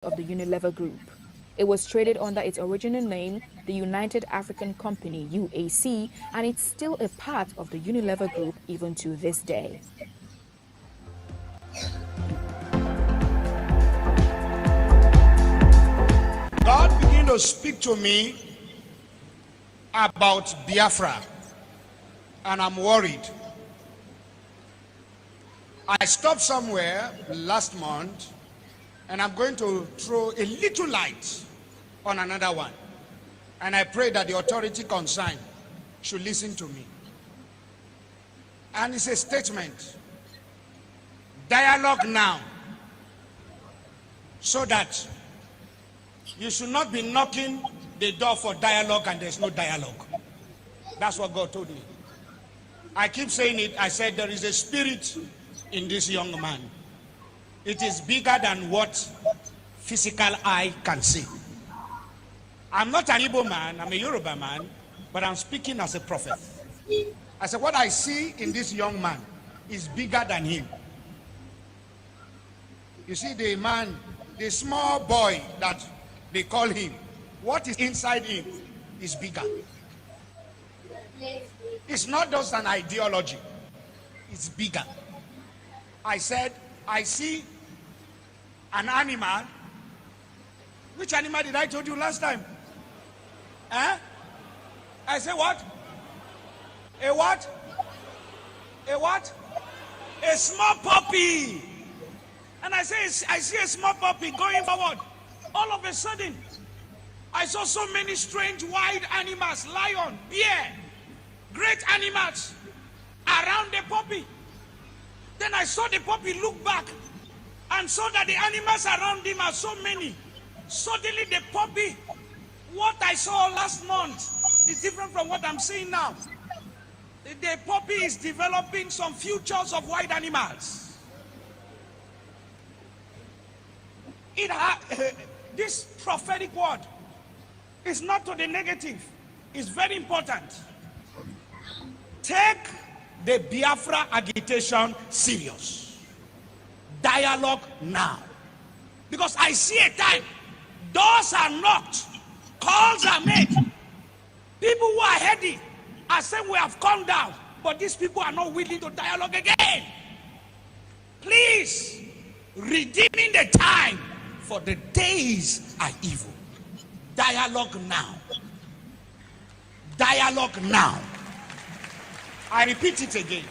of the Unilever Group. It was traded under its original name, the United African Company (UAC), and it's still a part of the Unilever Group even to this day. God began to speak to me about Biafra, and I'm worried. I stopped somewhere last month, and I'm going to throw a little light on another one. And I pray that the authority concerned should listen to me. And it's a statement. Dialogue now, so that you should not be knocking the door for dialogue and there's no dialogue. That's what God told me. I keep saying it. I said there is a spirit in this young man. It is bigger than what physical eye can see. I'm not an Igbo man, I'm a Yoruba man, but I'm speaking as a prophet. I said what I see in this young man is bigger than him. You see the man, the small boy that they call him, what is inside him is bigger. It's not just an ideology, it's bigger. I said, I see an animal. Which animal did I told you last time? Huh? I said what? A what? A what? A small puppy. And I say, I see a small puppy going forward. All of a sudden, I saw so many strange wild animals, lion, bear, great animals around the puppy. Then I saw the puppy look back and saw that the animals around him are so many. Suddenly the puppy, what I saw last month is different from what I'm seeing now. The puppy is developing some futures of wild animals. This prophetic word is not to the negative. It's very important. Take the Biafra agitation serious. Dialogue now. Because I see a time, doors are knocked, calls are made. People who are heady are saying we have come down, but these people are not willing to dialogue again. Please, redeeming the time, for the days are evil. Dialogue now. Dialogue now. I repeat it again.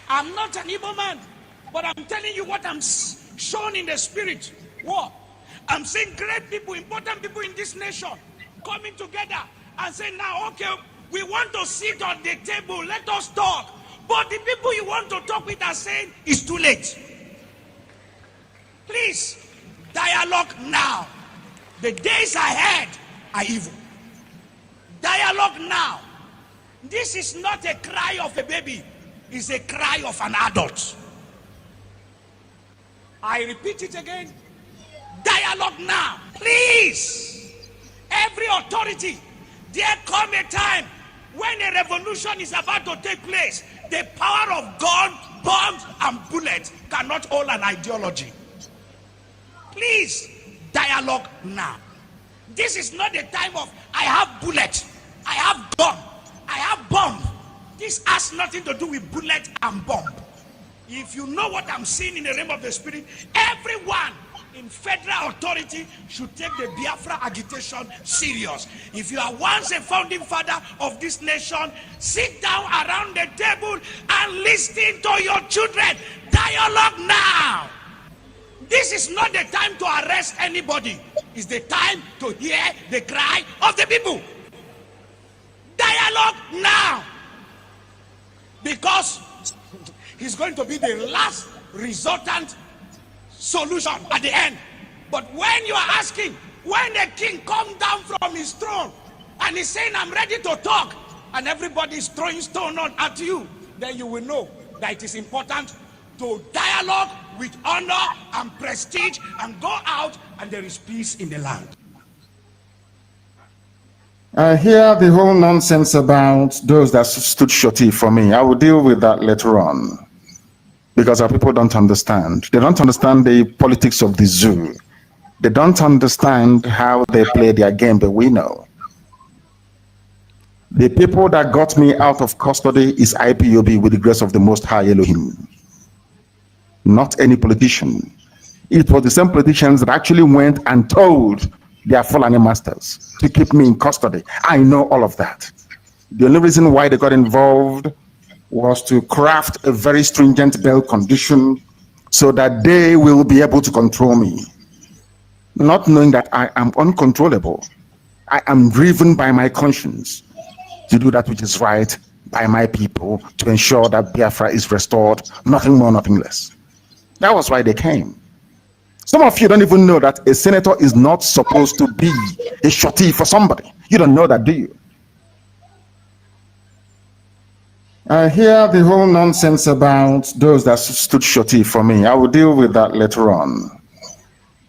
I'm not an evil man, but I'm telling you what I'm shown in the spirit. What? I'm seeing great people, important people in this nation coming together and saying, now, okay, we want to sit on the table, let us talk. But the people you want to talk with are saying, it's too late. Please, dialogue now. The days ahead are evil. Dialogue now. This is not a cry of a baby. It's a cry of an adult. I repeat it again. Dialogue now. Please. Every authority. There come a time when a revolution is about to take place. The power of gun, bombs, and bullets cannot hold an ideology. Please, dialogue now. This is not the time of, I have bullet, I have gun, I have bomb. This has nothing to do with bullet and bomb. If you know what I'm seeing in the realm of the spirit, everyone in federal authority should take the Biafra agitation serious. If you are once a founding father of this nation, sit down around the table and listen to your children. Dialogue now. This is not the time to arrest anybody. It's the time to hear the cry of the people. Dialogue now. Because it's going to be the last resultant solution at the end. But when you are asking, when the king comes down from his throne and he's saying, I'm ready to talk, and everybody is throwing stone at you, then you will know that it is important to dialogue with honor and prestige and go out and there is peace in the land. I hear the whole nonsense about those that stood shorty for me. I will deal with that later on, because our people don't understand. They don't understand the politics of the zoo. They don't understand how they play their game, but we know. The people that got me out of custody is IPOB with the grace of the Most High Elohim, not any politician. It was the same politicians that actually went and told their Fulani masters to keep me in custody. I know all of that. The only reason why they got involved was to craft a very stringent bail condition so that they will be able to control me, not knowing that I am uncontrollable. I am driven by my conscience to do that which is right by my people, to ensure that Biafra is restored, nothing more, nothing less. That was why they came. Some of you don't even know that a senator is not supposed to be a shorty for somebody. You don't know that, do you? I hear the whole nonsense about those that stood shorty for me. I will deal with that later on,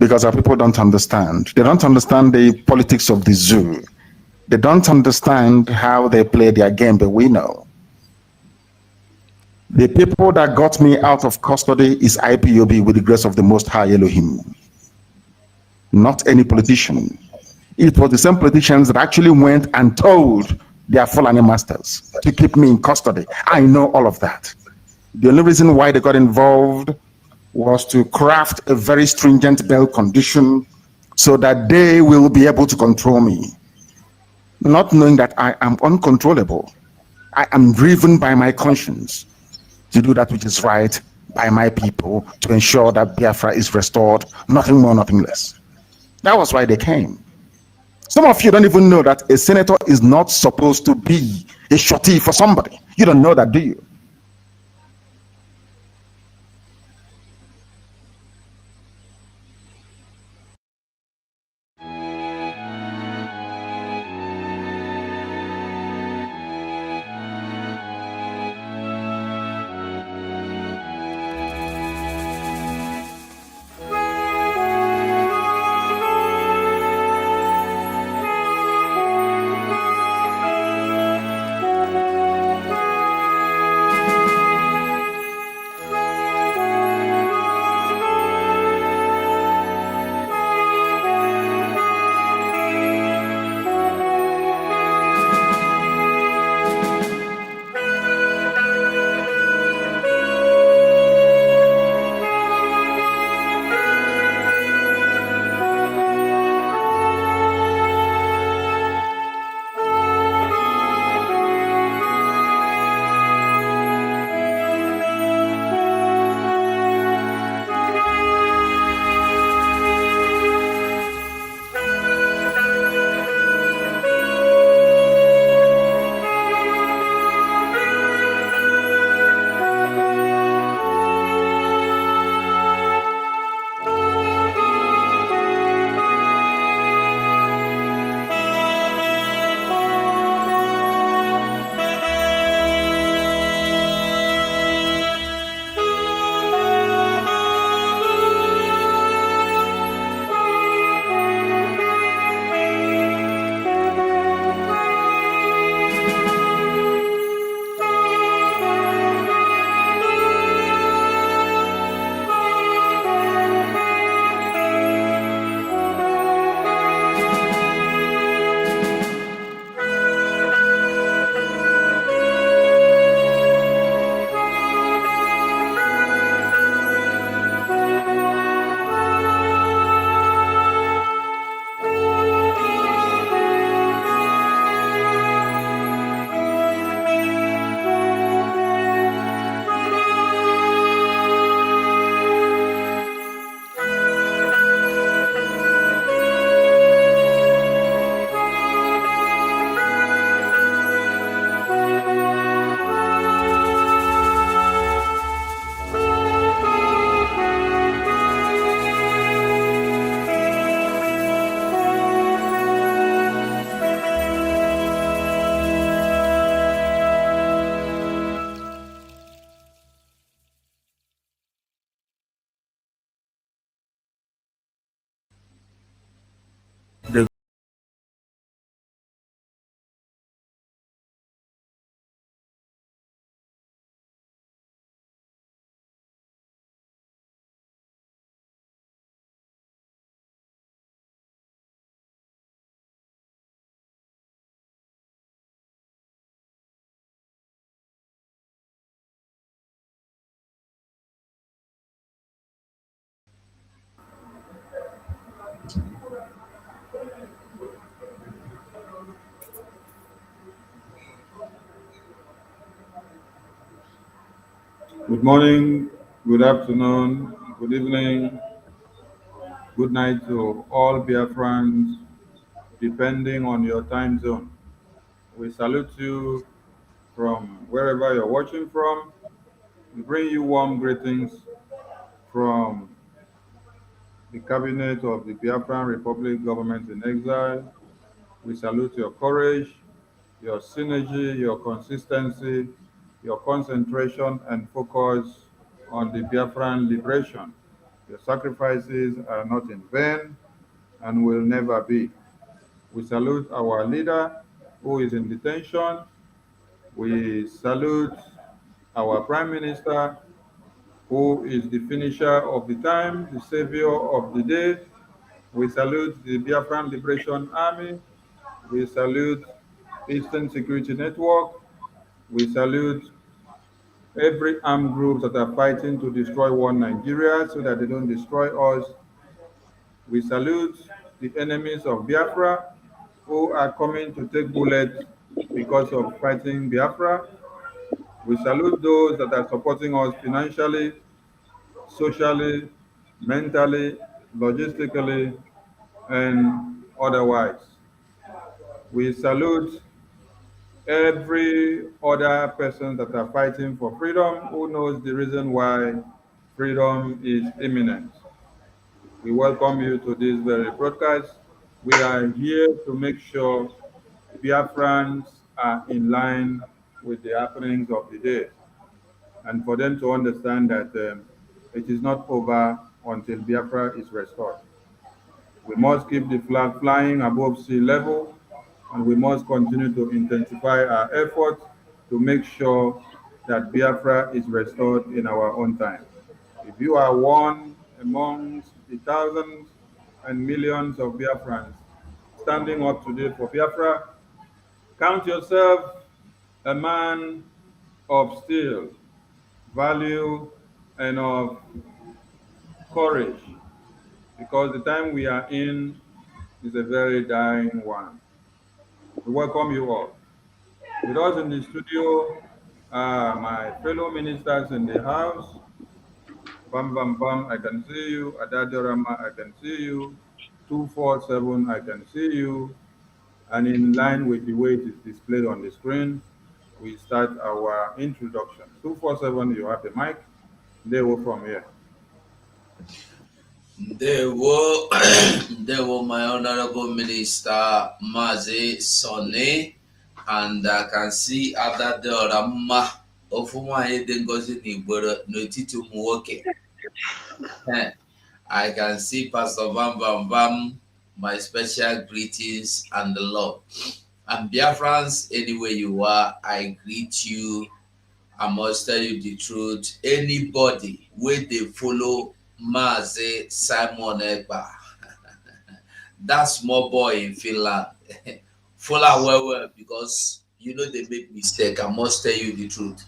because our people don't understand. They don't understand the politics of the zoo. They don't understand how they play their game, but we know. The people that got me out of custody is IPOB with the grace of the Most High Elohim, not any politician. It was the same politicians that actually went and told their Fulani masters to keep me in custody. I know all of that. The only reason why they got involved was to craft a very stringent bail condition so that they will be able to control me, not knowing that I am uncontrollable. I am driven by my conscience to do that which is right by my people, to ensure that Biafra is restored, nothing more, nothing less. That was why they came. Some of you don't even know that a senator is not supposed to be a shorty for somebody. You don't know that, do you? Good morning, good afternoon, good evening, good night to all Biafrans, depending on your time zone. We salute you from wherever you're watching from. We bring you warm greetings from the cabinet of the Biafran Republic government in exile. We salute your courage, your synergy, your consistency, your concentration and focus on the Biafran liberation. Your sacrifices are not in vain and will never be. We salute our leader who is in detention. We salute our Prime Minister who is the finisher of the time, the savior of the day. We salute the Biafran Liberation Army. We salute Eastern Security Network. We salute every armed groups that are fighting to destroy one Nigeria so that they don't destroy us. We salute the enemies of Biafra who are coming to take bullets because of fighting Biafra. We salute those that are supporting us financially, socially, mentally, logistically, and otherwise. We salute every other person that are fighting for freedom who knows the reason why freedom is imminent. We welcome you to this very broadcast. We are here to make sure Biafrans are in line with the happenings of the day and for them to understand that it is not over until Biafra is restored. We must keep the flag flying above sea level and we must continue to intensify our efforts to make sure that Biafra is restored in our own time. If you are one amongst the thousands and millions of Biafrans standing up today for Biafra, count yourself a man of steel, value, and of courage, because the time we are in is a very dying one. We welcome you all. With us in the studio are my fellow ministers in the house. Bam Bam Bam, I can see you. Adadorama, I can see you. 247, I can see you. And in line with the way it is displayed on the screen, we start our introduction. 247, you have the mic. They will from here. They were my honorable minister, Mazi Sonny, and I can see other Dorama of whom I didn't go to the Notito Muoke. I can see Pastor Bam Bam Bam, my special greetings and the love. And Biafrans, anywhere you are, I greet you. I must tell you the truth. Anybody where they follow Mazi Simon Ekpa, that small boy in Finland, follow well because you know they make mistake. I must tell you the truth.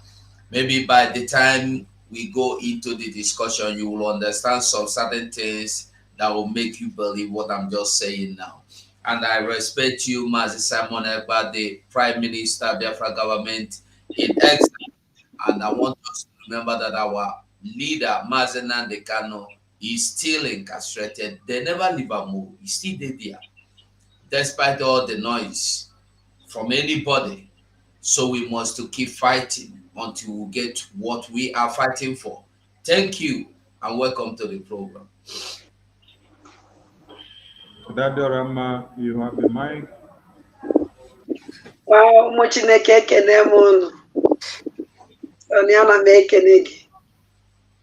Maybe by the time we go into the discussion, you will understand some certain things that will make you believe what I'm just saying now. And I respect you, Mazi Simon Ekpa, the Prime Minister, Biafra government in exile. And I want us to remember that our leader, Mazi Nnamdi Kanu, is still incarcerated. They never leave a move. He's still there, despite all the noise from anybody. So we must to keep fighting until we get what we are fighting for. Thank you and welcome to the program. Adadorama, you have the mic. Wow, Chineke ekene m unu. Onye ana m ekene gị.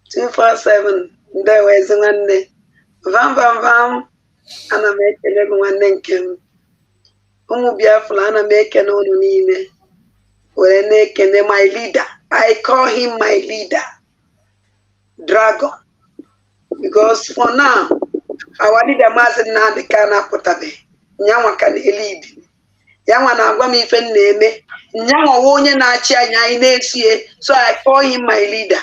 247 ndewo ezi nwanne. Vam vam vam ana m ekene gị nwanne nke m. Ụmụ Biafra ana m ekene unu niile. Were na-ekene my leader. I call him my leader. Dragon. Because for now, our leader Mazi Nnamdi Kanu apụtabeghị. Nyanwa ka na-elid. Yanwa na-agwa m ife m na-eme. Nyanwa onye na-achị anya anyị na-esie. So I call him my leader.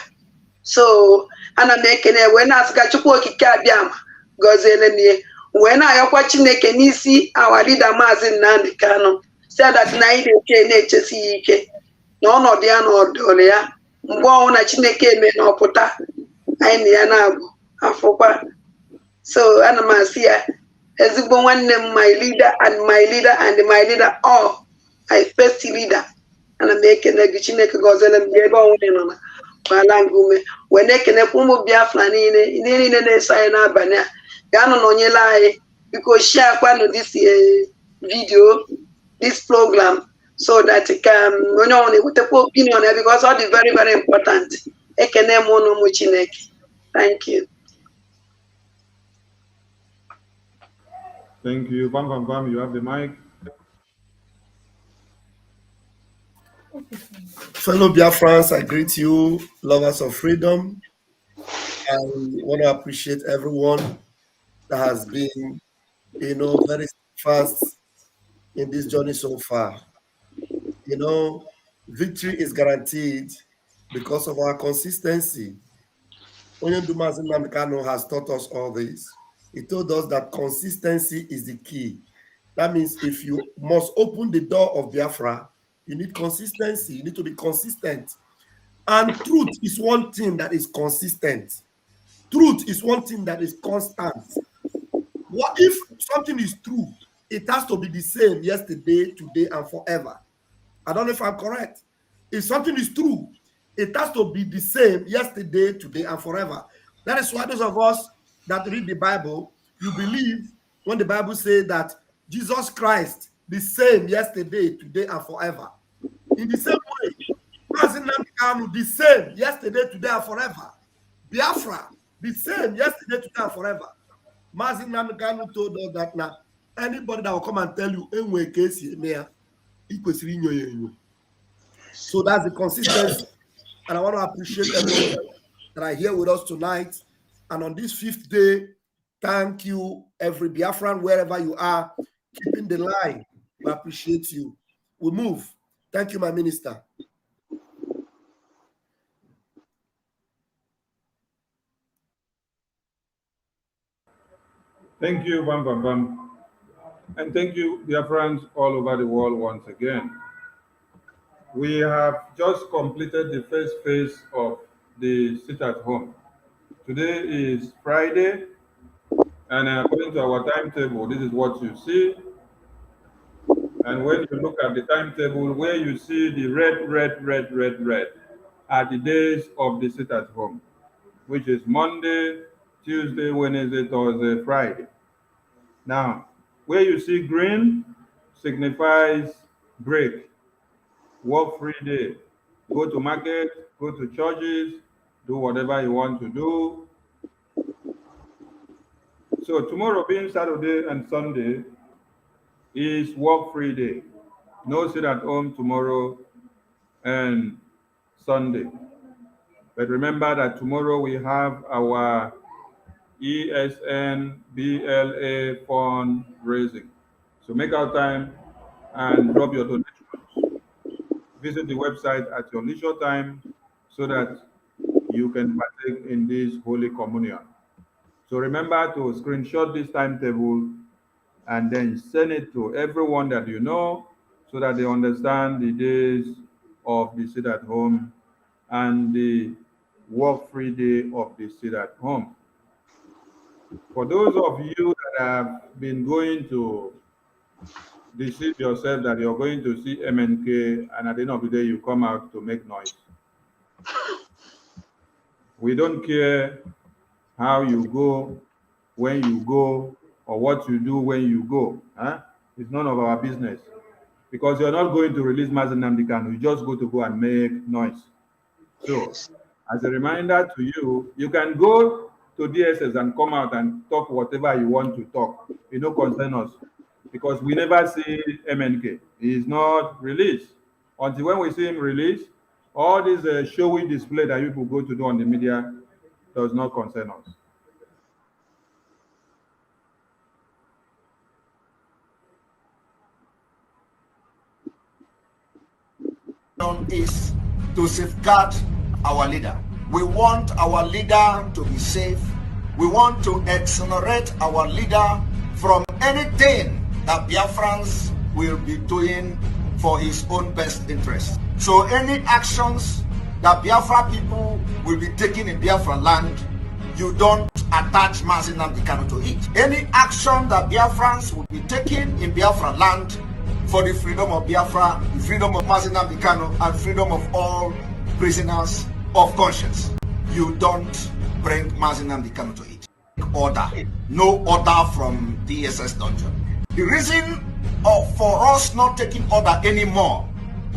So ana m ekene wee na-asịka Chukwu okike abịama gọziele m wee na-ayọkwa Chineke n'isi our leader Mazi Nnamdi Kanu so that na anyị na-echesi ya ike na ọnọdụ ya na ọdụrụ ya mgbe ọnwụ na Chineke eme na ọpụta anyị na ya na-abụ afọkwa. So ana m asị ya ezigbo nwanne m, my leader and my leader and my leader all, my first leader. Ana m ekene gị, Chineke gọziere m gị ebe ọnwụ nọ na gbala gị ume. Wee na-ekenekwa ụmụ Biafra niile na-eso anyị n'abalị a, ga-anọ nọnyere anyị biko, share kwanụ this video, this program, so that onye ọbụla na-ewetekwa opinion ya, because ọ dị very very important. Ekene m ụnụ ụmụ Chineke. Thank you. Thank you. Bam, bam, bam. You have the mic. Fellow Biafrans, I greet you, lovers of freedom. I want to appreciate everyone that has been, very fast in this journey so far. Victory is guaranteed because of our consistency. Onyeduma Nnamdi has taught us all this. He told us that consistency is the key. That means if you must open the door of Biafra, you need consistency. You need to be consistent. And truth is one thing that is consistent. Truth is one thing that is constant. What if something is true? It has to be the same yesterday, today, and forever. I don't know if I'm correct. If something is true, it has to be the same yesterday, today, and forever. That is why those of us that read the Bible, you believe when the Bible says that Jesus Christ, the same yesterday, today, and forever. In the same way, the same yesterday, today, and forever. Biafra, the same yesterday, today, and forever. Mazin Namikanu told us that now anybody that will come and tell you, so that's the consistency. And I want to appreciate everyone that are here with us tonight. And on this 5th day, thank you, every Biafran, wherever you are, keeping the line. We appreciate you. We move. Thank you, my minister. Thank you, Bam Bam Bam. And thank you, Biafrans all over the world once again. We have just completed the first phase of the sit at home. Today is Friday, and according to our timetable, this is what you see. And when you look at the timetable, where you see the red are the days of the sit at home, which is Monday, Tuesday, Wednesday, Thursday, Friday. Now, where you see green signifies break, work-free day. Go to market, go to churches, do whatever you want to do. So tomorrow being Saturday and Sunday is work-free day. No sit at home tomorrow and Sunday. But remember that tomorrow we have our ESN BLA fundraising. So make our time and drop your donations. Visit the website at your leisure time so that you can partake in this Holy Communion. So remember to screenshot this timetable and then send it to everyone that you know so that they understand the days of the sit at home and the work-free day of the sit at home. For those of you that have been going to deceive yourself that you're going to see MNK and at the end of the day you come out to make noise. We don't care how you go, when you go, or what you do when you go. It's none of our business. Because you're not going to release Mazen Nnamdi Kanu, you just go and make noise. So, as a reminder to you, you can go to DSS and come out and talk whatever you want to talk. It don't concern us. Because we never see MNK. He is not released. Until when we see him released, all this showy display that people go to do on the media does not concern us. Is to safeguard our leader. We want our leader to be safe. We want to exonerate our leader from anything that Biafrans will be doing for his own best interest. So any actions that Biafra people will be taken in Biafra land, you don't attach Mazi Nnamdi Kanu to it. Any action that Biafrans will be taking in Biafra land for the freedom of Biafra, the freedom of Mazi Nnamdi Kanu, and freedom of all prisoners of conscience, you don't bring Mazi Nnamdi Kanu to it. Order. No order from DSS dungeon. The reason for us not taking order anymore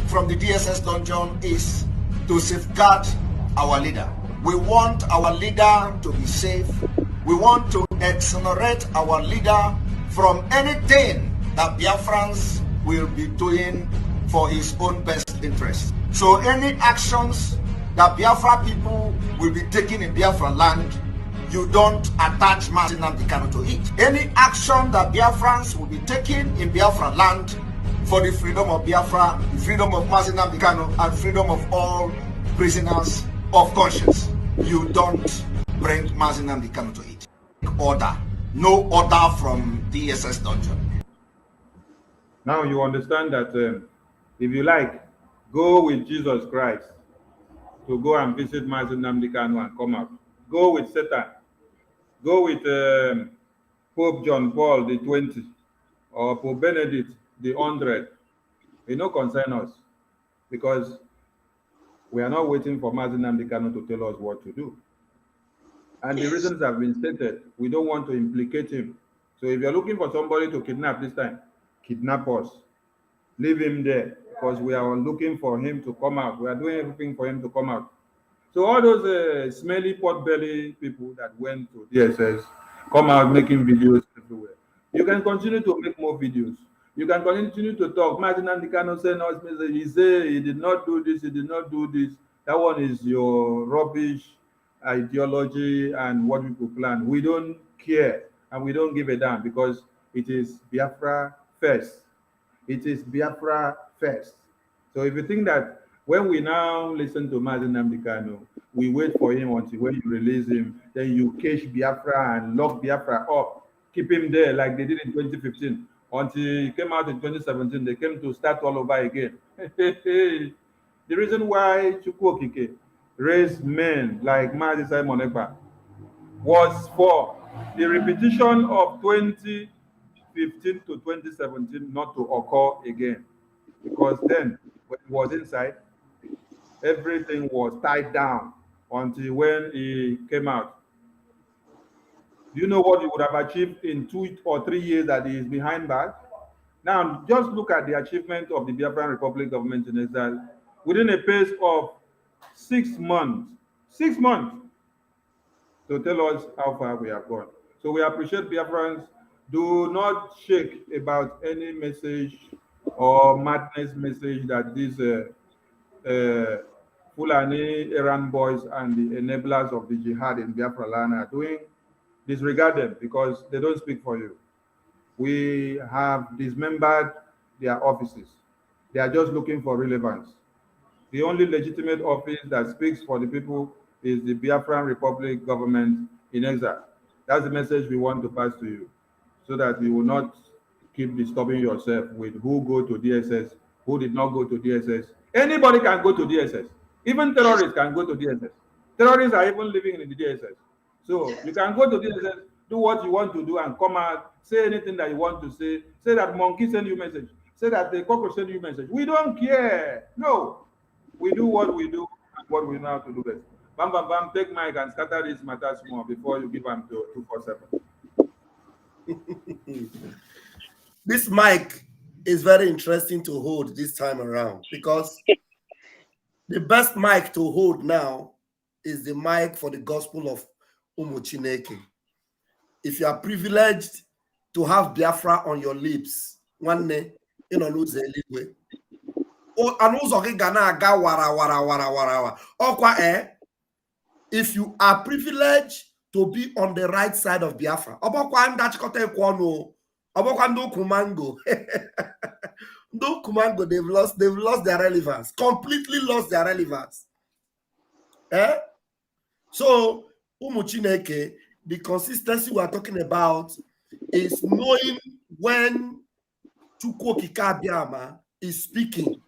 from the DSS dungeon is to safeguard our leader. We want our leader to be safe. We want to exonerate our leader from anything that Biafrans will be doing for his own best interest. So any actions that Biafra people will be taking in Biafra land, you don't attach Mazi Nnamdi Kanu to it. Any action that Biafrans will be taking in Biafra land for the freedom of Biafra, the freedom of Mazi Nnamdi Kanu, and freedom of all prisoners of conscience, you don't bring Mazi Nnamdi Kanu to it. Order. No order from DSS dungeon. Now you understand that if you like, go with Jesus Christ to go and visit Mazi Nnamdi Kanu and come out. Go with Satan. Go with Pope John Paul the 20 or Pope Benedict the 100. It no concern us because we are not waiting for Mazi Nnamdi Kanu to tell us what to do. And the reasons have been stated. We don't want to implicate him. So if you're looking for somebody to kidnap this time, kidnap us. Leave him there because we are looking for him to come out. We are doing everything for him to come out. So all those smelly pot-belly people that went to DSS come out making videos everywhere. You can continue to make more videos. You can continue to talk. Mazi Nnamdi Kanu sent us message. He said he did not do this, he did not do this. That one is your rubbish ideology and what people plan. We don't care and we don't give a damn because it is Biafra first. It is Biafra first. So if you think that when we now listen to Mazi Nnamdi Kanu, we wait for him until when you release him, then you cage Biafra and lock Biafra up, keep him there like they did in 2015. Until he came out in 2017, they came to start all over again. The reason why Chukwu Okike raised men like Mazi Simon Ekpa was for the repetition of 2015 to 2017 not to occur again. Because then, when he was inside, everything was tied down until when he came out. Do you know what he would have achieved in 2 or 3 years that he is behind bars? Now, just look at the achievement of the Biafran Republic government in exile within a pace of 6 months. 6 months to tell us how far we have gone. So we appreciate Biafrans. Do not shake about any message or madness message that these Fulani Iran boys and the enablers of the jihad in Biafra land are doing. Disregard them because they don't speak for you. We have dismembered their offices. They are just looking for relevance. The only legitimate office that speaks for the people is the Biafran Republic government in exile. That's the message we want to pass to you so that you will not keep disturbing yourself with who go to DSS, who did not go to DSS. Anybody can go to DSS. Even terrorists can go to DSS. Terrorists are even living in the DSS. So you can go to DSS, do what you want to do, and come out, say anything that you want to say. Say that monkey send you message. Say that the cockroach send you message. We don't care. No. We do what we do and what we know how to do best. Bam, bam, bam, take mic and scatter these matters more before you give them to 247. This mic is very interesting to hold this time around because the best mic to hold now is the mic for the gospel of Umu Chineke. If you are privileged to have Biafra on your lips, one day, you know, lose a little. If you are privileged to be on the right side of Biafra, they've lost their relevance, completely lost their relevance. So, Umu Chineke, the consistency we are talking about is knowing when Chukwu Okike Abiama is speaking.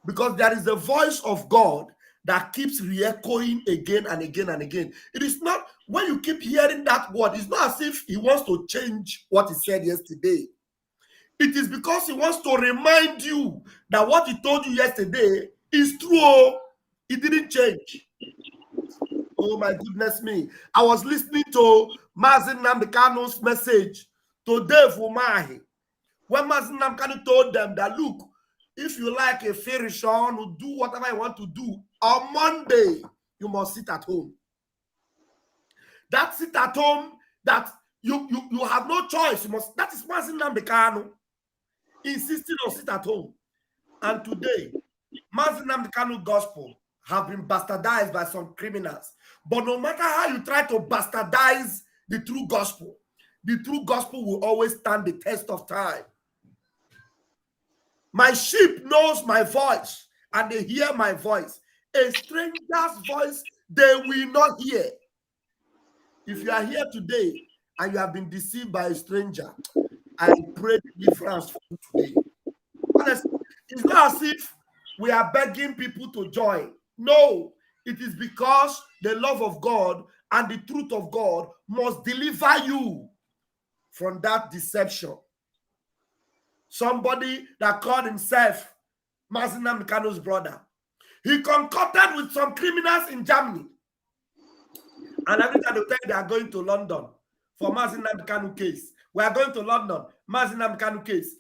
Because there is the voice of God that keeps re-echoing again and again and again. It is not, when you keep hearing that word, it's not as if he wants to change what he said yesterday. It is because he wants to remind you that what he told you yesterday is true. It didn't change. Oh my goodness me. I was listening to Mazin Namdekano's message to Dave Umahi. When Mazin Namdekano told them that, look, if you like a Ferishon, do whatever you want to do, on Monday, you must sit at home. That sit at home, that you have no choice. You must. That is Mazin Namdekano insisting on sit at home. And today, Mazin Namdekano gospel have been bastardized by some criminals. But no matter how you try to bastardize the true gospel will always stand the test of time. My sheep knows my voice, and they hear my voice. A stranger's voice they will not hear. If you are here today and you have been deceived by a stranger, I pray deliverance for you today. Honestly, it's not as if we are begging people to join. No, it is because the love of God and the truth of God must deliver you from that deception. Somebody that called himself Mazin Namdekano's brother, he concocted with some criminals in Germany. And every time they tell you they are going to London for Mazin Namdekano case. We are going to London, Mazin Namdekano case.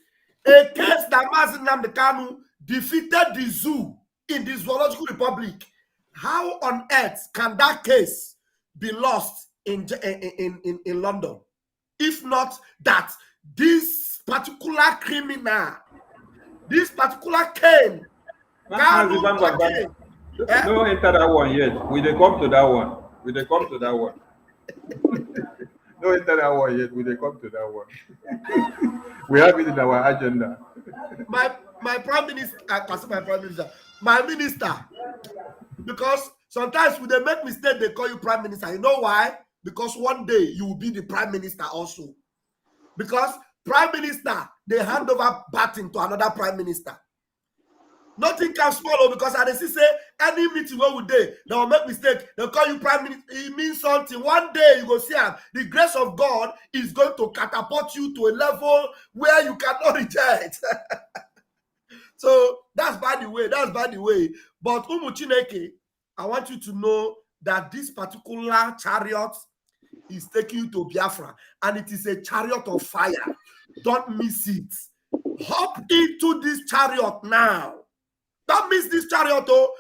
A case that Mazin Namdekano defeated the zoo in the Zoological Republic. How on earth can that case be lost in London? If not that this particular criminal, this particular Cain, don't enter that one yet. We dey come to that one. We dey come to that one. Don't enter that one yet. We dey come to that one. We have it in our agenda. My prime minister, my minister, because sometimes when they make mistake, they call you prime minister. You know why? Because one day you will be the prime minister also. Because prime minister, they hand over baton to another prime minister. Nothing can swallow, because I see say any meeting where we they will make mistake. They'll call you prime minister. It means something. One day you go see the grace of God is going to catapult you to a level where you cannot reject. So that's by the way. That's by the way. But Chineke, I want you to know that this particular chariot is taking you to Biafra, and it is a chariot of fire. Don't miss it. Hop into this chariot now. Don't miss this chariot. Oh,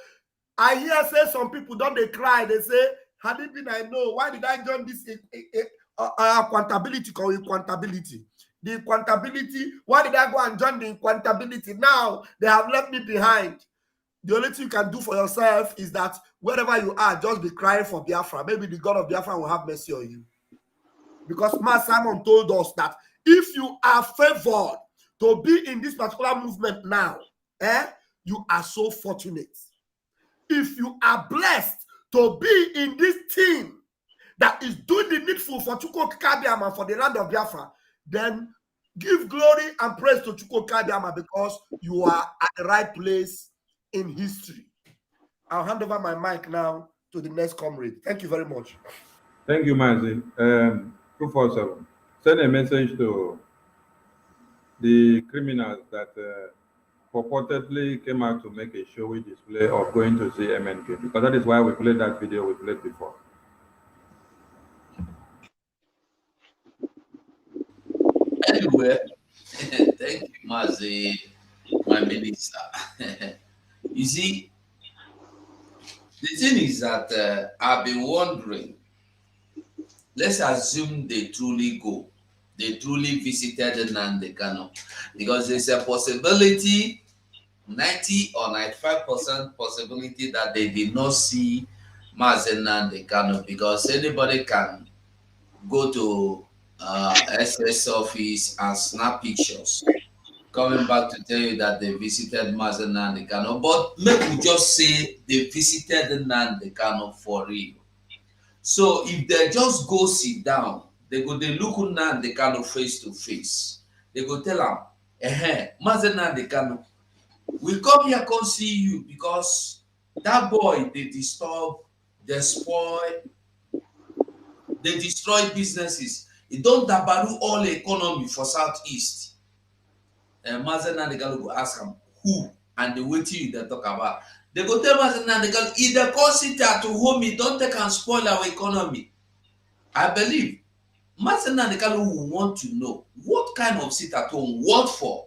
I hear say some people don't they cry. They say, had it been I know, why did I join this accountability or inquantability? The inquantability, why did I go and join the inquantability? Now they have left me behind. The only thing you can do for yourself is that wherever you are, just be crying for Biafra. Maybe the God of Biafra will have mercy on you. Because Master Simon told us that if you are favored to be in this particular movement now, you are so fortunate. If you are blessed to be in this team that is doing the needful for Chukwu Kabiama, for the land of Biafra, then give glory and praise to Chukwu Kabiama, because you are at the right place in history. I'll hand over my mic now to the next comrade. Thank you very much. Thank you, Mazin. 247. Send a message to the criminals that purportedly came out to make a showy display of going to see MNK, because that is why we played that video we played before. Anyway, thank you, Mazi, my minister. You see, the thing is that I've been wondering, let's assume they truly go. They truly visited Nandekano, because there's a possibility, 90 or 95% possibility, that they did not see Mazen Nandekano, because anybody can go to SS office and snap pictures, coming back to tell you that they visited Mazen Nandekano. But make we just say they visited Nandekano for real. So if they just go sit down, they go they look Nandekano face to face. They go tell him, Mazen Nandekano, we come here come see you because That boy, they disturb, they spoil, they destroy businesses. It don't dabaru all the economy for Southeast. Mazen and the girl go ask him who and the waiting you they talk about. They go tell Mazen and the girl, if they cause it to home, it don't take and spoil our economy. I believe Mazen and the girl will want to know what kind of sit at home, what for.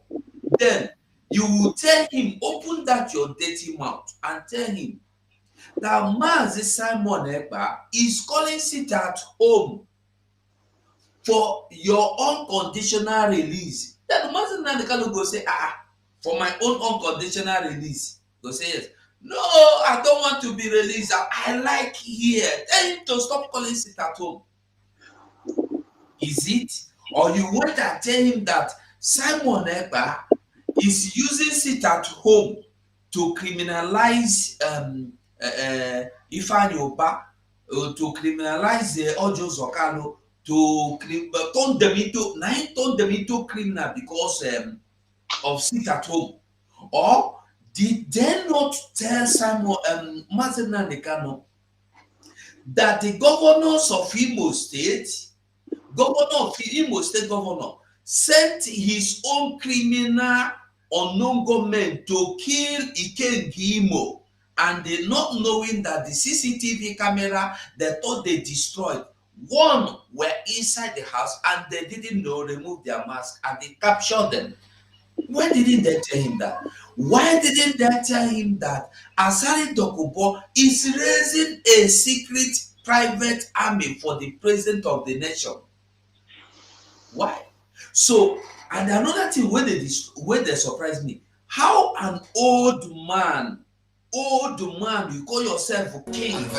Then you will tell him, open that your dirty mouth and tell him that Mazi Simon Ekpa is calling sit at home for your unconditional release. Then Mazi Nandekalu go say, for my own unconditional release. Go say yes. No, I don't want to be released. I like here. Tell him to stop calling sit at home. Is it? Or you want to tell him that Simon Ekpa is using sit at home to criminalize Ifeanyi Ubah, to criminalize Ojo Zokalo, to turn them into criminal because of sit at home? Or did they not tell Simon Mazen Nandekano that the governors of Imo State, governor, sent his own criminal unknown government to kill Ikengi Imo, and they not knowing that the CCTV camera they thought they destroyed, one were inside the house and they didn't know, remove their mask and they captured them. Why didn't they tell him that? Why didn't they tell him that Asari Dokubo is raising a secret private army for the president of the nation? Why? So, and another thing where they surprise me, how an old man, you call yourself a king,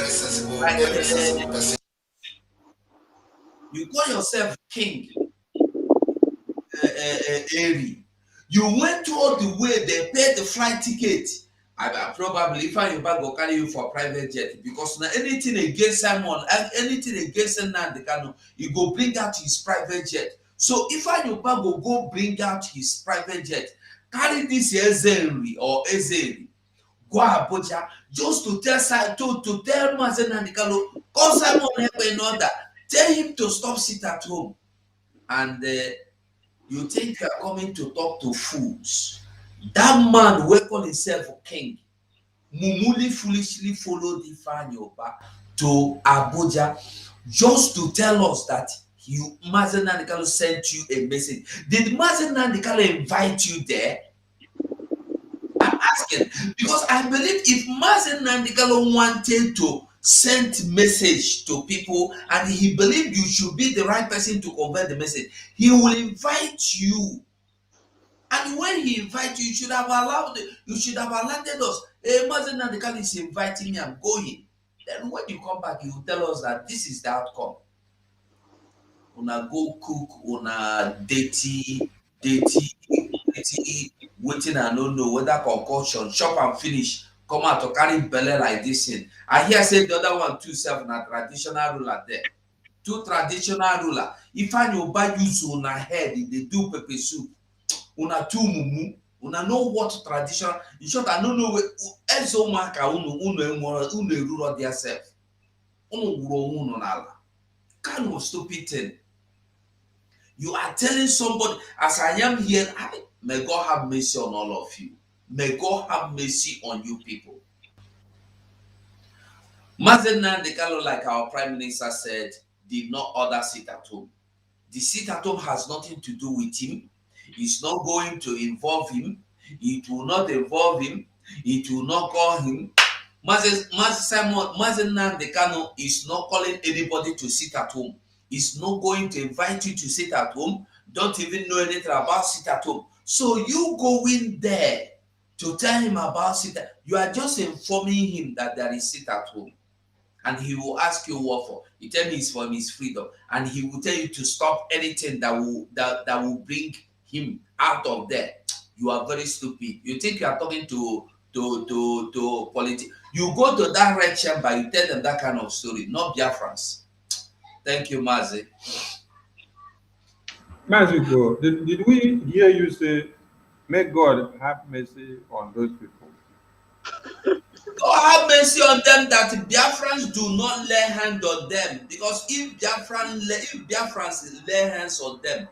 you call yourself king, Eri. You went all the way, they paid the flight ticket. I probably if I go carry you for private jet, because now anything against Simon, anything against Nnamdi, you go bring out his private jet. So if I go bring out his private jet, carry this Ezeri or Ezeri, go Abuja just to tell Mazen Nnamdi Kanu, call Simon Ekpa in order, tell him to stop sit at home, and you think you are coming to talk to fools? That man who call himself a king, Mumuli foolishly followed Ifeanyi Ubah to Abuja just to tell us that Mazen Nnamdi Kanu sent you a message. Did Mazen Nnamdi Kanu invite you there? I'm asking, because I believe if Mazen Nnamdi Kanu wanted to send message to people and he believed you should be the right person to convey the message, he will invite you. And when he invites you, you should have alerted us. Hey, Mazen Nnamdi Kanu is inviting me, I'm going. Then when you come back, you will tell us that this is the outcome. Una go cook, una dirty, waiting and don't know whether concoction, chop and finish, come out to carry belly like this thing. I hear say the other one too self na traditional ruler there. Two traditional ruler. Ifeanyi Ubah use una head, they do pepper soup. Una two mumu. Una know what traditional. In short, I don't know ezo maka unu eruro their self. Unu wuro nala. Kind of stupid thing. You are telling somebody, as I am here, may God have mercy on all of you. May God have mercy on you people. Mazen Nnamdi Kanu, like our Prime Minister said, did not order sit at home. The sit at home has nothing to do with him. It's not going to involve him. It will not involve him. It will not call him. Mazen Nnamdi Kanu is not calling anybody to sit at home. He's not going to invite you to sit at home. Don't even know anything about sit at home. So you go in there to tell him about sit at home. You are just informing him that there is sit at home. And he will ask you what for. You tell me it's for his freedom. And he will tell you to stop anything that will bring him out of there. You are very stupid. You think you are talking to politics. You go to that red chamber, you tell them that kind of story, not Biafrans. Thank you, Mazi. Maziko, did we hear you say, may God have mercy on those people? God have mercy on them that Biafrans do not lay hand on them. Because if Biafrans lay hands on them,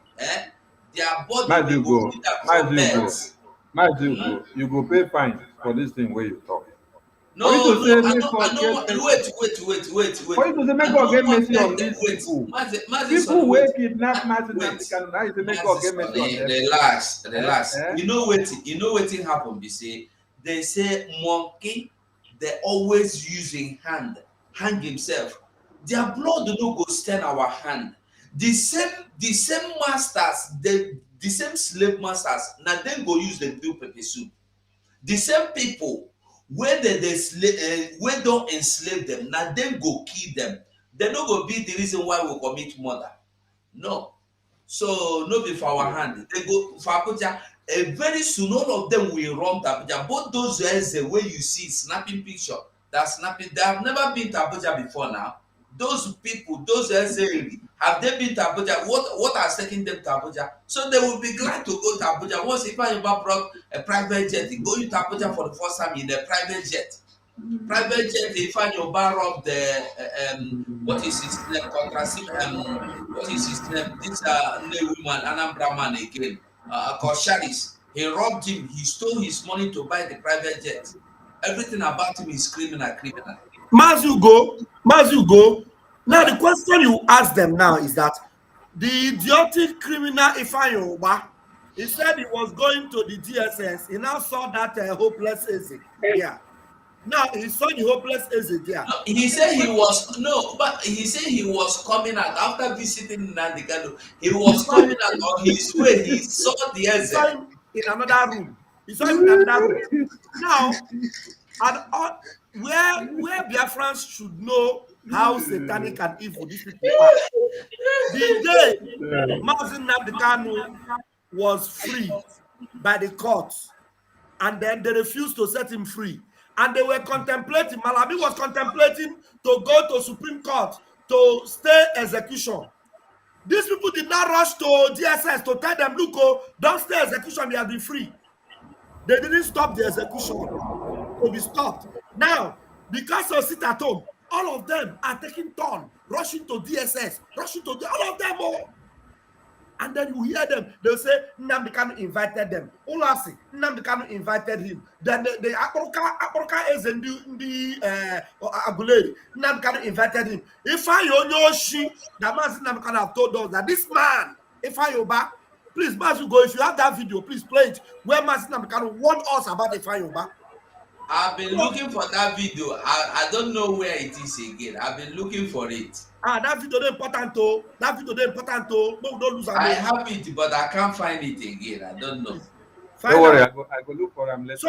their body Might will you go go, with their might you go, trumpets. might you go. You go pay fines for this thing where you talk. For you No, to no, say I make know, I God know. get mercy, Wait. for you to say I make God don't get want mercy them. on these Wait, people. Madison, People will wait. kidnap Martin Wait, Namdekan. Now you say make God get Madison, mercy on them. relax. Eh? You know what happen? They say monkey. They always using hang himself. Their blood no go stain our hand. The same masters, the same slave masters. Now them go use the do pepper soup. The same people wey wey don enslave them, na dem go kill them. Dem no go be the reason why we commit murder. No. So no be for our hand. They go for Abuja. Very soon all of them will run to Abuja. Both those Eze wey you see snapping picture, they have never been to Abuja before now. Those people, those Eze, have they been to Abuja? What has taken them to Abuja? So they will be glad to go to Abuja. Once Ifeanyi brought a private jet, they go to Abuja for the first time in a private jet. Private jet, Ifeanyi robbed the what is his name? What is his name? This new woman, Anambra man again, Kosharis. He robbed him. He stole his money to buy the private jet. Everything about him is criminal. Mazugo. Now the question you ask them now is that the idiotic criminal Ifeanyi Oba, he said he was going to the DSS. He now saw that hopeless Eze. Yeah. Now he saw the hopeless Eze there. No, he said he was no, but he said he was coming out after visiting Nandigado. He was coming out on his way. He saw the He saw Eze. him in another room. He saw him in another room. Now, where Biafrans should know how satanic and evil these people are. The day Mazin Nnamdi was free by the courts, and then they refused to set him free. And they were contemplating, Malami was contemplating to go to Supreme Court to stay execution. These people did not rush to DSS to tell them, look, don't stay execution, you have been free. They didn't stop the execution to be stopped. Now, because of sit at home, all of them are taking turn, rushing to DSS, rushing to all of them. And then you hear them, they'll say, Nnamdi Kanu invited them. Ulasi, Nnamdi Kanu invited him. Then the Akoroka is in the Aguleri. Nnamdi Kanu invited him. If I Yoshi, the man Nnamdi Kanu have told us that this man, if I Yoba, please, Mazu go, if you have that video, please play it. Where Mazi Nnamdi Kanu warned us about if I Yoba. I've been looking for that video. I don't know where it is again. I've been looking for it. That video is important too. That video is important too. No, don't lose. I have it, but I can't find it again. I don't know. Don't worry, I go look for him later. So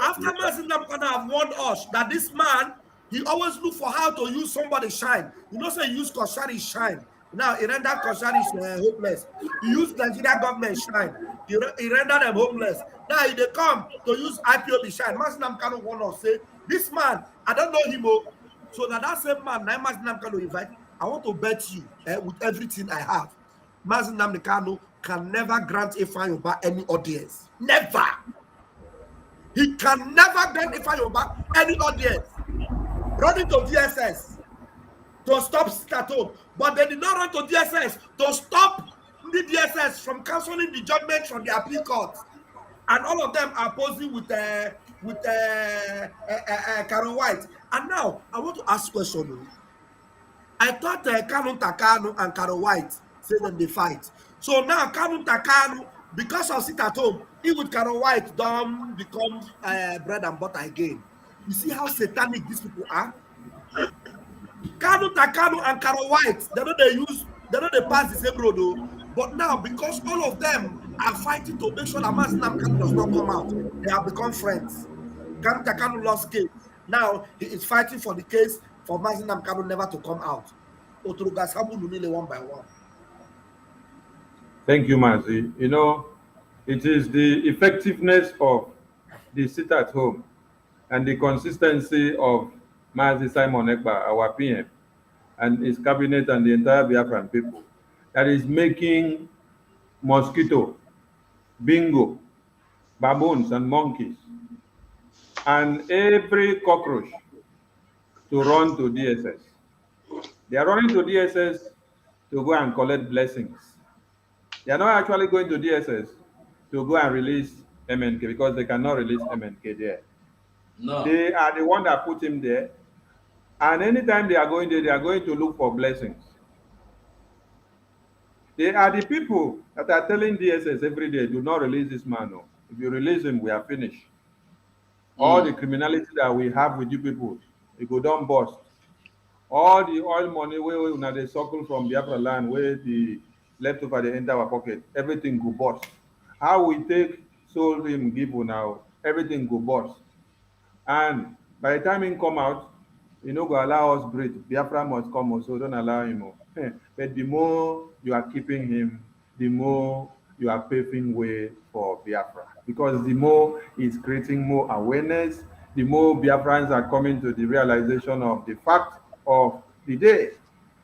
after Mazi Nnamdi Kanu have warned us that this man, he always look for how to use somebody's shine. You know, say use Koshari's shine. Now he rendered Koshari's hopeless. He used Nigeria government shine. He rendered them hopeless. Now he they come to use IPOB shine. Mazi Nnamdi Kanu want to say, this man, I don't know him. So now that same man, now Mazi Nnamdi Kanu invite. I want to bet you with everything I have, Mazi Nnamdi Kanu can never grant Ifeanyi Oba any audience. Never. He can never grant Ifeanyi Oba any audience. Running to DSS to stop sit at home, but they did not run to DSS to stop the DSS from cancelling the judgment from the appeal court. And all of them are posing with Karen White. And now I want to ask a question. I thought Kanu Takanu and Karen White say them they fight. So now Kanu Takanu, because of sit at home, he with Karen White don't become bread and butter again. You see how satanic these people are? Kanu Takanu and Karen White, they know they pass the same road though. But now, because all of them are fighting to make sure that Mazi Nnamdi Kanu does not come out, they have become friends. Kanu Takanu lost case. Now he is fighting for the case for Mazi Nnamdi Kanu never to come out. One by one. Thank you, Mazi. You know, it is the effectiveness of the sit at home and the consistency of Mazi Simon Ekpa, our PM, and his cabinet and the entire Biafran people that is making mosquito, bingo, baboons, and monkeys and every cockroach to run to DSS. They are running to DSS to go and collect blessings. They are not actually going to DSS to go and release MNK because they cannot release MNK there. No. They are the one that put him there. And anytime they are going there, they are going to look for blessings. They are the people that are telling DSS every day, do not release this man. No. If you release him, we are finished. All the criminality that we have with you people, it go down bust. All the oil money where now they circle from Biafra land, where the leftover they enter our pocket, everything go bust. How we take sold him give now, everything go bust. And by the time he come out, he no go allow us breathe. Biafra must come also, don't allow him. But the more you are keeping him, the more you are paving way for Biafra. Because the more it's creating more awareness, the more Biafrans are coming to the realization of the fact of the day.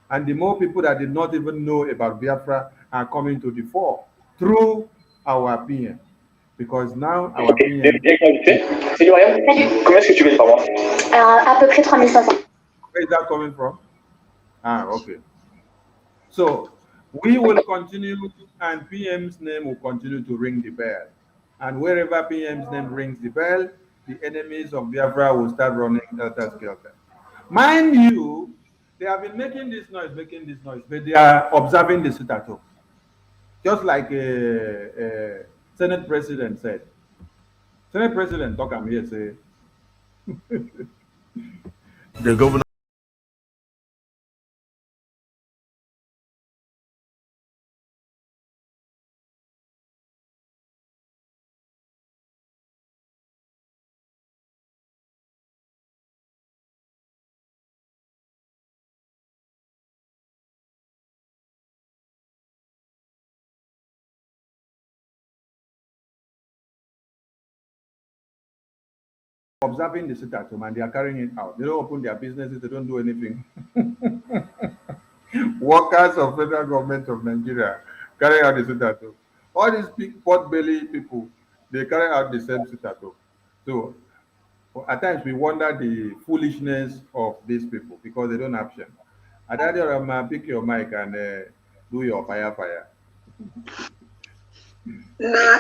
And the more people that did not even know about Biafra are coming to the fore through our PM. Because now our PM... C'est du rien. Combien est-ce que tu veux par mois? À peu près 3500. Where is that coming from? Ah, okay. So we will continue, and PM's name will continue to ring the bell. And wherever PM's name rings the bell, the enemies of Biafra will start running helter-skelter. Mind you, they have been making this noise, but they are observing the sit-at-home. Just like Senate President said. Senate President talk am here say the governor observing the sit-at-home and they are carrying it out. They don't open their businesses, they don't do anything. Workers of federal government of Nigeria carry out the sit-at-home. All these big pot-belly people, they carry out the same sit-at-home. So at times we wonder the foolishness of these people because they don't have shame. I'd pick your mic and do your fire. Na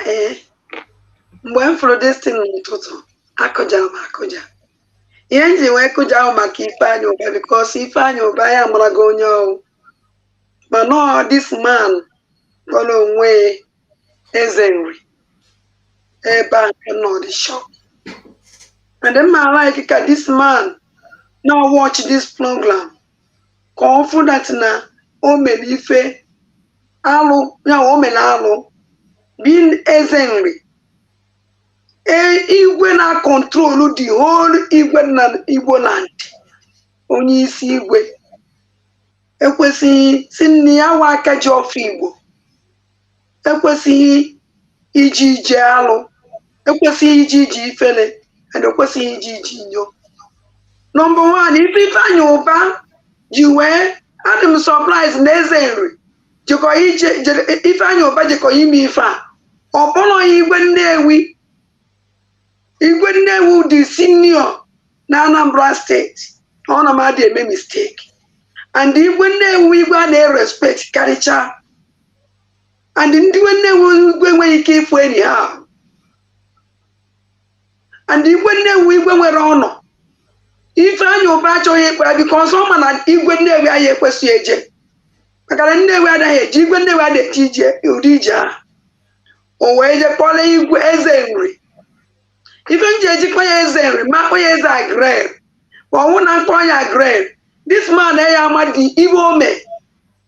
mgbe m fụrụ destin n'ụtụtụ akụja ihe m ji wee kụja ahụ maka Ifeanyi Uba because Ifeanyi Uba ya amarago onye ọwụ mana this man kpọrọ onwe eze nri ebe a nke nọ the shop and then my like ka this man now watch this program ka ọ fụ that na o mere ife alụ ya o mere alụ being eze nri igwe na control the whole igwe na Igbo land onye isi igwe ekwesịghị si nne ya wa aka ji ofe Igbo ekwesịghị iji ije alụ ekwesịghị iji ifele and ekwesịghị iji nyo. Number one, if Ifeanyi Uba ji wee adị m surprise na eze nri jikọ ije Ifeanyi Uba jikọ ime ife a ọ bụrụ igwe Nnewi dị senior na Anambra State ọ na ma dị eme mistake and igwe Nnewi igwe a na-respect karịcha and ndị Nnewi igwe enweghị ike ịfụ enyi ha and igwe Nnewi igwe nwere ọnọ Ifeanyi Uba achọghị ịkpara because ọ ma na igwe Nnewi anyị ekwesịghị eje maka na Nnewi adaghị eje igwe Nnewi adịghị ije ụdị ije ahụ o wee je kpọrọ igwe eze nri ife nji ejikwa ya eze nri ma akpọ ya eze agrel ọnwụ na akpọ ya agrel this man ya ama dị ibe ome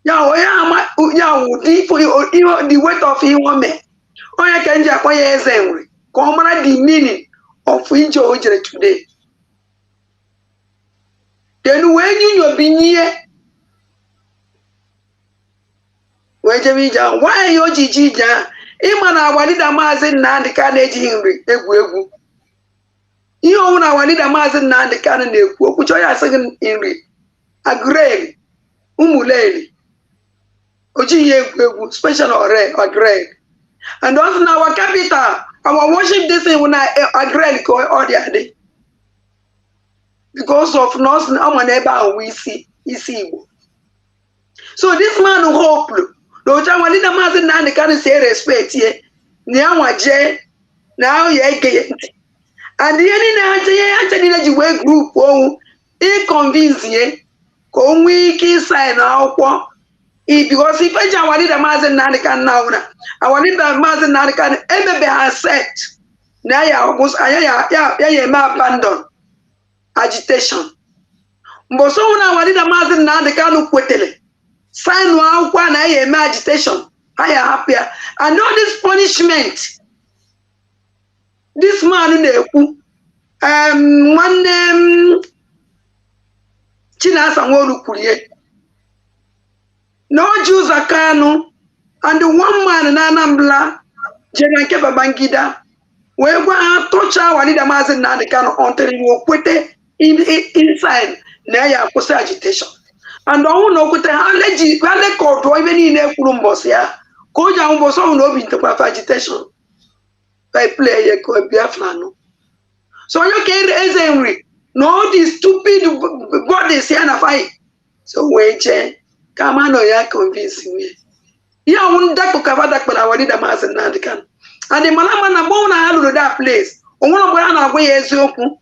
ya onye ama ya ụdị the weight of ihe ome onye ka nji akpọ ya eze nri ka ọ mara the meaning of ije o jere today then wee nyunyobinye wee jebe ije ahụ nwaanyị o ji ji ije ahụ ịma na agbalịda Maazị Nnamdi Kanu ejighị nri egwu ihe ọnwụ na agbalịda Maazị Nnamdi Kanu na-ekwu okwu chọọ ya asịghị nri agrel ụmụleri o jighị egwu special agrel and also na our capital our worship this thing na agrel ka ọ dị adị because of nọọsụ ọma n'ebe ahụ isi Igbo. So this man hope na ocha nwalide Maazị Nnamdi Kanu si respect ye na ya nwa jee na ya ege ya ntị. And ihe niile ha niile ji wee group owu convince ye ka o nwee ike sign akwụkwọ because ife ji awalide Maazị Nnamdi Kanu na ụra awalide Maazị Nnamdi Kanu emebe ha set na ya eme abandon agitation. Mgbe so na awalide Maazị Nnamdi Kanu kwetere sign akwụkwọ na ya eme agitation ha ya hapụ ya. And all this punishment this man na-ekwu nwanne Chinasa Nworu kwuru ye na o ji ụzọ Kanu and one man na Anambra jere nke Babangida wee gwa ha tọcha awalide Maazị Nnamdi Kanu until o kwete inside na ya akwụsị agitation. And ọnwụ na okwute ha lekọdụ ibe niile kwuru mbọsị ya ka o ji ahụ mbọsị ọhụrụ na obi ntekwa agitation by play ye ko Biafra no. So you can eze nri no all these stupid bodies here na fight. So we che kama no ya convince me. Ya wunda ko kavada kwa awalide Maazị Nnamdi Kanu. And the malama na bo na halu that place. Onwona gwa na agwa ya eziokwu.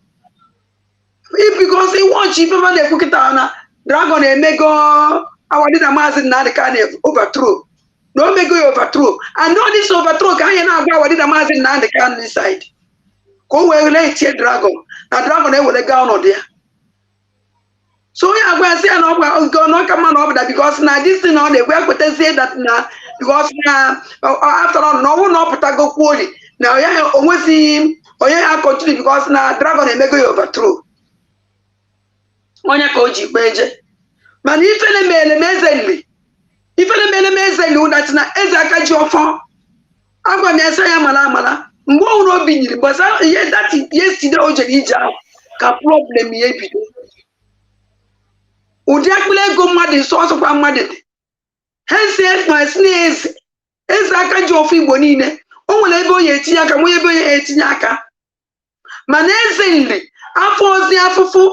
If because he watch if ever dey kukita na dragon emego awalide Maazị Nnamdi Kanu overthrow. No make go overthrow. And all this overthrow ka ya na agwa awalide Maazị Nnamdi Kanu inside. Ko we let tie dragon. Na dragon e wele ga on there. So ya agwa say na go no come on that because na this thing on the we go say that na because na after all no put go kwoli. Now ya onwesi oya continue because na dragon e make go overthrow. Onya ka oji gbeje. Mana ifele mele mezenli. Ifele mele mezenli that na eze aka ji ofo. Agwa mi esa ya mala. Mgbe ọhụrụ obi nyiri gbasa ihe that yesterday o jere ije ahụ ka problem ya ebido. Ụdị akpịla ego mmadụ nso ọsọkwa mmadụ dị. Hence ma si na eze aka ji ofu Igbo niile o nwere ebe onye etinye aka nwee ebe onye etinye aka. Mana eze nri afọ ozi afụfụ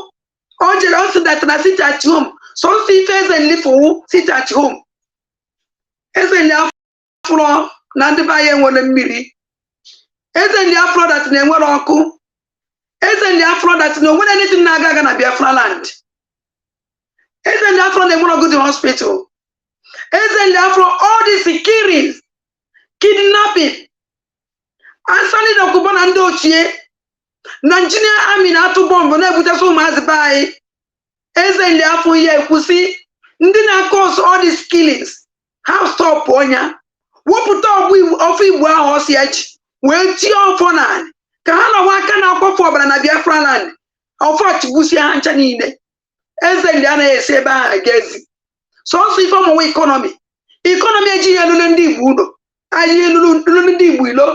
o jere osi datara sit at home so si ife eze nri fụwụ sit at home. Eze nri afụrọ na ndị be anyị enwere mmiri. Eze ndị afro that na-enwere ọkụ. Eze ndị afro that na onwere anything na-aga na Biafra land. Eze ndị afro na-enwere good hospital. Eze ndị afro all these killings, kidnapping, asali na ọkụbọ na ndị ochie. Nigeria army na-atụ bọmbụ na-ebutesi ụmụazị be anyị. Eze ndị afro ya ekwusi ndị na-cause all these killings ha stop onya. Wepụta ofu Igbo ahụ ọsị ya ji wee tie ọfọ naanị ka ha nọwa aka na akwafu ọbara na Biafra land ọfọ achịgbusie ha ncha niile. Eze ndị anaghị esi ebe ahụ agezi sọsọ ife ọmụwa ikonomi ejighị elulu ndị Igbo ụlọ anyị elulu ndị Igbo ilo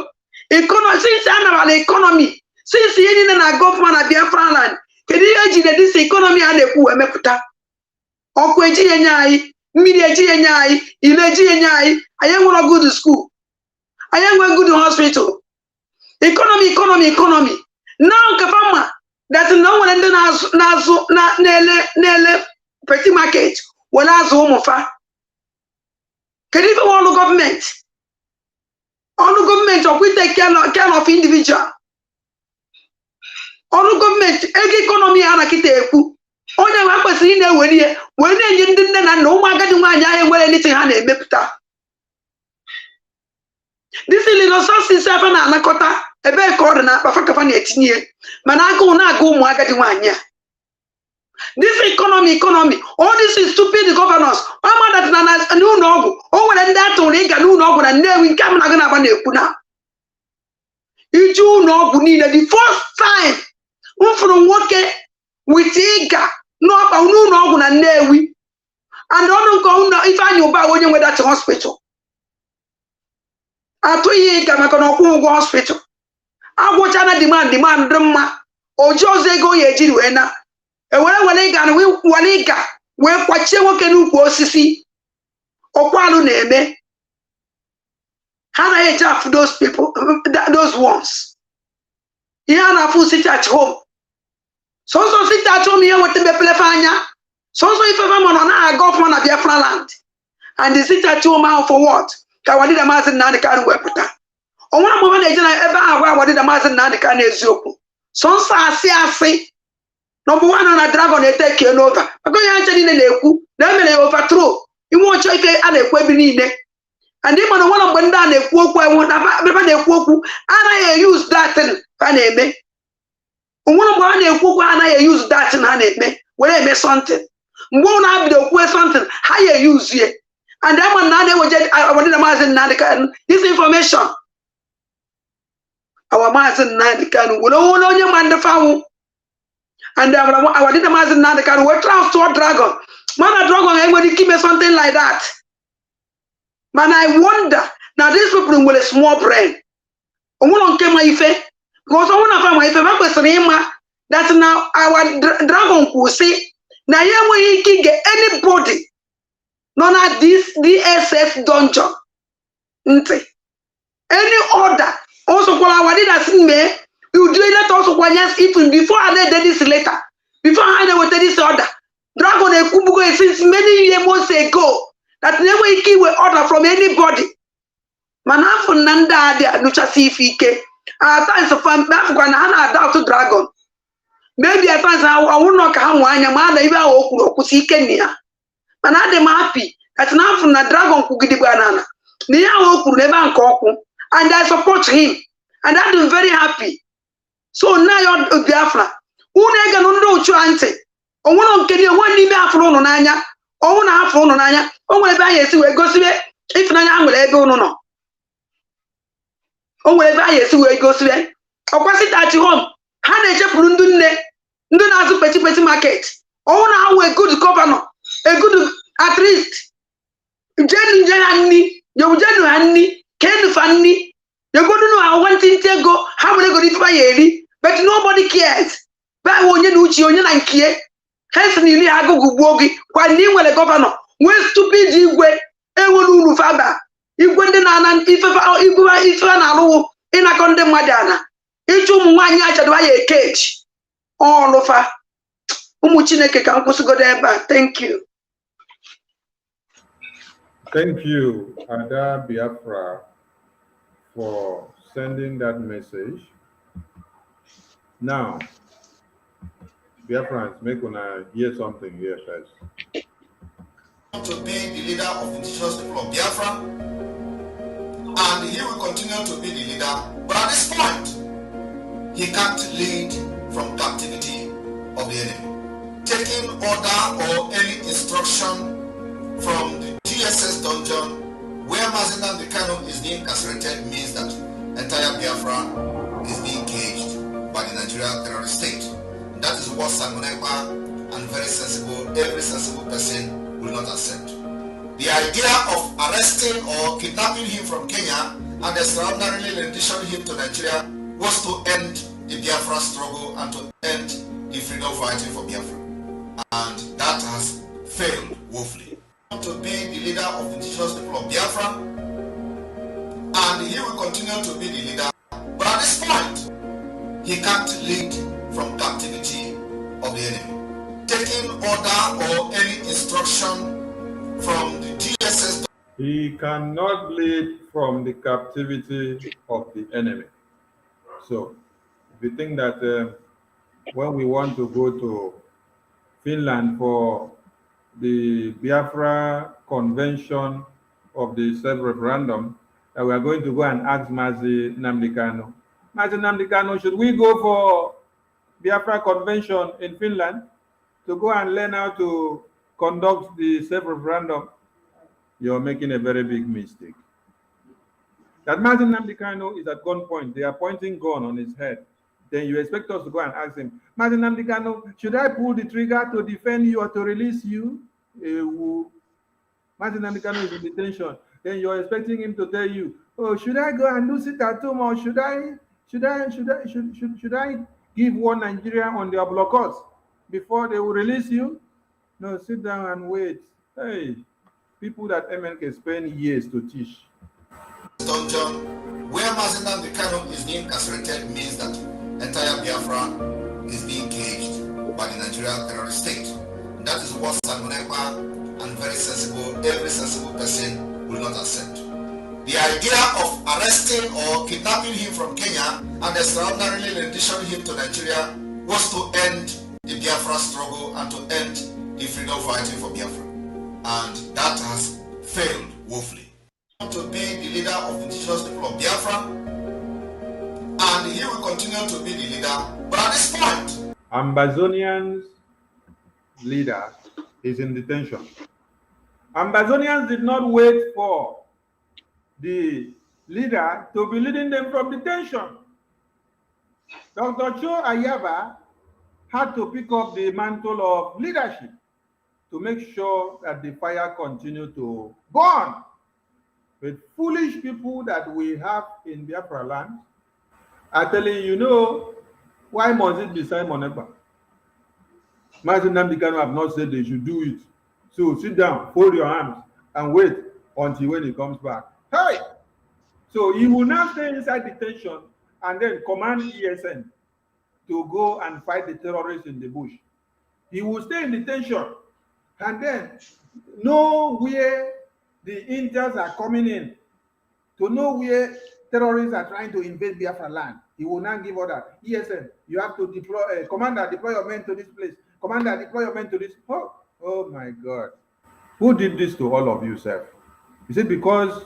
ikonomi since a nabala ikonomi since ihe niile na gọvanọ na Biafra land kedu ihe ejide dịsi ikonomi a na-ekwu emepụta ọkụ ejighị enye anyị mmiri ejighị enye anyị ile ejighị enye anyị enwere good school anyị enwe good hospital. Economy now ka fama that no nwere ndị na-azụ na-ele petty market were azụ ụmụfa. Kedu ife ọrụ gọọmenti ọkwa ite care of individual. Ọrụ gọọmenti ego economy a na kita ekwu onye nwe kwesịrị ị na-ewere ihe wee na-enye ndị nne na nna ụmụ agadi nwaanyị ahụ enwere anything ha na-emepụta. This is little sources ebe na-anakọta ebe ka ọ dị na akpa kafa na-etinye mana agụụ na-aga ụmụ agadi nwaanyị a. This economy all this is stupid governors. Ọma dat na n'ụlọ ọgwụ o nwere ndị atụrụ ịga n'ụlọ ọgwụ na Nnewi nke m na-aga na-agba na-ekwu na iji ụlọ ọgwụ niile the first time m fụrụ nwoke with ịga n'ọkpa n'ụlọ ọgwụ na Nnewi and ọnụ nke ụlọ Ifeanyị Ụba onye nwe dat hospital atụghị ịga maka na ọkwụ ụgwọ hospital agwụchana demand dị mma oji ọzọ ego ya ejiri wee na were ịga wee kwachie nwoke n'ukwu osisi ọkwalụ na-eme ha na eji afụ those people those ones ihe a na-afụ sit at home So sit at home here with the Bepelefania. So if ever man on a golf man at Biafra land. And they sit at home for what? Kawadi the Mazin Nanikan Weputa. On one moment, I ever have what did the Mazin Nanikan Ezoku. So say. Number one on a dragon, they take you over. I'm going to answer in the Neku, then they overthrow. You won't check it and a webinar. And even one of them done a quote, I won't have a quote, and I use that and Paneme. One of them quote, and I use that and Haneme. When I make something, won't have the quote something, how you use it. And then when they were just, I wanted a Mazin Nadikan, this information. Our Mazin Nadikan will all on your man the foul. And I did a Mazin Nadikan, what transport dragon. Man, a dragon, anybody keep me something like that. Man, I wonder, now these people with a small brain. One came my face, because I want to find my favorite that's now our dragon could say, now here we can get anybody. None of this DSS dungeon. Any order. Also, what did I see me? You do it also even before I did this letter. Before I did this order. Dragon and Kubugo since many months ago. That never key will order from anybody. Manafu Nanda de Lucha Sifike. At times of African doubt to dragon. Maybe at times I will not come one your mother even Oku Kenya. And I'm happy that now from the dragon could get banana. Nia could never uncock, and I support him, and I'm very happy. So now you're Biafra. Unega no chante. O one can you one Biafra on Nanya, or 1.5 on Nanya, or wherever I see where goes away, if Nanya will ever no. Or wherever I see where goes away. Or pass it at home. Hana Japundune, Nduna Petty market. Oh, now we're good governor. A good at least. Jenny Janni, you Janu Hanni, Ken Fanny. You're going to know how one thing to go, how will I go to Fayeri, but nobody cares. But when you know you and Kie, hence nearly I go Gubogi, while you were a governor. Where stupid you were, Ewu Faba. You went in an if an arrow in a condemn Madana. Each one yacht by a cage. All of her. Umuchineke campus go there, but thank you. Thank you, Ada Biafra, for sending that message. Now, Biafrans, make una hear something here first. To be the leader of the indigenous people of Biafra, and he will continue to be the leader, but at this point, he can't lead from captivity of the enemy. Taking order or any instruction from the DSS dungeon where Mazinam Dekano is being incarcerated means that entire Biafra is being caged by the Nigerian terrorist state. That is what Simon Ekpa and every sensible person will not accept. The idea of arresting or kidnapping him from Kenya and extraordinarily renditioning him to Nigeria was to end the Biafra struggle and to end the freedom fighting for Biafra. And that has failed woefully. To be the leader of the indigenous people of Biafra, and he will continue to be the leader, but at this point, he can't lead from captivity of the enemy. Taking order or any instruction from the DSS. He cannot lead from the captivity of the enemy. So, if you think that when we want to go to Finland for the Biafra Convention of the self-referendum, that we are going to go and ask Mazi Nnamdi Kanu. Mazi Nnamdi Kanu, should we go for Biafra Convention in Finland to go and learn how to conduct the self-referendum? You're making a very big mistake. That Mazi Nnamdi Kanu is at gunpoint. They are pointing gun on his head. Then you expect us to go and ask him, Mazi Nnamdi Kanu, should I pull the trigger to defend you or to release you? Mazi Nnamdi Kanu is in detention. Then you're expecting him to tell you, oh, should I go and do sit at home, or should I give one Nigeria on their blockers before they will release you? No, sit down and wait. Hey, people that MNK spend years to teach. Dungeon where Mazi Nnamdi Kanu is being incarcerated means that entire Biafra is being caged by the Nigerian terrorist state. And that is what Simon Ekpa and very sensible, every sensible person will not accept. The idea of arresting or kidnapping him from Kenya and extraordinarily renditioning him to Nigeria was to end the Biafra struggle and to end the freedom fighting for Biafra. And that has failed woefully. To be the leader of the indigenous people of Biafra, and he will continue to be the leader. But at this point, Ambazonian's leader is in detention. Ambazonians did not wait for the leader to be leading them from detention. Dr. Cho Ayaba had to pick up the mantle of leadership to make sure that the fire continued to burn. With foolish people that we have in Biafra land are telling you, know, why must it be Simon Ekpa? Mazi Nnamdi Kanu have not said they should do it. So sit down, fold your arms, and wait until when he comes back. Hey! So he will now stay inside detention and then command ESN to go and fight the terrorists in the bush. He will stay in detention and then know where the Indians are coming in, to know where terrorists are trying to invade Biafra land. He will now give order. ESN, you have to deploy, commander, deploy your men to this place. Commander, deploy your men to this. Oh my God. Who did this to all of you, sir? Is it because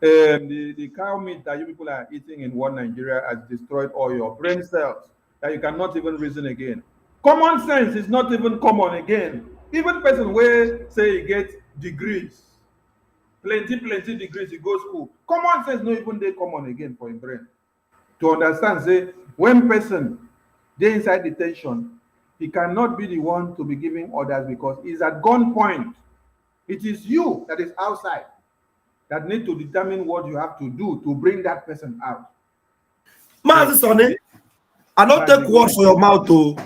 the cow meat that you people are eating in one Nigeria has destroyed all your brain cells that you cannot even reason again? Common sense is not even common again. Even person where say he get degrees, plenty degrees, he go school. Common sense not even they common again for him brain. To understand, say, when person they inside detention, he cannot be the one to be giving orders because he's at gunpoint. It is you that is outside that need to determine what you have to do to bring that person out. Mazi Sonny, I don't take word for your mouth, too.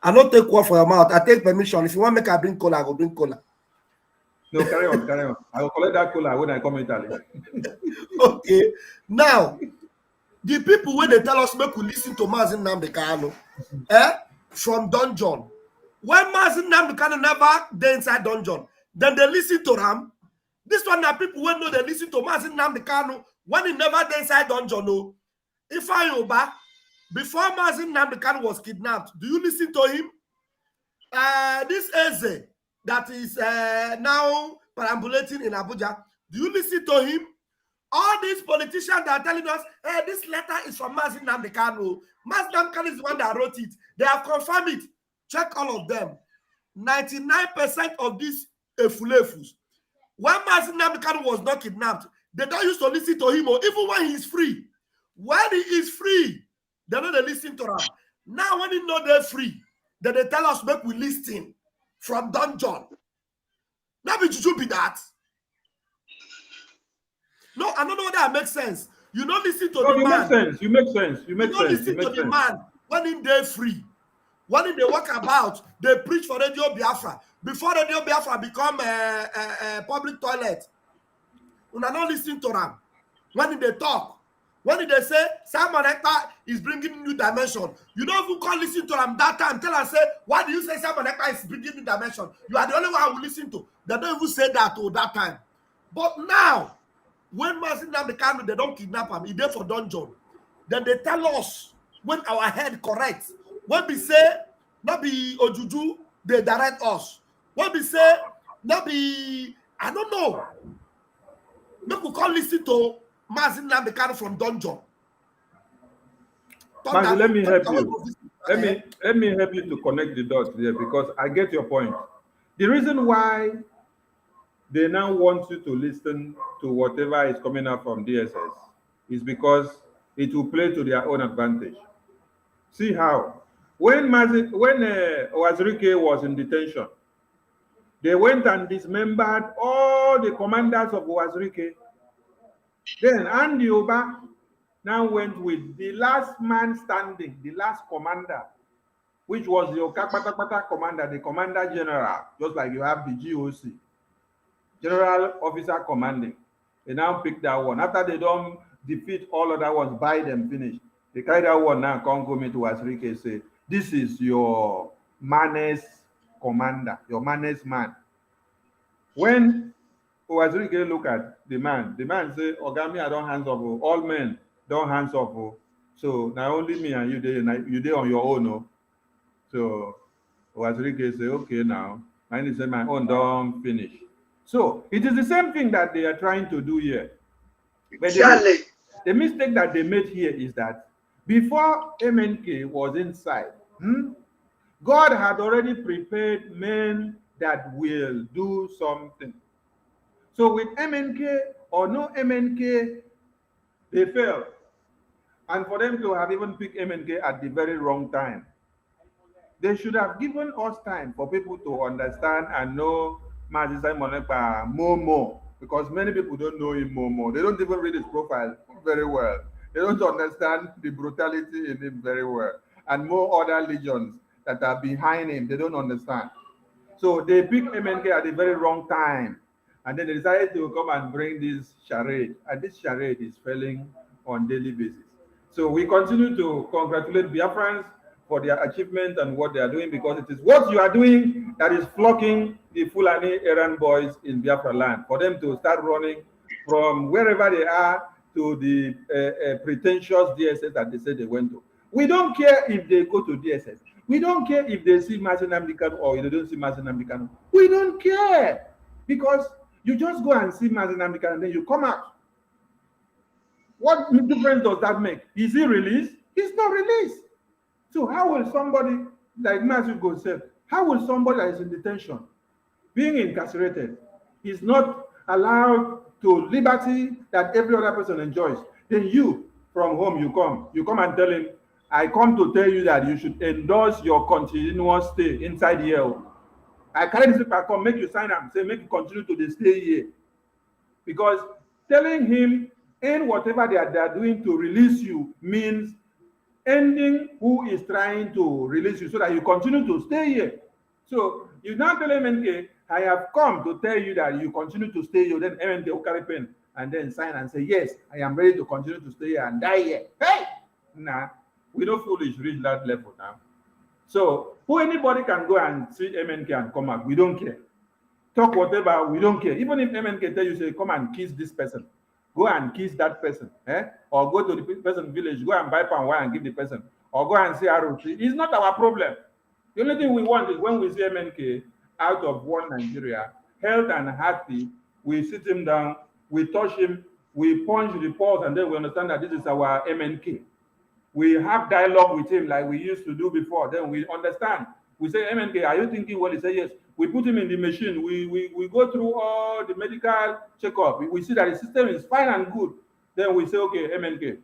I don't take word for your mouth. I take permission. If you want to make I bring cola, I go bring cola. No, carry on, carry on. I will collect that cola when I come in Italy. Okay. Now, the people when they tell us make we listen to Mazi Nnamdi Kanu, from dungeon. When Mazi Nnamdi Kanu never dey inside dungeon, then they listen to them. This one now people when know they listen to Mazi Nnamdi Kanu when he never dey inside dungeon. No, if I Yoba, before Mazi Nnamdi Kanu was kidnapped, do you listen to him? This Eze that is now perambulating in Abuja, do you listen to him? All these politicians that are telling us, hey, this letter is from Mazi Nnamdi Kanu. Mazi Nnamdi Kanu is the one that wrote it. They have confirmed it. Check all of them. 99% of these efulefus. When Mazi Nnamdi Kanu was not kidnapped, they don't used to listen to him, or even when he is free. When he is free, they don't listen to him. Now when he know they're free, then they tell us make we listen from dungeon. That be juju be that. No, I don't know that makes sense. You don't listen to the man. You make sense. You don't listen to the man when in they free. When in they walk about, they preach for Radio Biafra. Before Radio Biafra become a public toilet, you don't listen to them. When they talk, when they say Simon Ekpa is bringing new dimension, you don't even call listen to them that time. Tell us, say, why do you say Simon Ekpa is bringing new dimension? You are the only one I will listen to. They don't even say that to that time. But now, when Mazi Nnamdi Kanu, they don't kidnap him, he there for dungeon. Then they tell us when our head correct. When we say, not be Ojuju, they direct us. When we say, not be, I don't know. Make we call listen to Mazi Nnamdi Kanu from dungeon. Mazi, let me help you. Let me help you to connect the dots there because I get your point. The reason why they now want you to listen to whatever is coming out from DSS is because it will play to their own advantage. See how? When Owazirike was in detention, they went and dismembered all the commanders of Owazirike. Then Andy Oba now went with the last man standing, the last commander, which was the Okakpatapata commander, the commander general, just like you have the GOC. General officer commanding. They now pick that one. After they don't defeat all other ones, buy them, finish. They carry that one now, come go meet to Owazirike, say, this is your man's commander, your man's man. When Owazirike look at the man say, Ogami, I don't hands off. All men don't hands off. So now only me and you dey on your own. So Owazirike say, okay, now mine say my own don't finish. So it is the same thing that they are trying to do here. But the mistake that they made here is that before MNK was inside, God had already prepared men that will do something. So with MNK or no MNK, they failed. And for them to have even picked MNK at the very wrong time, they should have given us time for people to understand and know Mazisai Monepa more, because many people don't know him more. They don't even read his profile very well. They don't understand the brutality in him very well. And more other legions that are behind him, they don't understand. So they picked MNK at the very wrong time. And then they decided to come and bring this charade. And this charade is failing on daily basis. So we continue to congratulate Biafrans for their achievement and what they are doing, because it is what you are doing that is flocking the Fulani errand boys in Biafra land, for them to start running from wherever they are to the pretentious DSS that they said they went to. We don't care if they go to DSS. We don't care if they see Mazi Nnamdi Kanu or if they don't see Mazi Nnamdi Kanu. We don't care, because you just go and see Mazi Nnamdi Kanu and then you come out. What difference does that make? Is he released? He's not released. So how will somebody like Matthew go say, how will somebody that is in detention, being incarcerated, is not allowed to liberty that every other person enjoys? Then you, from home, you come and tell him, I come to tell you that you should endorse your continuous stay inside here. I carry this paper, come make you sign up, say make you continue to stay here. Because telling him end whatever they are doing to release you means ending who is trying to release you so that you continue to stay here. So you now tell MNK, I have come to tell you that you continue to stay here. Then MNK will carry pen and then sign and say, yes, I am ready to continue to stay here and die here. Hey! Nah, we don't foolish reach that level now. So who anybody can go and see MNK and come out, we don't care. Talk whatever, we don't care. Even if MNK tell you, say, come and kiss this person, go and kiss that person, or go to the person's village, go and buy palm wine and give the person, or go and see ROC. It's not our problem. The only thing we want is when we see MNK out of one Nigeria, health and happy, we sit him down, we touch him, we punch the pulse, and then we understand that this is our MNK. We have dialogue with him like we used to do before. Then we understand. We say, MNK, are you thinking well? He says, yes. We put him in the machine. We go through all the medical checkup. We see that the system is fine and good. Then we say, okay, MNK,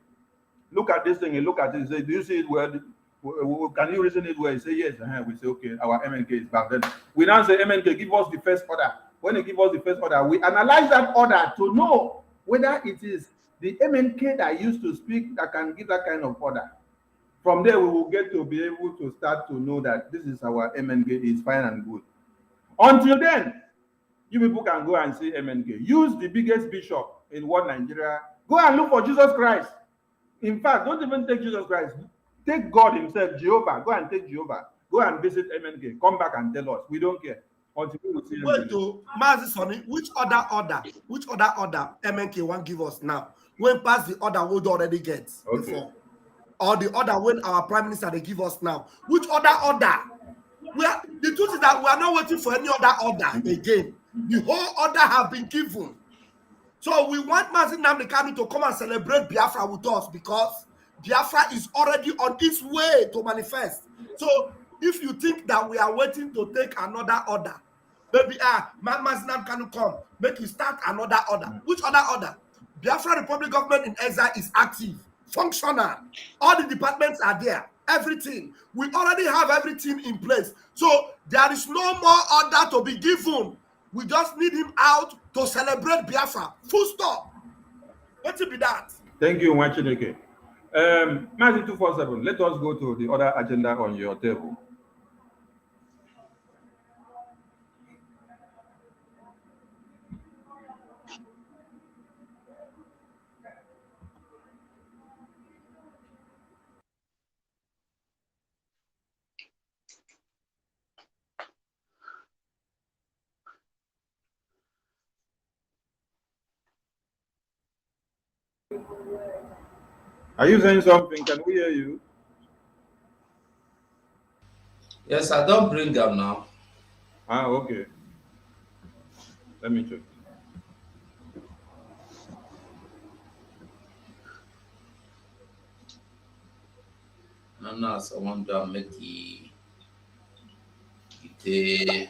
look at this thing and look at this. Say, do you see it well? Can you reason it well? He say, yes. We say, okay, our MNK is back. Then we now say, MNK, give us the first order. When they give us the first order, we analyze that order to know whether it is the MNK that used to speak that can give that kind of order. From there, we will get to be able to start to know that this is our MNK is fine and good. Until then, you people can go and see MNK. Use the biggest bishop in one Nigeria. Go and look for Jesus Christ. In fact, don't even take Jesus Christ. Take God himself, Jehovah. Go and take Jehovah. Go and visit MNK. Come back and tell us. We don't care. Until we see Wait to Mazi Sonny, which other order MNK won't give us now? When past the order we already get before, or the order when our prime minister they give us now? Which other order? The truth is that we are not waiting for any other order again. The whole order have been given. So we want Mazi Nnamdi Kanu to come and celebrate Biafra with us, because Biafra is already on its way to manifest. So if you think that we are waiting to take another order, maybe Mazi Nnamdi Kanu come, make you start another order. Which other order? Biafra Republic government in exile is active, functional. All the departments are there. Everything. We already have everything in place. So there is no more order to be given. We just need him out to celebrate Biafra. Full stop. What will be that? Thank you, Mwachineke. Mazi 247, let us go to the other agenda on your table. Are you saying something? Can we hear you? Yes, I don't bring them now. Ah, okay. Let me check. No, someone to make it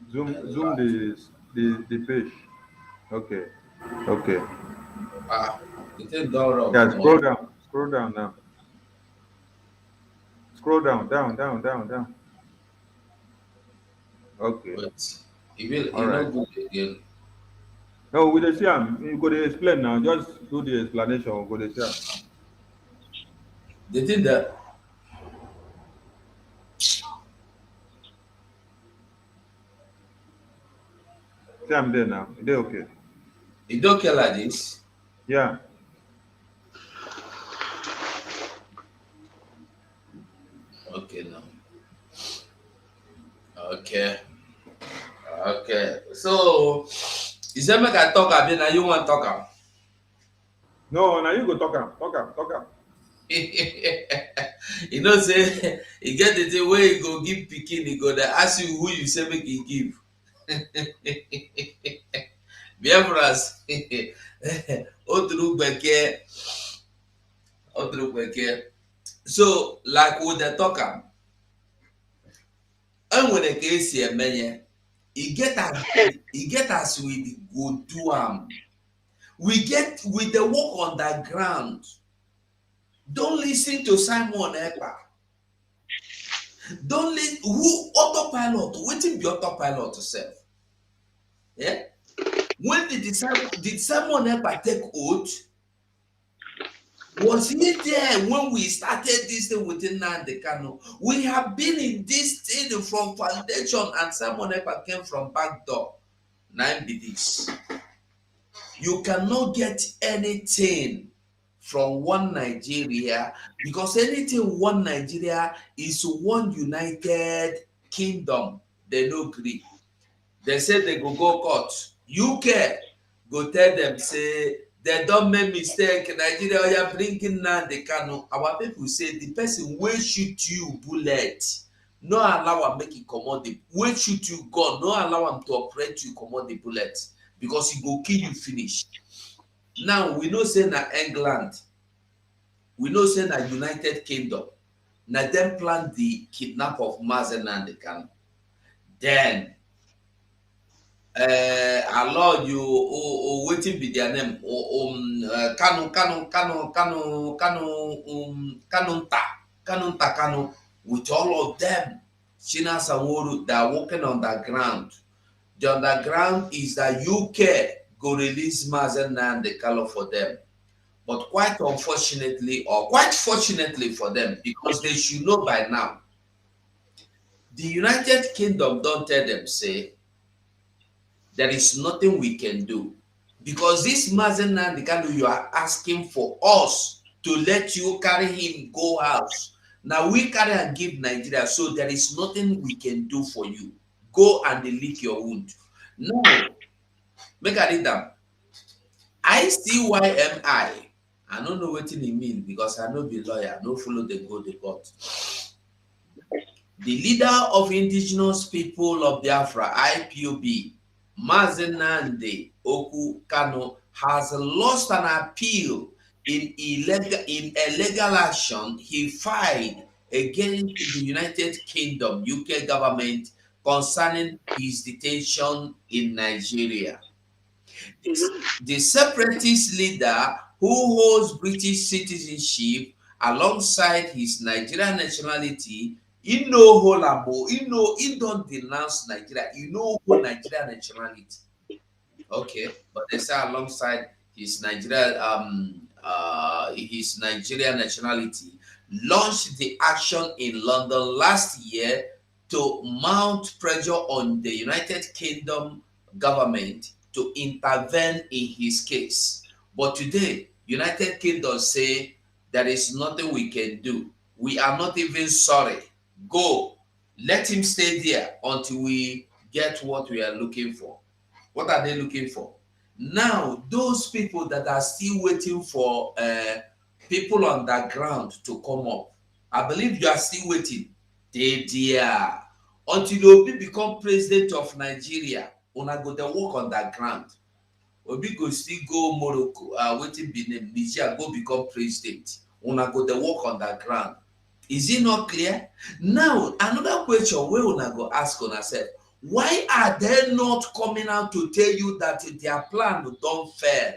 Zoom the page. Okay. Okay. it don't Yeah, come on. Scroll down now. Scroll down. Okay. But it will All it right. not good again. No, we dey see am. You go dey explain now. Just do the explanation. We go dey see am. The thing that See am there now. They okay. it don't care like this. Yeah. Okay now. Okay. Okay. So you say make I talk a bit now you want talk am. No, now you go talk am. Talk am. You know say you get the thing where you go give pikin, you go dey ask you who you say make you give. Biafrans otru gbeke. So like we dey talk am, enwere ka esi eme ya. E get as we go do am. We dey work on the ground. Don't listen to Simon Ekpa. Don't listen who autopilot. Wetin be autopilot sef? Yeah? When did Simon Ekpa take oath? Was he there when we started this thing within Nnamdi Kanu? We have been in this thing from foundation, and Simon Ekpa came from back door. 9 be this. You cannot get anything from one Nigeria, because anything one Nigeria is one united kingdom. They no agree. They say they go court. UK go tell them say they don't make mistake. Nigeria, oh yeah, bringing now the Kanu. Our people say the person will shoot you bullet. No allow him make it command the will shoot you gun. No allow him to operate you command the bullet, because he go kill you finish. Now we know say na England. We know say na United Kingdom. Na them plan the kidnap of Mazen and the Kanu. Then allow you waiting be their name Kanu with all of them. Shina Sanworu, they are working on the ground. The underground is that UK go release Mazen and the Kanu for them. But quite unfortunately, or quite fortunately for them, because they should know by now, the United Kingdom don't tell them, say, there is nothing we can do. Because this Mazen Nnamdi Kanu, you are asking for us to let you carry him go house. Now we carry and give Nigeria, so there is nothing we can do for you. Go and lick your wound. No, make I read them. ICYMI. I don't know what it mean, because I no be lawyer, no follow the go the court. The leader of indigenous people of Biafra, IPOB, Mazen Nnamdi Kanu, has lost an appeal in a legal action he filed against the United Kingdom UK government concerning his detention in Nigeria. The separatist leader, who holds British citizenship alongside his Nigerian nationality, he no holabo, he don't denounce Nigeria, he no hold Nigerian nationality. Okay, but they say alongside his Nigerian nationality, launched the action in London last year to mount pressure on the United Kingdom government to intervene in his case. But today, United Kingdom say there is nothing we can do. We are not even sorry. Go. Let him stay there until we get what we are looking for. What are they looking for? Now, those people that are still waiting for people on the ground to come up, I believe you are still waiting. They dear. Until Obi become president of Nigeria, una go the work on the ground. Obi go still go Morocco, waiting Benin, Nigeria go become president. Una go the work on the ground. Is it not clear? Now, another question where una go ask on yourself, why are they not coming out to tell you that their plan don't fail?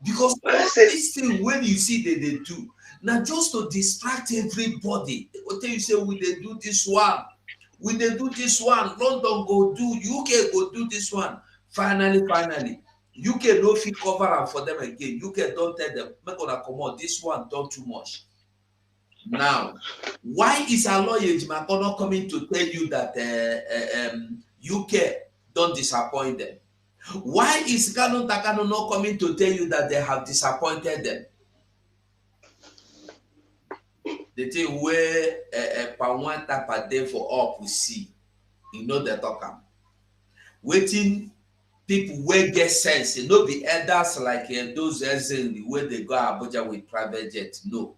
Because this thing, when you see they do, now just to distract everybody, they will tell you, say, we they do this one, we they do this one, London go do, UK go do this one. Finally, UK no fit cover am for them again. UK don't tell them, make una comot, this one done too much. Now, why is Aloy Ejimako not coming to tell you that UK don't disappoint them? Why is Kanu Takano not coming to tell you that they have disappointed them? The thing where Pawan Tapade for up we see, you know the talk. Waiting people where get sense, you know the elders like those where they go Abuja with private jet. No.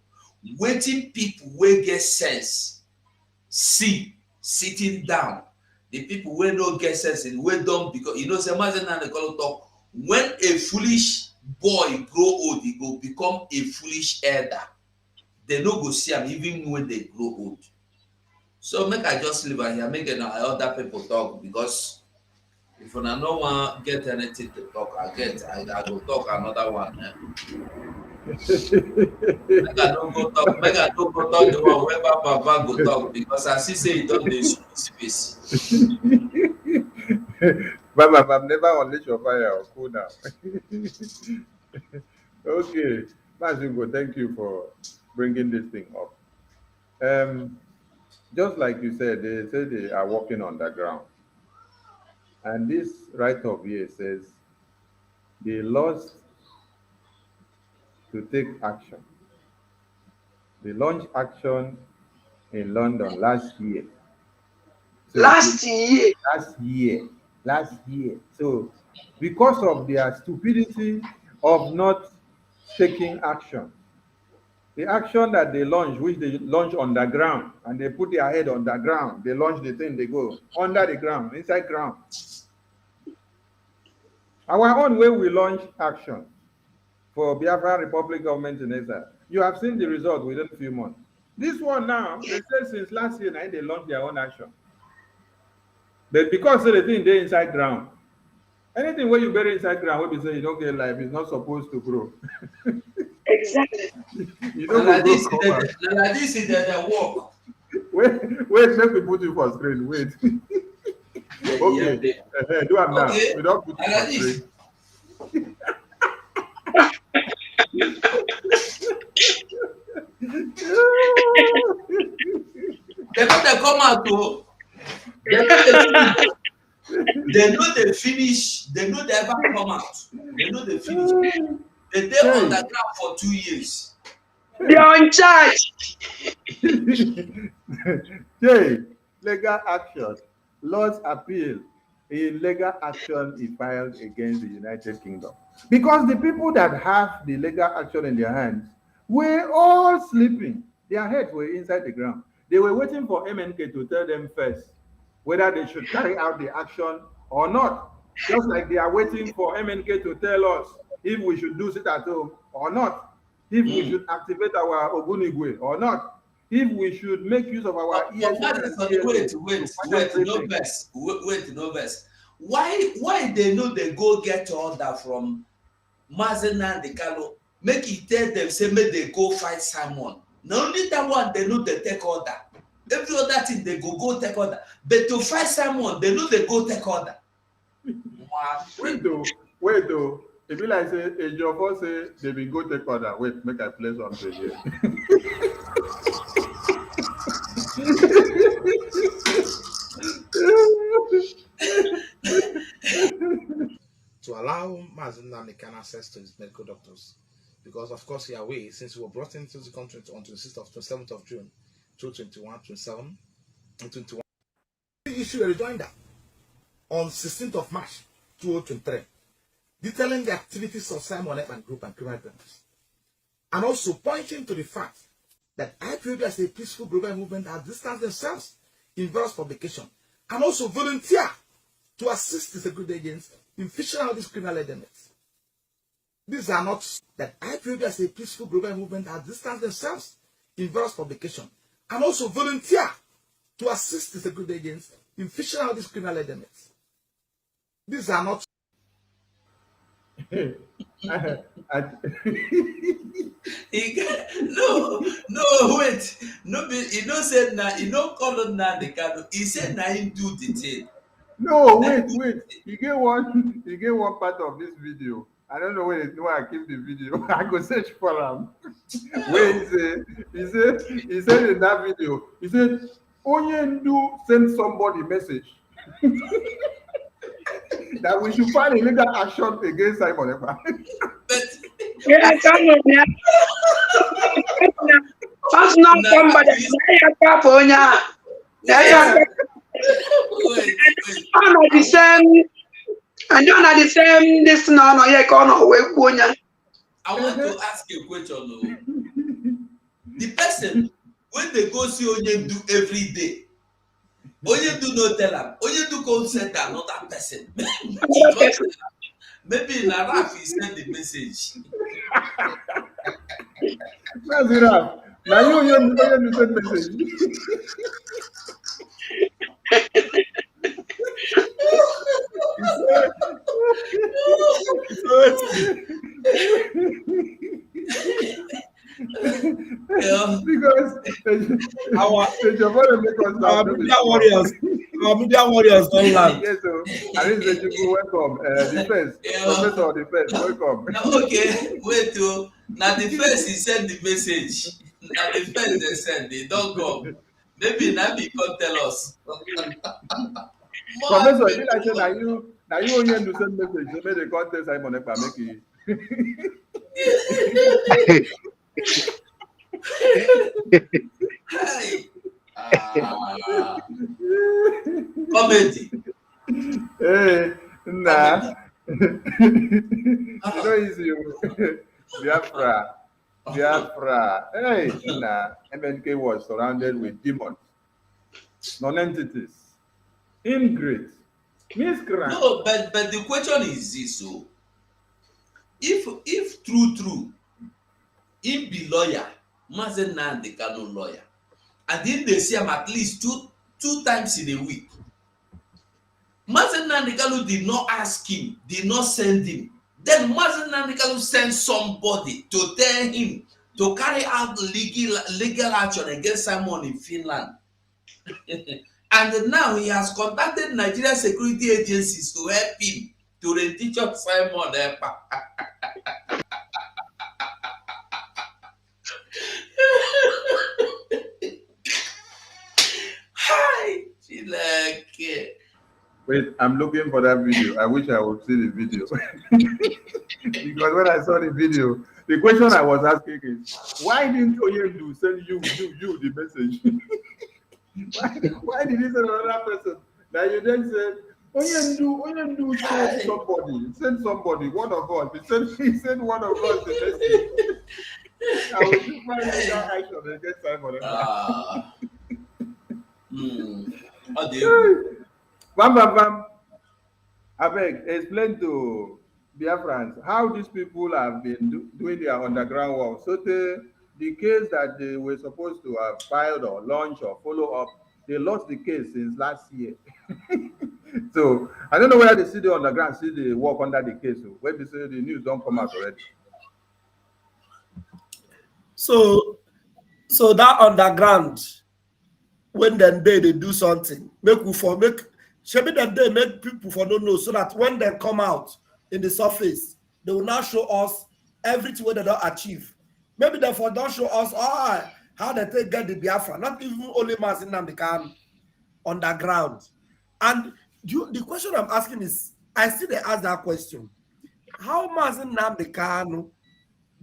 Waiting people where get sense, see, sitting down. The people where no get sense in where don't, because you know say they talk, when a foolish boy grow old, he go become a foolish elder. They no go see him even when they grow old. So make I just leave here, make other people talk, because if I no one get anything to talk, I go talk another one. Make I don't go talk the one where Papa go talk, because I see say he don't dey space. Baba, I've never unleashed your fire. Cool now. Okay, Mazingo, thank you for bringing this thing up. Just like you said, they say they are working on the ground. And this write-up here says they lost to take action. They launched action in London last year. So last year. So because of their stupidity of not taking action, the action that they launch, which they launch on the ground, and they put their head on the ground, they launch the thing, they go under the ground, inside ground. Our own way we launch action for Biafra Republic government in exile. You have seen the result within a few months. This one now, they say since last year, now they launched their own action. But because the thing they inside ground, anything where you bury inside ground, we say you don't get life, it's not supposed to grow. Exactly. You don't Like this is the work. Wait, let me put you for screen. Wait. Okay. Do it now. Okay. We don't put you for screen. They know they come out to. They know they finish. They know they ever come out. They know they finish. They stay on the ground for 2 years. They are in charge. Legal action. Lord's appeal. A legal action is filed against the United Kingdom. Because the people that have the legal action in their hands were all sleeping. Their heads were inside the ground. They were waiting for MNK to tell them first whether they should carry out the action or not. Just like they are waiting for MNK to tell us if we should do sit at home or not, if we should activate our Ogunigwe or not, if we should make use of our Wait, no verse. Why they know they go get order from Mazena de Calo, make it tell them, say, make they go fight Simon. Not only that one, they know they take order. Every other thing, they go take order. But to fight Simon, they know they go take order. Wait though. If you like say, a job say, they will go take order. Wait, make I play something here. To allow Mazen Namdekan access to his medical doctors, because of course he are away since we were brought into the country on 27th of June 2021, 27 and 21. He issued a rejoinder on 16th of March 2023. detailing the activities of Simon Ekpa Group and criminal criminals, and also pointing to the fact that IPOB as a peaceful global movement has distanced themselves in various publications, and also volunteer to assist the security agents in fishing out these criminal elements. These are not that IPOB as a peaceful global movement has distanced themselves in various publications, and also volunteer to assist the security agents in fishing out these criminal elements. These are not. No, wait. No, he no said na. He no call on Nandekano. He said na him do the thing. No, wait. You get one part of this video. I don't know where I keep the video. I go search for him. Where he said in that video, he said, Onyendu send somebody message that we should find illegal action against Simon Ekpa. Yeah, come on, yeah. That's not somebody. The same. And you're not the same. This no, yeah, come on, we punya. I want to ask you a question. The person when they go see Onyendu every day, Onyendu no tell him. Onyendu go send another person. Maybe in Araf he send the message. That's enough. Now you send message. Because our media warriors don't land. Yes, so at least they should welcome defense. Professor defense, welcome. Okay, wait to now the first he send the message. Now the first they send, they don't come. Maybe now he can tell us. Professor, did I say now you only to send message, so maybe they can't tell Simon Ekpa make it. Hey. Comedy. Hey, nah. You know easy. Biafra. Hey, nah. MNK was surrounded with demons, non-entities, ingrates, miscreants. No, but the question is this: so if true, him be lawyer, Mazen Nandekano lawyer, and then they see him at least two times in a week. Mazen Nandekano did not ask him, did not send him. Then Mazen Nandekano sent somebody to tell him to carry out legal action against someone in Finland. And now he has contacted Nigerian security agencies to help him to re-teach up Simon Ekpa. Hi, she like it. Wait, I'm looking for that video. I wish I would see the video. Because when I saw the video, the question I was asking is, why didn't Onyendu send you the message? why did he send another person? Now you then said, Onyendu send somebody, one of us. He sent one of us the message. I will just find that action against Simon. Bam. I beg, explain to Biafrans how these people have been doing their underground work. So the case that they were supposed to have filed or launched or follow up, they lost the case since last year. So I don't know whether they see the underground, see the work under the case. So where they say the news don't come out already. So that underground, when then they do something, make people for don't know, so that when they come out in the surface, they will now show us everything they don't achieve. Maybe therefore don't show us how they get the Biafra, not even only Mazin Namdekan underground. And the question I'm asking is, I see they ask that question. How Mazin Namdekan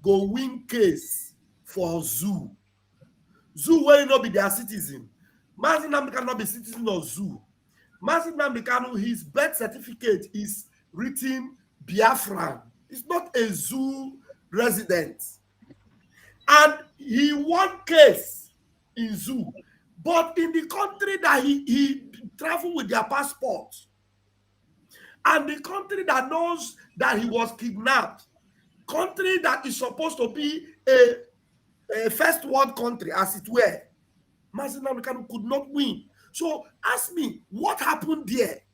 go win case for zoo? Zoo will not be their citizen. Mazin Namdekan cannot be citizen of zoo. Mazin Namdekan, his birth certificate is written Biafran. He's not a zoo resident. And he won case in zoo. But in the country that he traveled with their passports, and the country that knows that he was kidnapped, country that is supposed to be a first world country, as it were, Mazi Nnamdi Kanu could not win. So ask me, what happened there?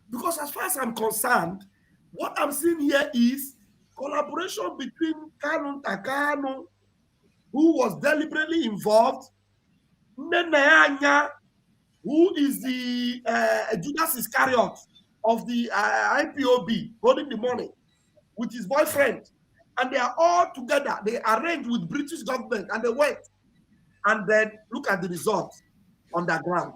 Because as far as I'm concerned, what I'm seeing here is collaboration between Kanu Takano, who was deliberately involved, Nenayanya, who is the Judas Iscariot of the IPOB, holding the money, with his boyfriend. And they are all together. They arranged with British government and they went. And then look at the results on the ground.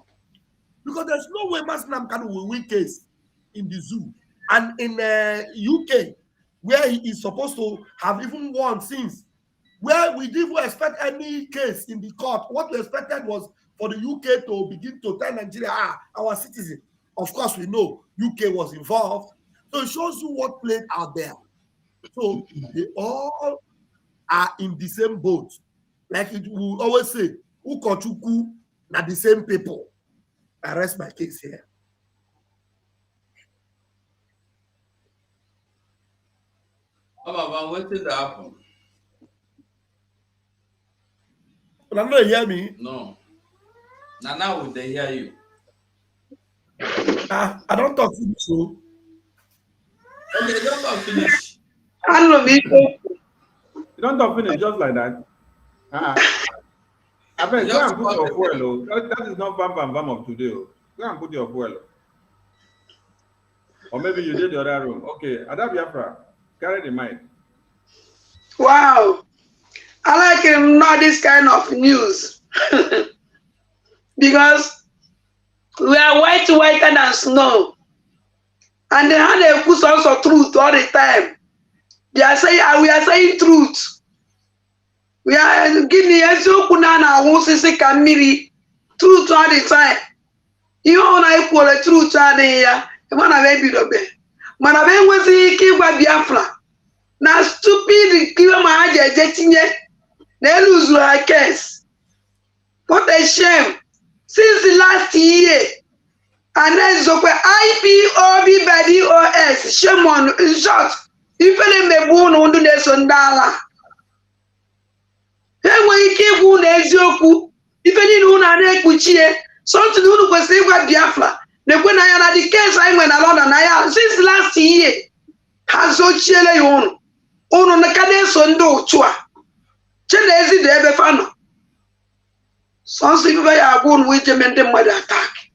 Because there's no way Mazi Nnamdi Kanu will win case in the zoo. And in UK, where he is supposed to have even won since, where we didn't expect any case in the court. What we expected was for the UK to begin to tell Nigeria, our citizen. Of course, we know UK was involved. So it shows you what played out there. So they all are in the same boat. Like it will always say, Ukochuku, not the same people. I rest my case here. What did happen? But I'm not hear me. No. Now would they hear you? I don't talk to you. Okay, don't talk finish. I don't know me. You don't talk finish just like that. I bet go and put your fuel. That is not bam of today. Go and put your fuel. Or maybe you did the other room. Okay, Ada Biafra, carry the mic. Wow. I like him not this kind of news. Because we are whiter than snow. And they had a push also truth all the time. They are saying, we are saying truth. We are giving truth all the time. You want to equal the truth there. You want to baby the bed. Man, I was thinking about Biafra. Now, stupid, kill my jetting. They lose their case. What a shame. Since the last year, and then so IPOB by DOS, shame on short. If any may born under the Sundala. Then when you keep on Ezioku, if any known and Ekuchie, something to do with Save Biafra. Then when I had the case, I went along and I since last year has so chile on the Cadence Sundo Chua. Chelezi de Ebefano. Something very agoon with them and them with attack.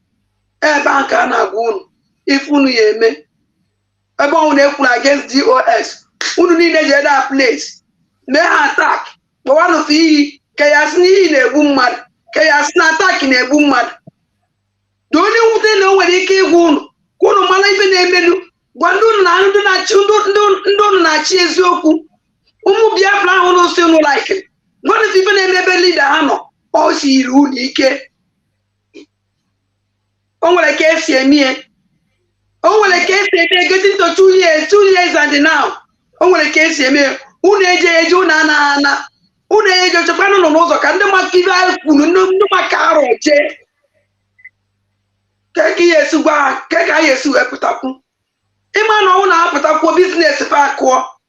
A bank and agoon. If only ye me. About against DOS. Who need a other place. May attack. But one of the Kayasni in a woman. Kayasna attack in a woman. Don't you know when he came wound? Kuno Malabi. One do not chase Yoku. Biafra who still no like it. What is even a rebel leader? Hano, or she rule Ike. Oh, well, I can't see me. Oh, well, I can't say they get into 2 years and now. Oh, well, I can't see me. Who needs you, Nana? Who needs your Japan on also? Can the Makiva no Macaro? Kaki Yesuba, Kaka Yesu Eputapu. Iman own put up for business if I call.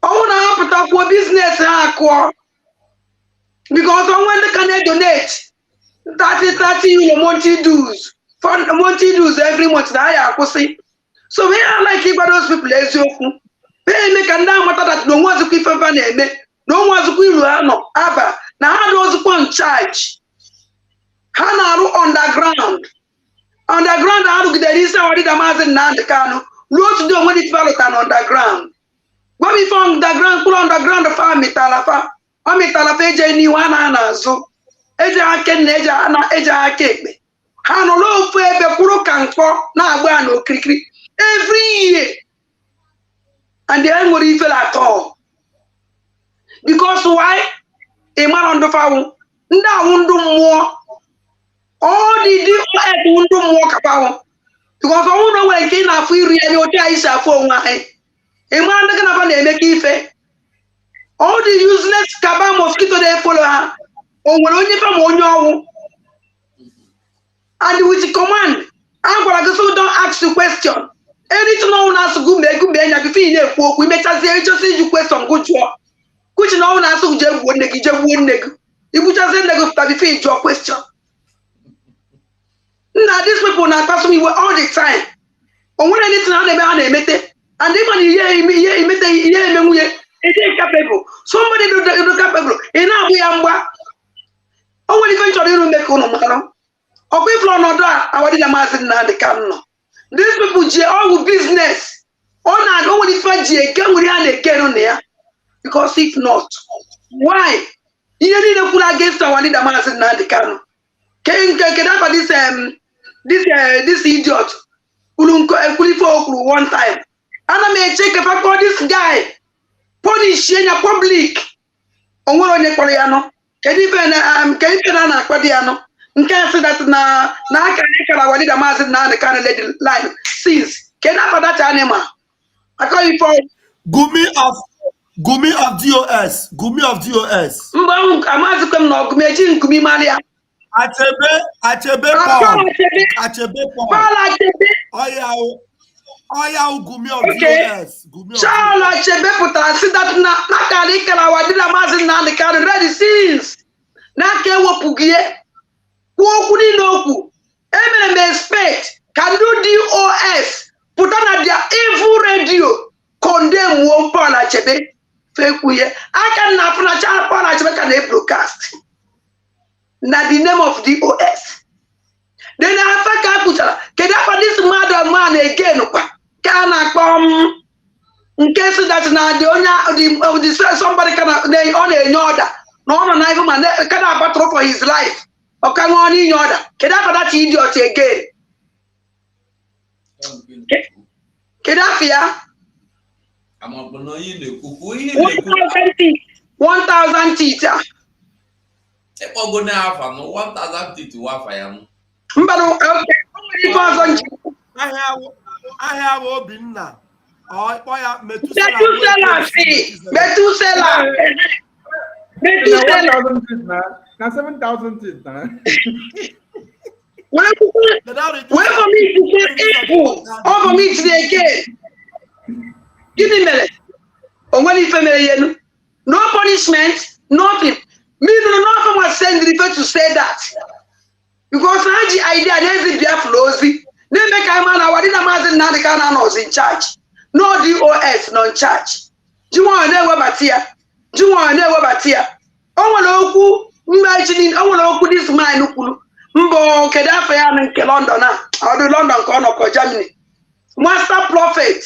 Own put up for business I call. Because I want to can donate 30 monthly dues. For monthly dues every month that I see. So we are like those people as you. They make a damn matter that no one's to keep a name. No one's to kill no Abba. Now how does one charge? Hana underground. Underground, I look at the Lisa or the Mazi Nnamdi Kanu. Road to do when it's valid underground. When we found the ground, put underground the farm, Mitalafa. I mean, Talafa, new one, so Eja can Eja cake. Hano low for a Kuro can for now, no cricket every year. And the end would feel at all. Because why? A man on the farm, now won't do more. All the DOS won't do more about because I won't know when came after you and your guys are for one. A man gonna make it. All the useless cabal mosquito they follow her. Or will only from on your and with the command. I'm gonna go so don't ask the question. Anything known as good make good ben you feel we make us just say you question good job. Which known as who just one nigga, just one nigga. If you just say nigga to be your question. Now these people not pass me all the time. On when anything on the make it. And then when you hear me, it's capable. Somebody do capable. And now we are only eventually you make on. Or people are not that. I want the mass in the canon. These people all business. On and only find can we again on there. Because if not, why? You need to put against our leader mass in the canon. Can this idiot one time. And I may check if I call this guy punish in a public. On one Koreano. Can even Quadiano. In case that now I can our leader mass in the kind of line. Since can I for that animal? I call you for Gumi of DOS. Gumi of DOS. I'm asking no Gumi Maria. Achebe Paul. Oya Gumi of DOS. Chala Achebe puta see that na kanikala wadila mazi na the kind ready since. Na ke wopugie. Wokuni noku. Emele expect can do DOS. Put on their evil radio. Condemn one Paul Achebe. Fake we. I can not put a child Paul Achebe can they broadcast. Na the name of DOS. Then I put can I for this mother man again? Can I come in case that now the owner somebody can they only in order. No man man can I battle for his life. Or can on in order. Can I for that idiot again? Can I fear? I'm not going to 1,000 teeth. If I'm going to have 1,000 teeth to waff, I am. But okay, I have Obinna. Oh, boy, Methuselah. 7,000 teeth, man. Where for me to say equal, or for me to say again. Give me a minute. Or when you familiar, no punishment, nothing. Me no nothing was sent refer to say that. Because now the idea is the Biafrans. They make a man our dinner master now the canon was in charge. No DOS non charge. Do you want to know what here? Do you want to know what here? Oh, imagine this man who Mbo Kedafe and London or the London corner of Germany. Master prophet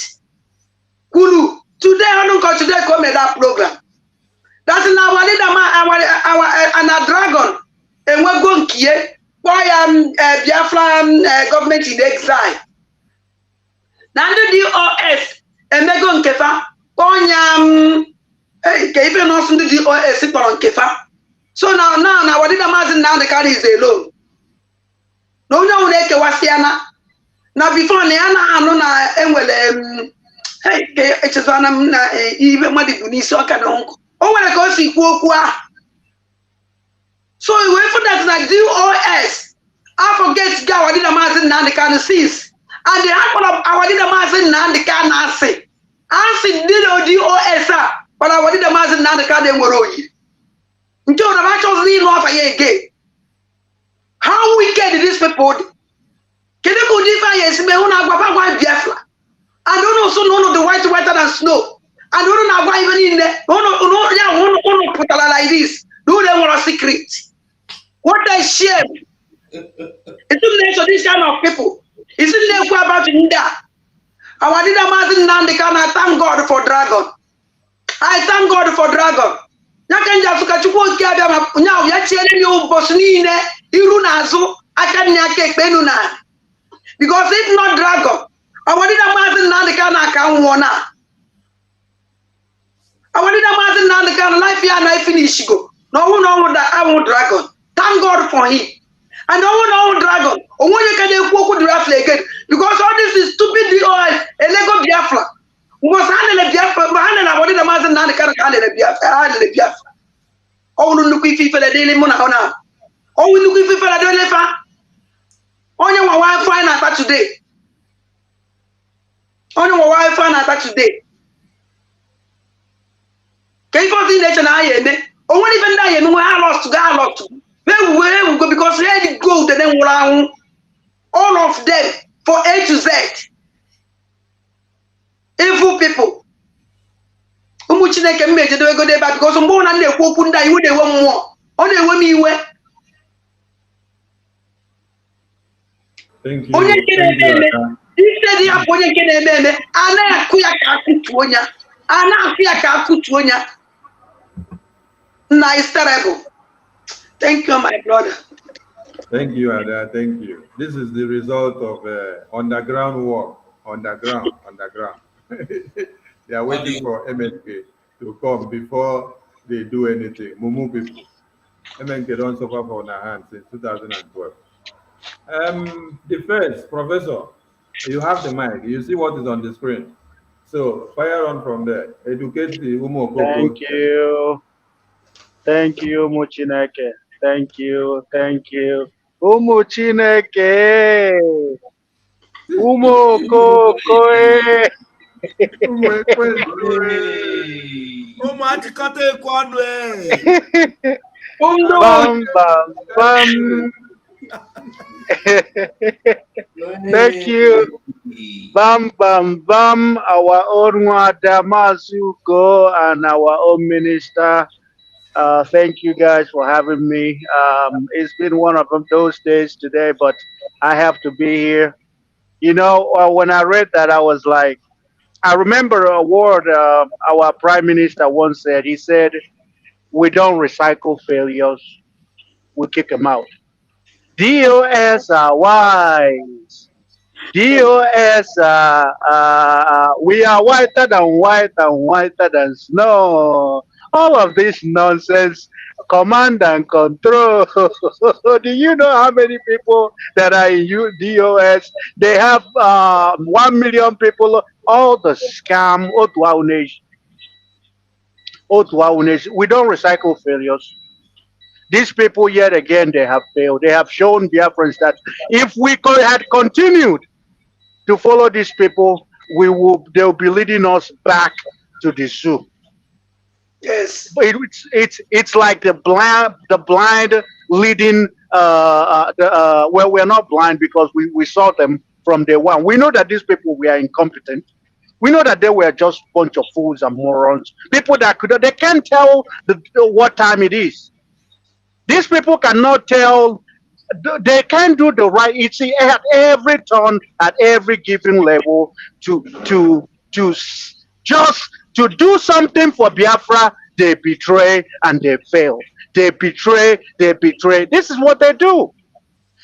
Kulu. Today I don't go today come that program. That's now our leader our dragon and we're going here. Why am Biafran government in exile? Now the DOS and they go Kefa. Why even also the DOS on Kefa. So now what did the man now the car is alone? No neke wasiana. Now before Neana Anona Emwell it is on even Madibuni Soka. Oh, when I go see Kwokwa. So we for that like DOS. I forget God did a master now the can cease. And the apple of our did a master now the can say. I see did DOS but I did a master now the can they were all. Until the matches leave off again. How wicked these people? Can you go different? Yes, me una Papa Biafra. I don't also know the whiter than snow. I don't know why even in there. No, put like this. Do they want a secret? What a shame! It's a this kind of people. Isn't there about India? Our leader Martin Nandikan, I thank God for dragon. I thank God for dragon. Nakanja Fukachuko Gabama now Yacheni Bosnine, Irunazo, Akanyake Benuna. Because if not dragon, our leader Martin Nandikan can wanna. Our leader Martin Nandikan life here and I finish go. No that I want dragon. Thank God for him. And no dragon. Or when you can walk with Biafra again. Because all this is stupid DOS, a Lego Biafra. Who was handling a Biafra, handling what the Mazan and the Biafra. Oh, look if you for the daily monahona. Oh, look if you for the daily fan. Only one Wi-Fi attack today. Only one Wi-Fi attack today. Can you see nation I am? Oh, when even I am, I lost to God, lost to. Where we go because let it go, then we'll all of them for A to Z. Evil people. Umuchineke mmeje do go there because mbo na na-ekwu okwu ndị iwu na-ewe mmụọ. Ọ na-ewe m iwe. Thank you. Onye nke na-eme instead ya onye nke na-eme a na-akụ ya ka akụtuo ya. A na-akụ ya ka akụtuo ya. Na is terrible. Thank you, my brother. Thank you, Ada. Thank you. This is the result of underground work. Underground. They are waiting for MNK to come before they do anything. Mumu people. MNK don't suffer for their hands since 2012. The first, Professor, you have the mic. You see what is on the screen. So fire on from there. Educate the Umo. Thank you. Thank you, Muchineke. Thank you. Umu Chineke. Umu Kokoe. Umu Atikate Kwanwe. Bam, bam, bam. Thank you. Bam, bam, bam. Our own Damazuko and our own minister. Thank you guys for having me. It's been one of those days today, but I have to be here. You know, when I read that, I was like, I remember a word our prime minister once said. He said, "We don't recycle failures; we kick them out." DOS are wise. DOS, we are whiter than snow. All of this nonsense, command and control. Do you know how many people that are in DOS? They have 1 million people. All the scam. We don't recycle failures. These people, yet again, they have failed. They have shown Biafrans that if we had continued to follow these people, they'll be leading us back to the zoo. Yes. It's like the blind leading. Well, we're not blind because we saw them from day one. We know that these people were incompetent. We know that they were just a bunch of fools and morons. People that they can't tell what time it is. These people cannot tell. They can't do the right. It's at every turn, at every given level, to do something for Biafra, they betray and they fail. They betray. This is what they do.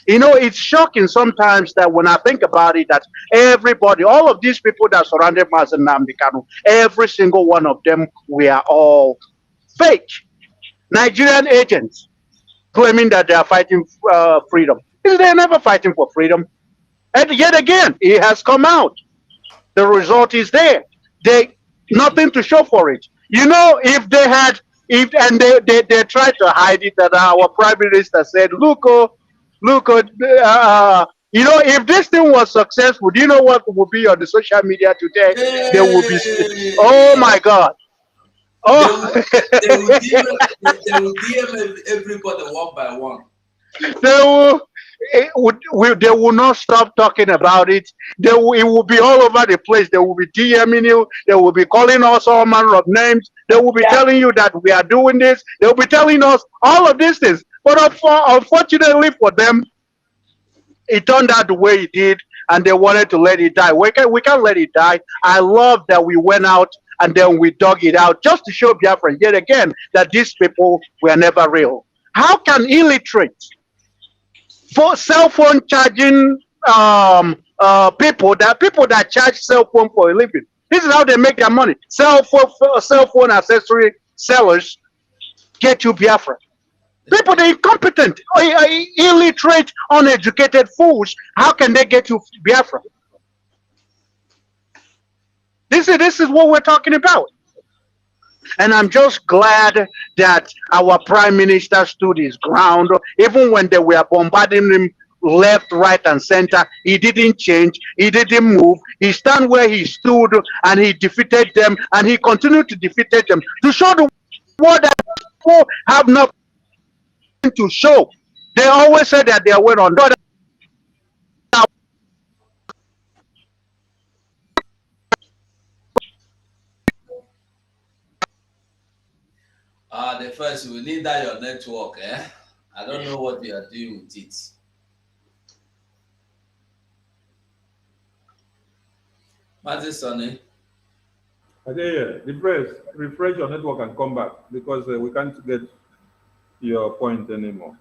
You know, it's shocking sometimes that when I think about it, that everybody, all of these people that surrounded Mazen Nnamdi Kanu, every single one of them, we are all fake Nigerian agents claiming that they are fighting freedom. They're never fighting for freedom. And yet again, it has come out. The result is there. Nothing to show for it. You know, if they tried to hide it, that our prime minister said, look, you know, if this thing was successful, do you know what would be on the social media today? There would be, oh my God. Oh, they will DM everybody one by one. They will not stop talking about it. It will be all over the place. They will be DMing you. They will be calling us all manner of names. They will be telling you that we are doing this. They will be telling us all of these things. But unfortunately for them, it turned out the way it did, and they wanted to let it die. We can't let it die. I love that we went out and then we dug it out just to show Biafra yet again that these people were never real. How can illiterate, for cell phone charging people that charge cell phone for a living, this is how they make their money. Cell phone accessory sellers get you Biafra. People, the incompetent, illiterate, uneducated fools, how can they get to Biafra? This is what we're talking about. And I'm just glad that our prime minister stood his ground. Even when they were bombarding him left, right, and center, he didn't change. He didn't move. He stand where he stood, and he defeated them, and he continued to defeat them to show the world that people have nothing to show. They always say that they are well on. The first, we need that your network, eh? I don't know what you are doing with it. Martin Sonny. Refresh your network and come back, because we can't get your point anymore.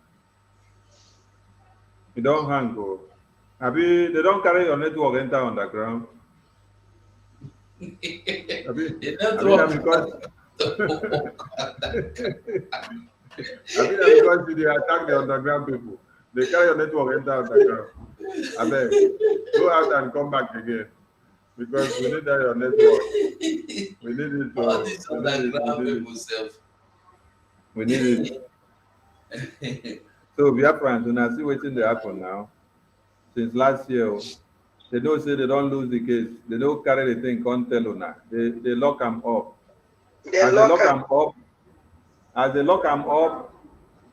You don't hang, go. They don't carry your network enter underground. The network. Because they attack the underground people. They carry your network enter underground. Go out and come back again. Because we need that your network. We need it to we need it. So Biafrans, when I see what's in the happen now, since last year, they don't say they don't lose the case. They don't carry the thing, can't tell you now. They lock them up. As they lock them up,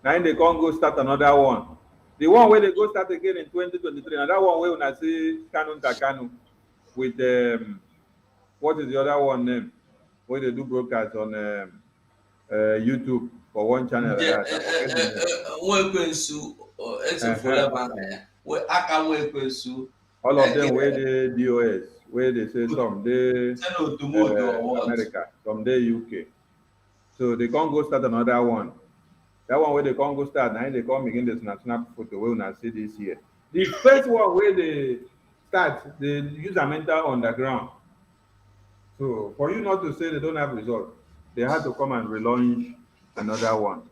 now they can't go start another one. The one where they go start again in 2023, another one where when I see Takanu with what is the other one name? Where they do broadcast on YouTube for one channel. All of them where they DOS, where they say some day America, some day UK. So they can't go start another one. That one where they can't go start, now they come begin this snap photo where when I see this year. The first one where they start, they use a mental underground. So for you not to say they don't have results, they had to come and relaunch another one.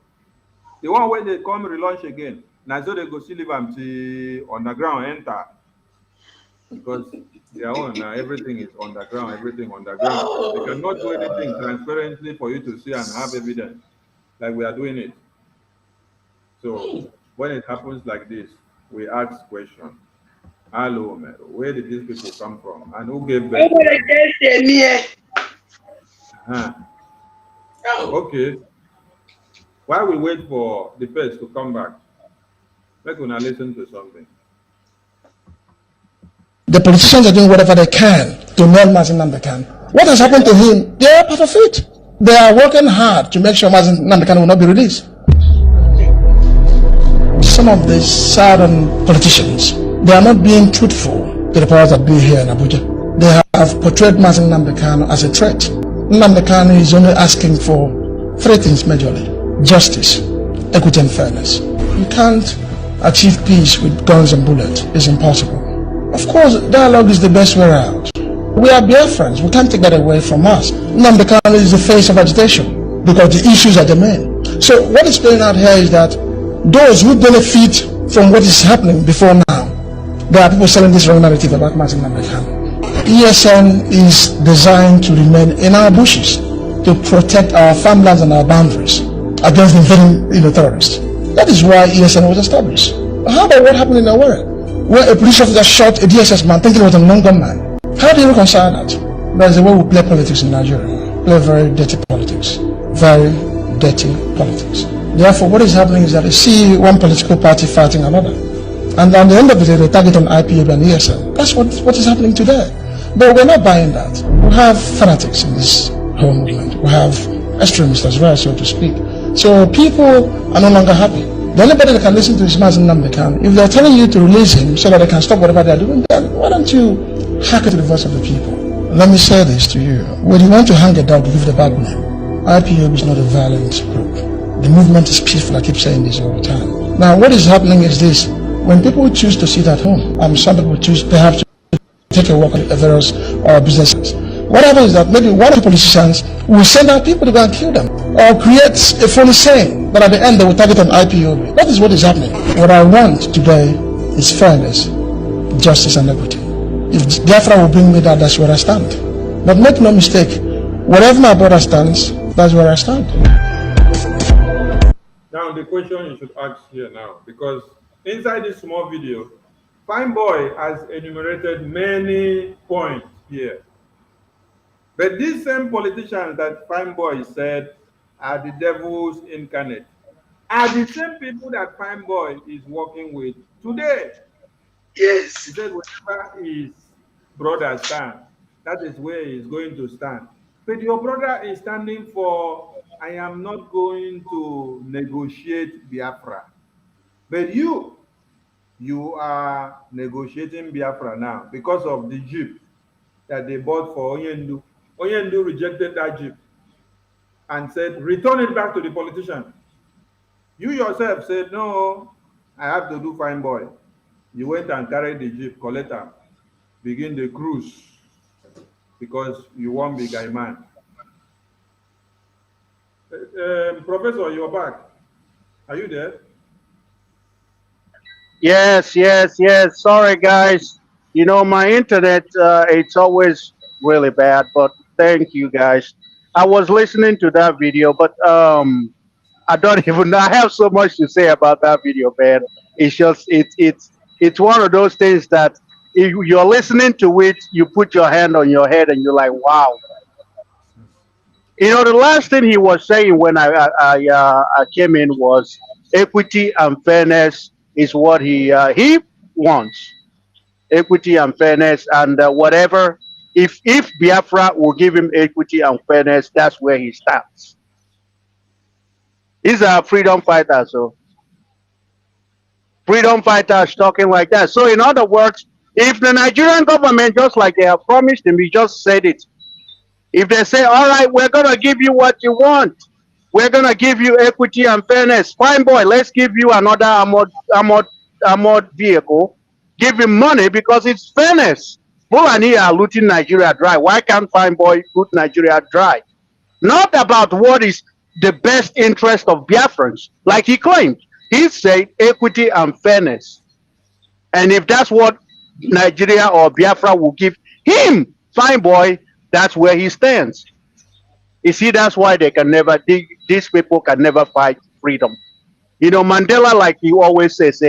The one where they come relaunch again, now so they go see live and see underground enter. Because their own everything is underground, everything underground. They cannot do anything transparently for you to see and have evidence like we are doing it. So when it happens like this, we ask questions. Hello, man, where did these people come from? And who gave birth? Okay. While we wait for the first to come back, we're gonna listen to something. The politicians are doing whatever they can to nail Mazin Namdekan. What has happened to him? They are part of it. They are working hard to make sure Mazin Namdekan will not be released. Some of the southern politicians, they are not being truthful to the powers that be here in Abuja. They have portrayed Mazin Namdekan as a threat. Namdekan is only asking for three things majorly: justice, equity, and fairness. You can't achieve peace with guns and bullets. It's impossible. Of course, dialogue is the best way out. We are Biafrans. We can't take that away from us. Namdekan is the face of agitation because the issues are the main. So what is playing out here is that those who benefit from what is happening before now, there are people selling this wrong narrative about Mazin Namdekan. ESN is designed to remain in our bushes to protect our farmlands and our boundaries against invading terrorists. That is why ESN was established. How about what happened in Awara, where a police officer shot a DSS man thinking it was a non-gun man? How do you reconcile that? That is the way we play politics in Nigeria. We play very dirty politics. Very dirty politics. Therefore, what is happening is that you see one political party fighting another. And at the end of the day, they target on IPOB and ESN. That's what is happening today. But we're not buying that. We have fanatics in this whole movement. We have extremists as well, so to speak. So people are no longer happy. The only body that can listen to is Mazin Namdekan. If they're telling you to release him so that they can stop whatever they're doing, then why don't you hearken to the voice of the people? Let me say this to you. When you want to hang a dog, give the bad name. IPOB is not a violent group. The movement is peaceful. I keep saying this all the time. Now, what is happening is this. When people choose to sit at home, some people choose perhaps to take a walk at various businesses. What happens is that maybe one of the politicians will send out people to go and kill them or create a funny saying But at the end, they will target an IPOB. That is what is happening. What I want today is fairness, justice, and equity. If Biafra will bring me that, that's where I stand. But make no mistake, wherever my brother stands, that's where I stand. Now, the question you should ask here now, because inside this small video, Fine Boy has enumerated many points here. But these same politicians that Fine Boy said are the devil's incarnate are the same people that Fine Boy is working with today. Yes. He said wherever his brother stands, that is where he is going to stand. But your brother is standing for, I am not going to negotiate Biafra. But you are negotiating Biafra now because of the Jeep that they bought for Onyendu. Onyendu rejected that Jeep and said, return it back to the politician. You yourself said, no, I have to do Fine Boy. You went and carried the Jeep, collector, begin the cruise because you won't be guy man. Professor, you're back. Are you there? Yes. Sorry, guys. You know, my internet, it's always really bad, but thank you, guys. I was listening to that video, but I don't even know. I have so much to say about that video, man. It's just, it's one of those things that if you're listening to it, you put your hand on your head and you're like, wow. You know, the last thing he was saying when I came in was equity and fairness is what he wants. Equity and fairness and whatever. If Biafra will give him equity and fairness, that's where he stands. He's a freedom fighter, so freedom fighters talking like that. So in other words, if the Nigerian government, just like they have promised him, he just said it. If they say, all right, we're going to give you what you want. We're going to give you equity and fairness. Fine Boy, let's give you another armored vehicle. Give him money because it's fairness. Fulani are looting Nigeria dry. Why can't Fine Boy loot Nigeria dry? Not about what is the best interest of Biafrans, like he claimed. He said equity and fairness. And if that's what Nigeria or Biafra will give him, Fine Boy, that's where he stands. You see, that's why they can never, these people can never fight freedom. You know, Mandela, like he always says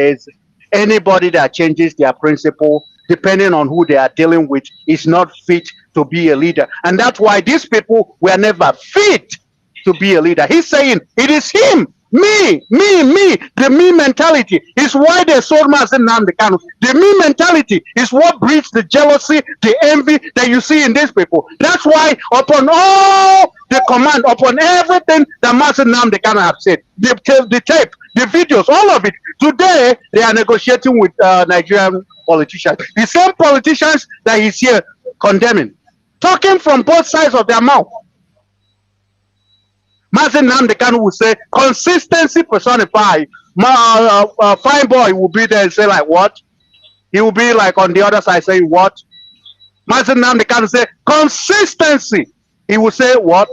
anybody that changes their principle, depending on who they are dealing with, is not fit to be a leader. And that's why these people were never fit to be a leader. He's saying it is him. Me, the me mentality is why they sold Mazen Nnamdi Kanu. The me mentality is what breeds the jealousy, the envy that you see in these people. That's why upon all the command, upon everything that Mazen Nnamdi Kanu have said, the tape, the videos, all of it, today they are negotiating with Nigerian politicians. The same politicians that he's here condemning, talking from both sides of their mouth. Mazen Nnamdi Kanu will say consistency personified. Fine Boy will be there and say like what? He will be like on the other side saying what? Mazen Nnamdi Kanu say consistency. He will say what?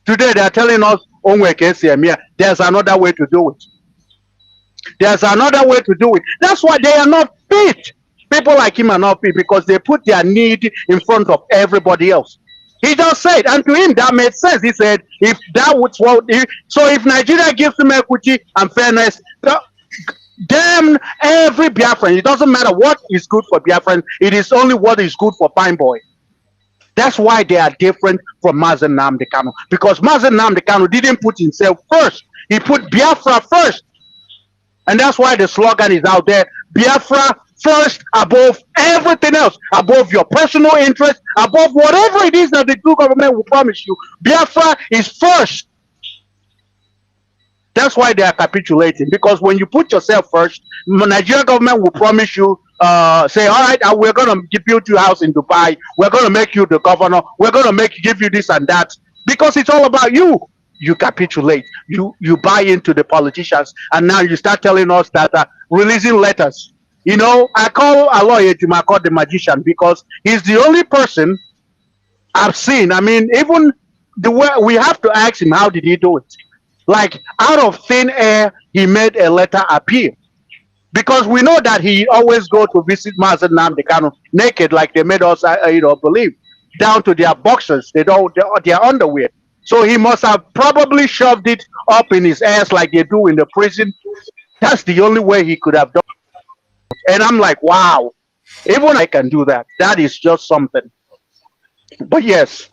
Today they are telling us there's another way to do it. There's another way to do it. That's why they are not fit. People like him are not fit because they put their need in front of everybody else. He just said, and to him that made sense. He said, if that was what, if Nigeria gives him equity and fairness, then every Biafran, it doesn't matter what is good for Biafran, it is only what is good for Fine Boy. That's why they are different from Mazen Nnamdi Kanu, because Mazen Nnamdi Kanu didn't put himself first. He put Biafra first. And that's why the slogan is out there, Biafra first above everything else, above your personal interest, above whatever it is that the two government will promise you. Biafra is first. That's why they are capitulating, because when you put yourself first, the Nigerian government will promise you, say, all right, we're going to build you a house in Dubai, we're going to make you the governor, we're going to give you this and that, because it's all about you. You capitulate, you buy into the politicians, and now you start telling us that releasing letters. You know, I call a lawyer the magician, because he's the only person I've seen. I mean, even the way we have to ask him, how did he do it? Like out of thin air, he made a letter appear. Because we know that he always go to visit Mazen Nnamdi Kanu naked, like they made us, believe, down to their boxers, their underwear. So he must have probably shoved it up in his ass like they do in the prison. That's the only way he could have done it. And I'm like, wow, even I can do that. That is just something. But yes,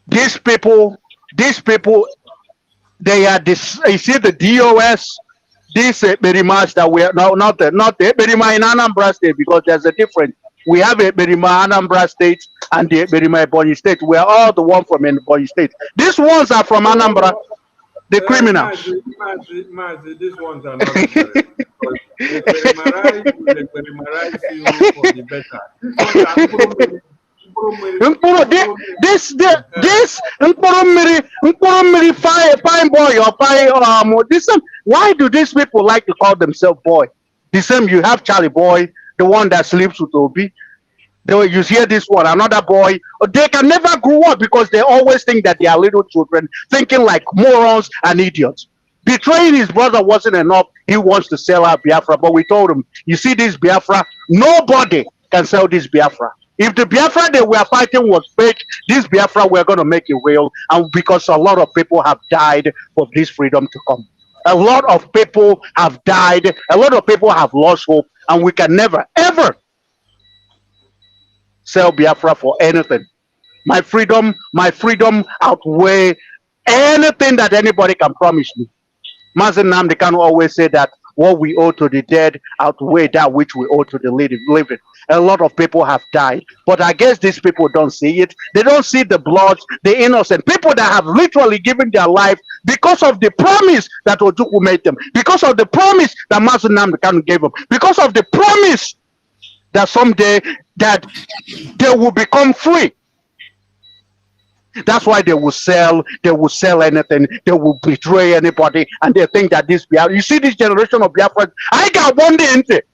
these people, they are this. You see the DOS. This Berima that we are not the Berima in Anambra State, because there's a difference. We have a Berima Anambra State and the Berima Ebonyi State. We are all the one from Ebonyi State. These ones are from Anambra, the criminals. These ones are not. They Berimarize you for the better. This fine boy or this. Why do these people like to call themselves boy? The same you have Charlie Boy, the one that sleeps with Obi. You hear this one, another boy. They can never grow up because they always think that they are little children, thinking like morons and idiots. Betraying his brother wasn't enough. He wants to sell out Biafra, but we told him, you see this Biafra, nobody can sell this Biafra. If the Biafra they were fighting was fake, this Biafra we're going to make it real. And because a lot of people have died for this freedom to come. A lot of people have died. A lot of people have lost hope. And we can never, ever sell Biafra for anything. My freedom outweigh anything that anybody can promise me. Mazen Nnamdi Kanu always say that what we owe to the dead outweigh that which we owe to the living. A lot of people have died, but I guess these people don't see it. They don't see the blood, the innocent people that have literally given their life because of the promise that Ojukwu made them, because of the promise that Mazen Nnamdi Kanu gave them, because of the promise that someday that they will become free. That's why they will sell anything, they will betray anybody, and they think that this Biafra, you see this generation of Biafrans, I got one day into it.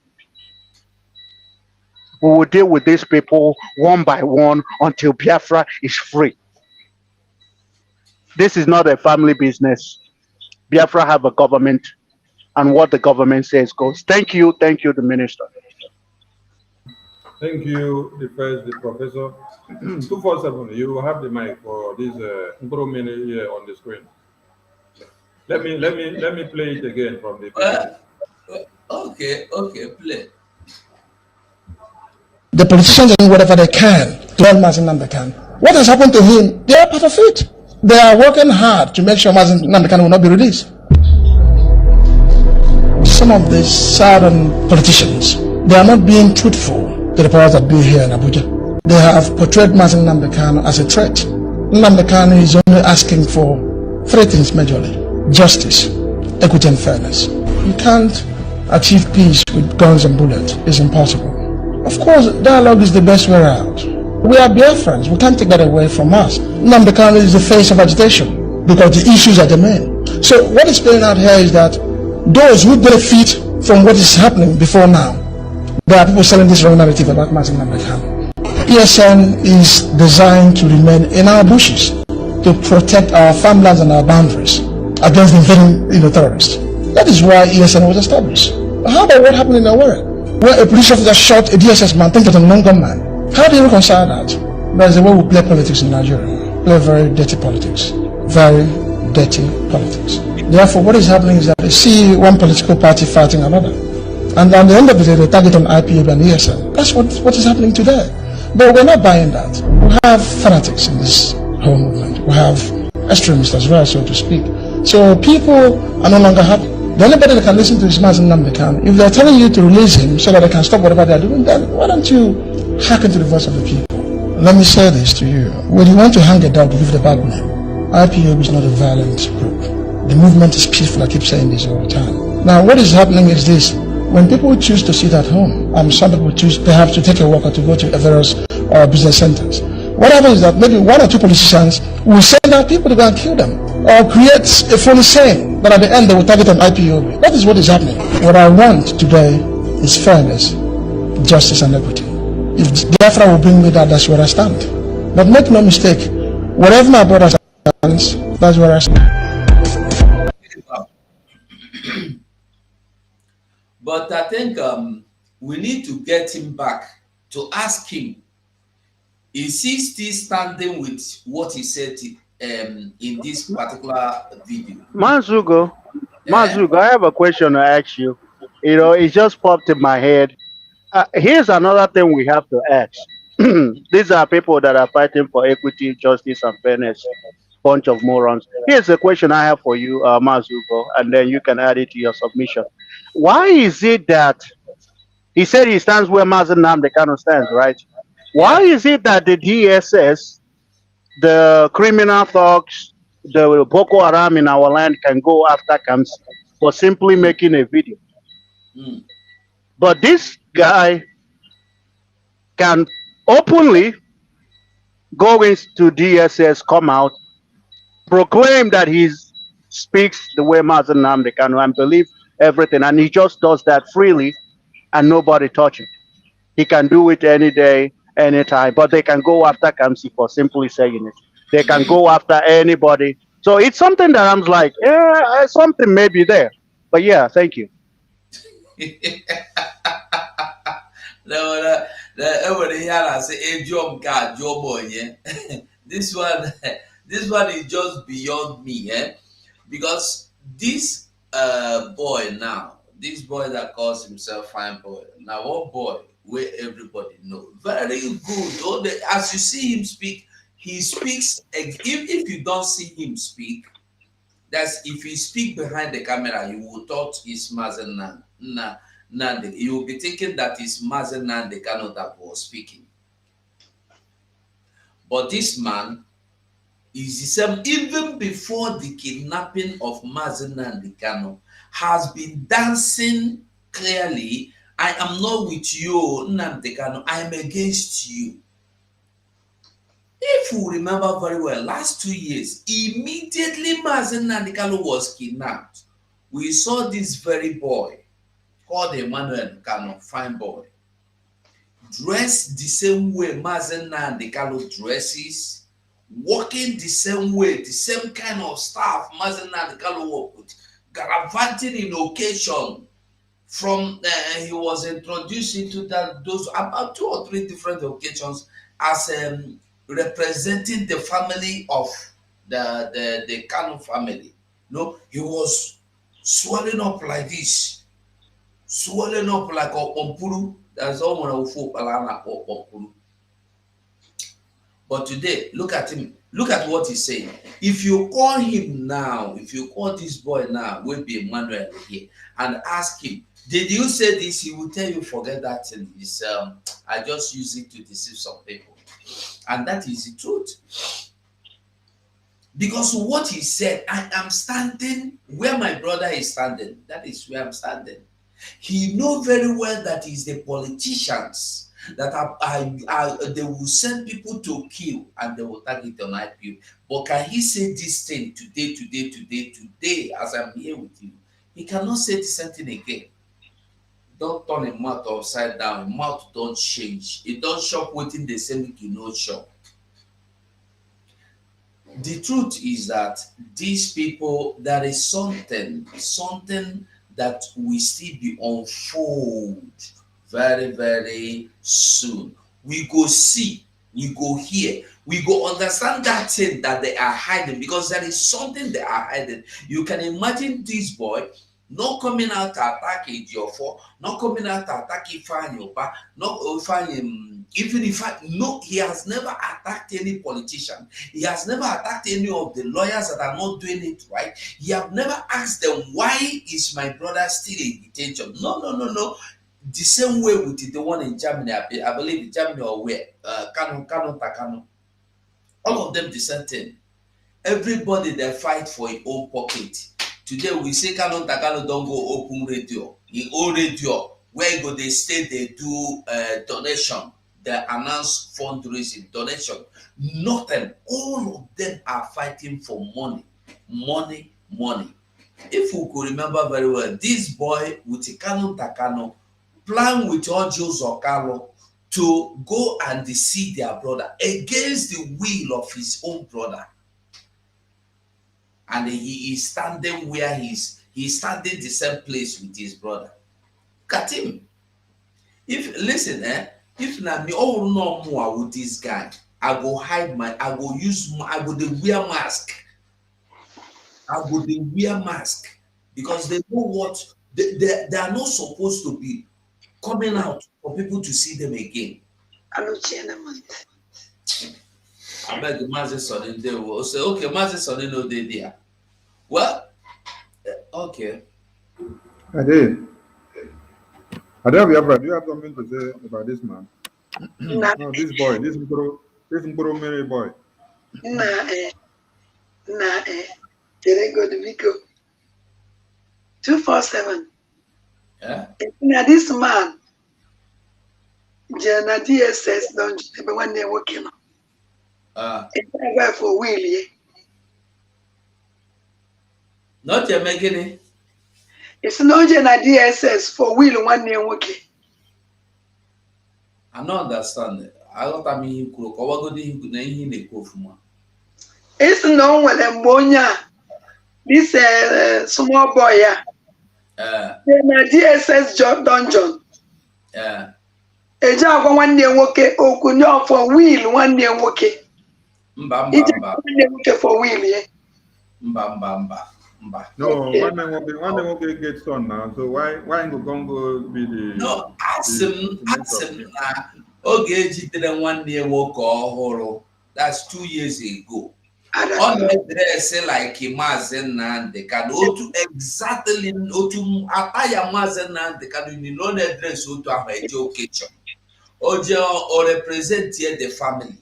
We will deal with these people one by one until Biafra is free. This is not a family business. Biafra have a government, and what the government says goes. Thank you, the minister. Thank you, the professor. 247, you have the mic for this minute here on the screen. Let me play it again from the beginning. Okay, play. The politicians are doing whatever they can to help Mazen Nnamdi Kanu. What has happened to him? They are part of it. They are working hard to make sure Mazen Nnamdi Kanu will not be released. Some of the southern politicians, they are not being truthful to the powers that be here in Abuja. They have portrayed Mazen Nnamdi Kanu as a threat. Nnamdi Kanu is only asking for three things majorly: justice, equity, and fairness. You can't achieve peace with guns and bullets. It's impossible. Of course, dialogue is the best way out. We are Biafrans. We can't take that away from us. Nnamdi Kanu is the face of agitation because the issues are the main. So what is playing out here is that those who benefit from what is happening before now, there are people selling this wrong narrative about Mazen Nnamdi Kanu. ESN is designed to remain in our bushes to protect our farmlands and our boundaries against invading terrorists. That is why ESN was established. How about what happened in Awara, where a police officer shot a DSS man, thinking it was a non-gun man? How do you reconcile that? That is the way we play politics in Nigeria. We play very dirty politics. Very dirty politics. Therefore, what is happening is that they see one political party fighting another. And at the end of the day, they target on IPOB and ESN. That's what is happening today. But we're not buying that. We have fanatics in this whole movement. We have extremists as well, so to speak. So people are no longer happy. The only body that can listen to is Mazen Nnamdi Kanu. If they're telling you to release him so that they can stop whatever they're doing, then why don't you hearken to the voice of the people? Let me say this to you. When you want to hang a dog, give the bad name. IPOB is not a violent group. The movement is peaceful. I keep saying this all the time. Now, what is happening is this. When people choose to sit at home, some people choose perhaps to take a walk or to go to various business centers. What happens is that maybe one or two politicians will send out people to go and kill them, or create a phony saying that at the end they will target an IPOB. That is what is happening. What I want today is fairness, justice, and equity. If Biafra will bring me that, that's where I stand. But make no mistake, whatever my brother stands, that's where I stand. But I think we need to get him back to ask him, is he still standing with what he said in this particular video? Mazugo, I have a question to ask you. You know, it just popped in my head. Here's another thing we have to ask. These are people that are fighting for equity, justice, and fairness. Bunch of morons. Here's a question I have for you, Mazugo, and then you can add it to your submission. Why is it that he said he stands where Mazen Namdekano stands, right? Why is it that the DSS, the criminal thugs, the Boko Haram in our land can go after Kamsi for simply making a video? But this guy can openly go into DSS, come out, proclaim that he speaks the way Mazen Namdekano and believe everything, and he just does that freely and nobody touch him. He can do it any day, anytime, but they can go after Kamsi for simply saying it. They can go after anybody. So it's something that I'm like, yeah, something may be there. But yeah, thank you. Everybody here I say, "Hey, job guy, job boy, yeah." This one is just beyond me, eh? Because this boy now, this boy that calls himself Fine Boy, now what boy where everybody know very good. All the, as you see him speak, he speaks. If you don't see him speak, that's if he speak behind the camera, you will thought it's Mazen Nande. You will be thinking that it's Mazen Nandekano that was speaking. But this man is the same. Even before the kidnapping of Mazen Nandekano, has been dancing clearly. I am not with you, Nandekano. I am against you. If you remember very well, last 2 years, immediately Mazen Nandekano was kidnapped, we saw this very boy called Emmanuel Kano, Fine Boy, dressed the same way Mazen Nandekano dresses, walking the same way, the same kind of stuff Mazen Nandekano walked, gallivanting in occasion. From he was introduced into those about 2 or 3 different occasions as representing the family of the Kano family. No, he was swelling up like this, swelling up like a pompuru. That's all one of pompuru. But today, look at him. Look at what he's saying. If you call him now, if you call this boy now, will be Emmanuel here, and ask him, did you say this? He will tell you, forget that thing. It's, I just use it to deceive some people. And that is the truth. Because what he said, I am standing where my brother is standing. That is where I'm standing. He knows very well that it's the politicians that they will send people to kill and they will target on IPO. But can he say this thing today, as I'm here with you? He cannot say the same thing again. Don't turn a mouth upside down. Mouth don't change. It don't shop waiting the same you know shop. The truth is that these people, there is something that will still be unfold very, very soon. We go see, we go hear, we go understand that thing that they are hiding, because there is something they are hiding. You can imagine this boy not coming out to attack Ejiofor, not coming out to attack Ifeanyi, not Ifeanyi, even if no, he has never attacked any politician. He has never attacked any of the lawyers that are not doing it right. He have never asked them, why is my brother still in detention? No. The same way with the one in Germany, I believe in Germany or where, Kano. All of them the same thing. Everybody they fight for his own pocket. Today we say Kano Takano don't go open radio. In own radio, where go they stay, they do donation, they announce fundraising, donation. Nothing. All of them are fighting for money. If we could remember very well, this boy with Kano Takano plan with Ojo Zokalo to go and deceive their brother against the will of his own brother. And he is standing where he's standing the same place with his brother. Cut him. If listen, if na me all no more with this guy, I go hide I go wear mask. I go wear mask because they know what they are not supposed to be coming out for people to see them again. I beg the Mazi Sonny they will say, okay, Mazi Sonny no they there. Well, okay. I did. Biafra, do you have something to say about this man? No, this boy, this Mary boy. Very good, Vico. 247. Yeah. Now this man, Jana DSS don't when they're working. It's for Willie. Not you're making it. It's no Jana DSS for Will one year working. I don't understand. I don't mean you could go to it's no one Monya. This small boy, yeah. Jana DSS job dungeon. Yeah. A job one year working, or could not for Will one year working. It's for Will, yeah. No, one man will get son now. So why go be the no? Ask him. Okay, didn't 1 year work or horror. That's 2 years ago. On the dress like Mazen and the can exactly to attire Mazen and the can you know the dress to have a joke kitchen or represent here the family.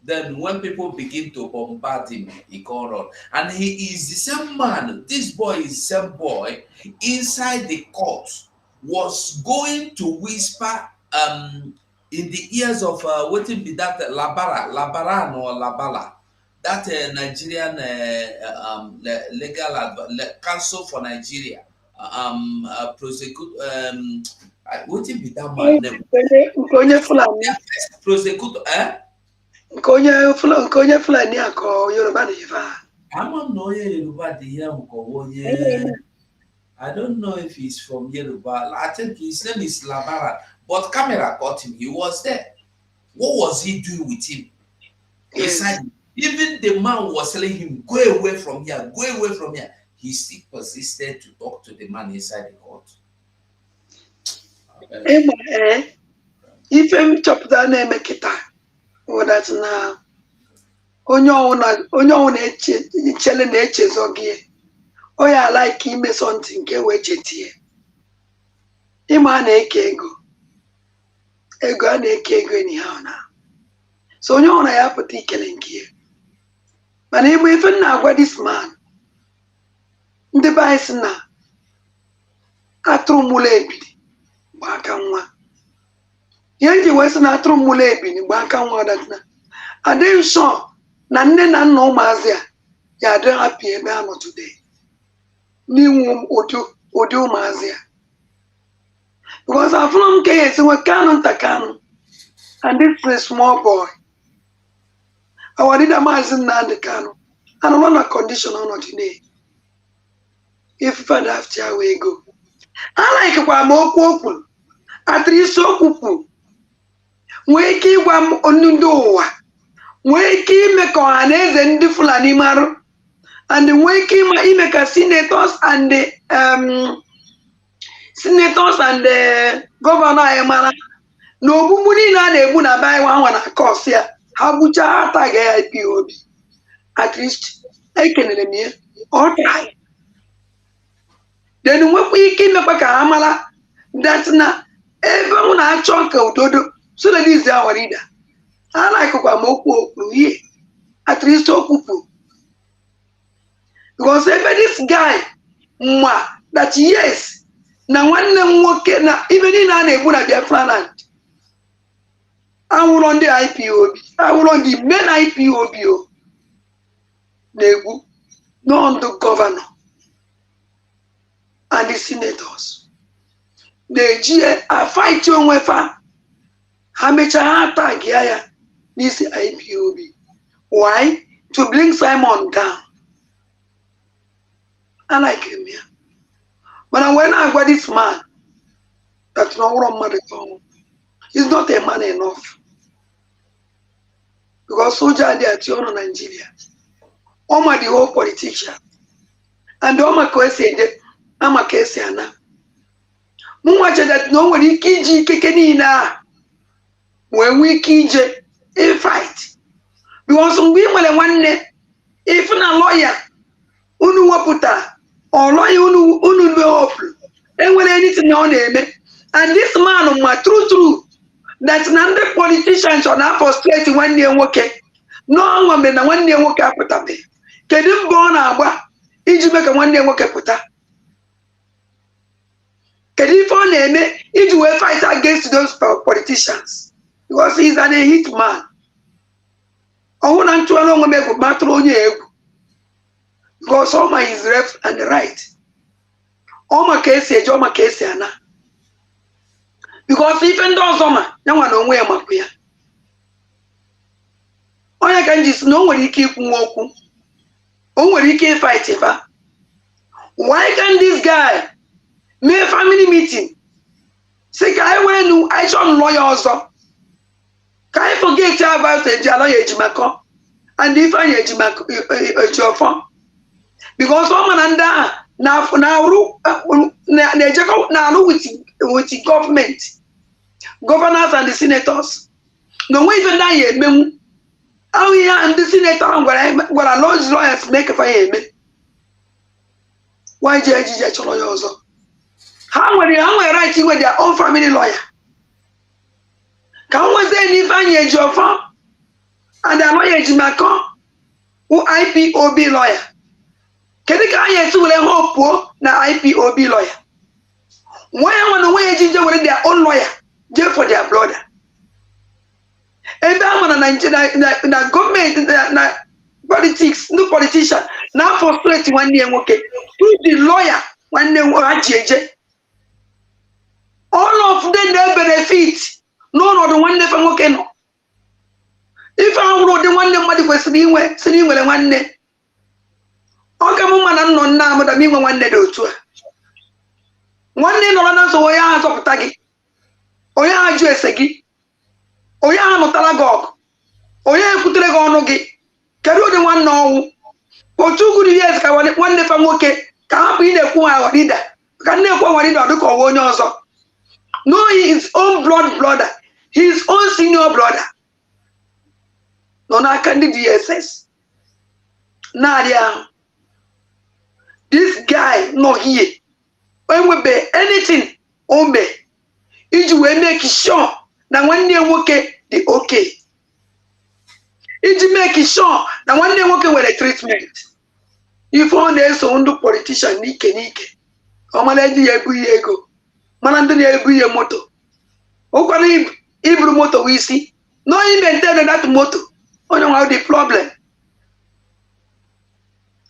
Then when people begin to bombard him, he can't run. And he is the same man. This boy is the same boy inside the court was going to whisper in the ears of what will be that Labaran or Labala, that Nigerian legal counsel for Nigeria, prosecute what will be that man name? Prosecutor, Konya Fulani ako Yoruba Diva. I don't know Yoruba Diva. I don't know if he's from Yoruba. I think his name is Labara. But camera caught him. He was there. What was he doing with him? Inside, even the man was telling him, go away from here, go away from here. He still persisted to talk to the man inside the court. If I'm chopped down name kita, or that's now. Onyo challenge zogie. Oh yeah, like him something ke wechetie. Ima na eke ego. Ego na eke ego anyhow now. So onyo na ya put ikele nkie. Mana igbe ife na agwa this man. Ndị bai si na atụrụ mụla ebili gba aka nwa. Ihe nji wee si na atụrụ mụla ebili gba aka nwa ọdatịna. Adịghị sure na nne na nna ụmụazị a ya adị happy ebe a nọ today. N'inwu ụdị ụmụazị a. Because afụrụ m ka ya esi nwe Kanu ntakanu, and this is a small boy. Our leader Maazị Nnamdi Kanu, and I'm on a condition on today. If father after we go. I like kwa okwu at least okwu. Nwee ike ịgwa m onu ndị ụwa. Nwee ike ime ka ọhaneze ndị Fulani marụ. And nwee ike ime ka senators and the governor anyị mara na ogbugbu niile a na-egbu na be anyị nwa na kọs ya ha gbuchaa ha taga ya IPOB. At least ekenere m ya ọ try. Then nwekwa ike imekwa ka ha mara that na ebe mụ na-achọ ka udodo so that is our leader. I like kwa okwu ihe at least okwupu. Because if this guy that yes na nwanne m nwoke na even in a na-egbu na Biafra land. I will on the IPOB. I will on the main IPOB. Na-egbu not the governor and the senators. The fight onwe fa ha mecha ha tag ya this IPOB. Why? To bring Simon down. I like him here. But when I got this man, that's not what I'm mad. He's not a man enough. Because soldier they are in Nigeria. All my the whole politician. And all my question, I'm a case now. Much that no one kiji kekenina when we kiji a fight. Because we will one day, if na lawyer, unu waputa, or lawyer unu be open, and when anything on them. And this man of my true, that's none the politicians are not frustrated 1 year working. No one been a 1 year work up with a bit. Can you born a Iji make a 1 year work up with her? Can you find a if you will fight against those politicians? Because he's a hit man. I want to along make a matter on you. Because all my is left and right. All my case, all my case, Anna. Because even though summer, no one don't wear my queer. All I can just know when he keep walking. Oh, when he can't fight ever. Why can't this guy make a family meeting? Say, I went I saw lawyer also. Can I forget about the lawyer Jimako? And if I Jimako, because someone under now with the government, governors and the senators. No way even that yet. How here and the senator what a large lawyers make a fire. Why judge lawyer also? How were they writing with their own family lawyer? Can we say if I need your phone and the lawyer Jimako who IPOB lawyer? Can you get to a hope na IPOB lawyer? Why on the way ginger with their own lawyer just for their brother? And that one na government na politics, no politician. Now for 1 year okay. Who the lawyer 1 year all of them they benefit. No, the one day from okay no. If I wrote the one day money was sitting with 1 day. Okay, woman no na but me 1 day do too. 1 day no na so we are so tagi. Oya aju esegi. Oya no talagog. Oya ekutere go no gi. Kedu the one no. For 2 good years ka 1 day from okay. Ka be the ku our leader. Can na ku our leader do ko onye ozo. No, his own brother. His own senior brother. No, na candidate DSS. Nadia. This guy no here. When we be anything, ombe. If you will make sure that 1 day okay, the okay. If you make sure that 1 day okay with the treatment. If one day so undo politician nike. Omaledi ebu ego. Manandoni ebu ye moto. Okwani ibru moto we see. No invented that moto. Only how the problem.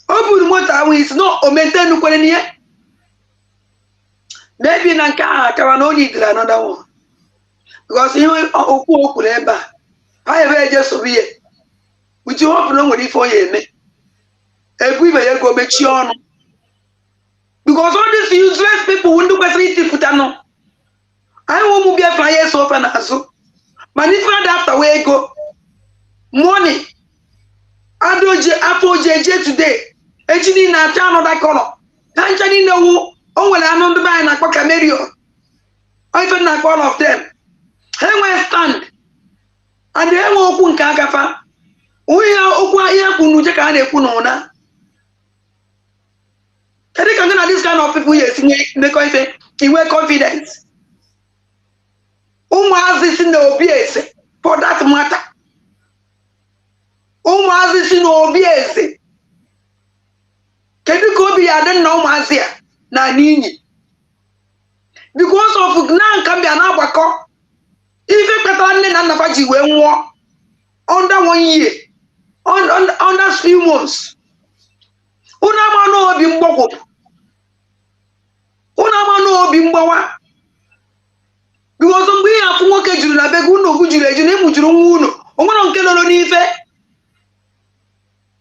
Obu moto we is no o maintain no kwani here. Maybe nanka kawa no need another one. Because you oku eba. I have just so be. Which you hope no money for ye me. Ebu be go mechi on. Because all these useless people won't do better put no. I won't be a flyer so far as so. But if after we go money, I do Apple JJ today. Actually, na town that color. Actually, no. Oh, well, I'm on the man. I got Camerio. I even like all of them. Hey, where stand? And they won't put Kakafa. We are Okwaya Kunuja and Punona. I think I'm going to this kind of people yes, in way confidence. Who has this in the OBS for that matter? Who has this in the OBS? Can you go be I don't know Mazia? Na nini? Because of Nan can be an abako. If a person and Nafaji when war under 1 year, under 3 months. Unamano bimbo. Unamano bimbawa. Because we have worked in a beguno, good uno. Oman kelolo nife.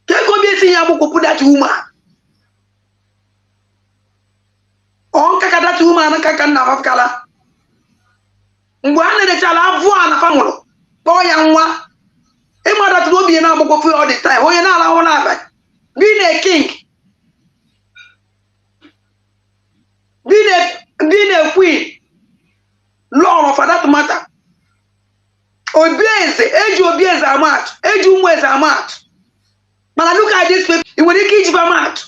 Take on the thing I will put that woman. that woman ka na afkala mgbe a na-edechala avụ a na famụrụ kpọọ ya nwa ịmada tụrụ obi na agbụgbọ fu all the time onye na-arahụ n'abalị being a king being a queen law for that matter obieze eji obieze amat eji ụmụ eze amat mana look at this people i nwere ike iji amat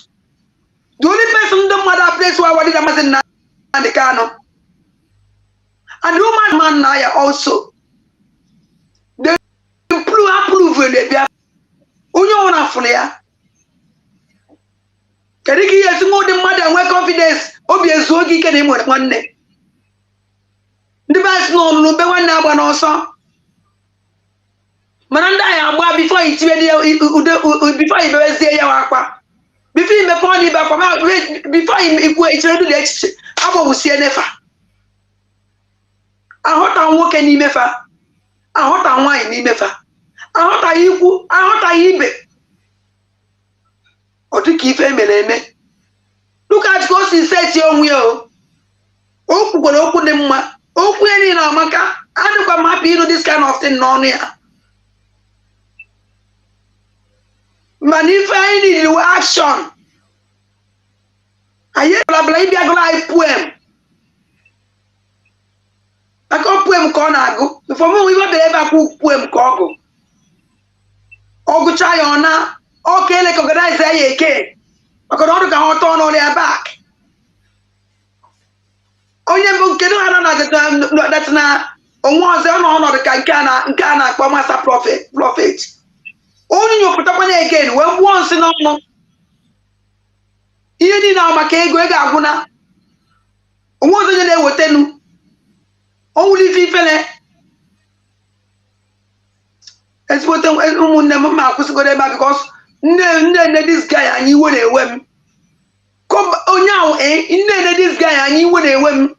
the only person ndị mmadụ place where wadị amasị na the Kano and the woman man na ya also they approve the bia onye ọna fụrụ ya kedu ka ihe esi nwa ụdị mmadụ enwe confidence obi ezu oge ike na ịnwere nwanne ndị bas nọ ọlụlụ be nwanne agba n'ọsọ mana ndị anyị agba before before ibewezie ya akpa before imepe ọnụ ibe akpa before ikwu ichere dụla echiche agbagbusie nefa ahụta nwoke n'ime fa ahụta nwaanyị n'ime fa ahụta ikwu ahụta ibe ọ dịka ife emere eme Lukas ka o si seti onwe ya o kwukwara okwu dị mma okwu ya niile amaka adịkwa m happy ịnụ this kind of thing n'ọnụ ya mana ife anyị niile we action anyị eblabla ịbịagoro anyị poem maka poem ka ọ na-agụ before m iwe bere ebe akwụ poem ka ọ gụ ọ gụcha ya ọ na ọ ka ele ka organize ya eke maka na ọrụ ka ha ọtọ n'ọrụ ya back onye mbụ nke ha na na onwe ọzọ ọnọdụ ka nke a na-akpọ masa prophet onye nyopụtakwana again wee gbuo nsị n'ọnụ ihe niile ahụ maka ego agwụna onwe ọzọ onye na-ewetenu ọnwụrụ ife ifele ezigbote ụmụnne m ma akwụsịgoro ebe a because nne this guy anyị iwe na-ewe m onye ahụ nne this guy anyị iwe na-ewe m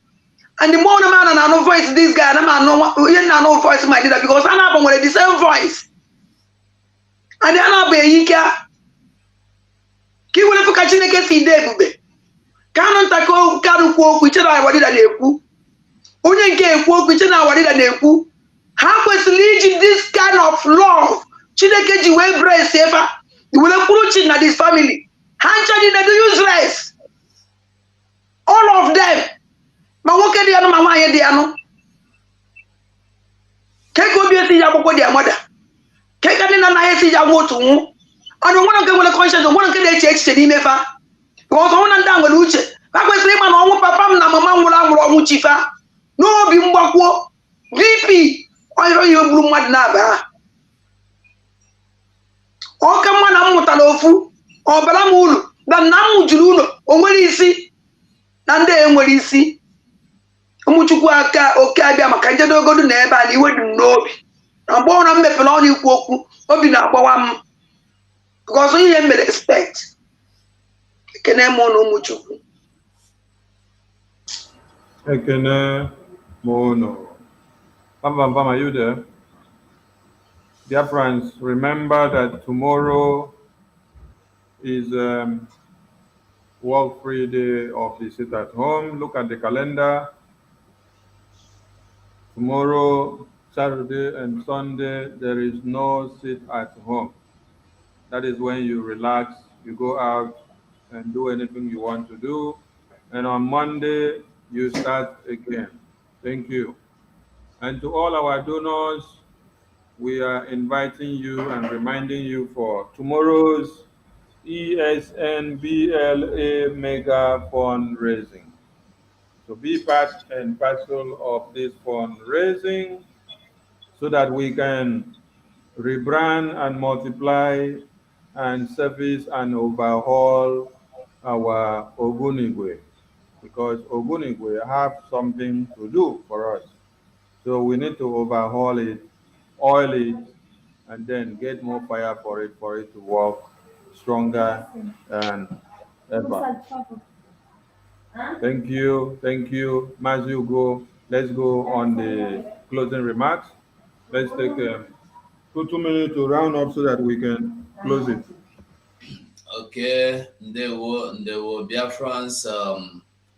and the more man na no voice this guy na man no onye na no voice my leader because ana abụ nwere the same voice and ana abụ ike ka iwere fụka Chineke si ide ebube ka anụ ntaka karụkwu okwu iche na awadida na-ekwu onye nke ekwu okwu iche na awadida na-ekwu ha kwesịrị iji this kind of love Chineke ji wee brace efa were kwuru chi na this family ha ncha dị na do useless all of them ma nwoke dị anụ ma nwaanyị dị anụ keka obi esi ya akwụkwọ dị amada keka dị na anaghị esi ya nwa otu nwụ ọnụ nwere nke nwere conscience nwere nke na-eche echiche n'ime fa ọzọ hụ na ndị a nwere uche ha kwesịrị ịma na ọnwụ papa m na mama nwụrụ anwụrụ ọnwụ chifa n'obi mgbakwuo BP ọyịrọ ihe gburu mmadụ na-aba ha ọka mma na m mụtara ofu ọbara m uru na nna m juru ụlọ o nwere isi na ndị enwere isi ụmụchukwu aka oke abịa maka njedogodu na ebe a na iwe dị m n'obi na mgbe ọbụla m mepere ọnụ ikwu okwu obi na-agbawa m ọzọ ihe m mere expect ekene m na ụmụchukwu Ekene Mono. Bam, are you there? Dear friends, remember that tomorrow is World Free Day of the Sit at Home. Look at the calendar. Tomorrow, Saturday and Sunday, there is no sit at home. That is when you relax, you go out and do anything you want to do. And on Monday, you start again. Thank you. And to all our donors, we are inviting you and reminding you for tomorrow's ESNBLA mega fundraising. So be part and parcel of this fundraising so that we can rebrand and multiply and service and overhaul our Ogunigwe, because Ogunigwe have something to do for us. So we need to overhaul it, oil it, and then get more fire for it to work stronger than ever. Thank you. Matthew, go. Let's go on the closing remarks. Let's take 2 minutes to round up so that we can close it. Okay, they were Biafrans.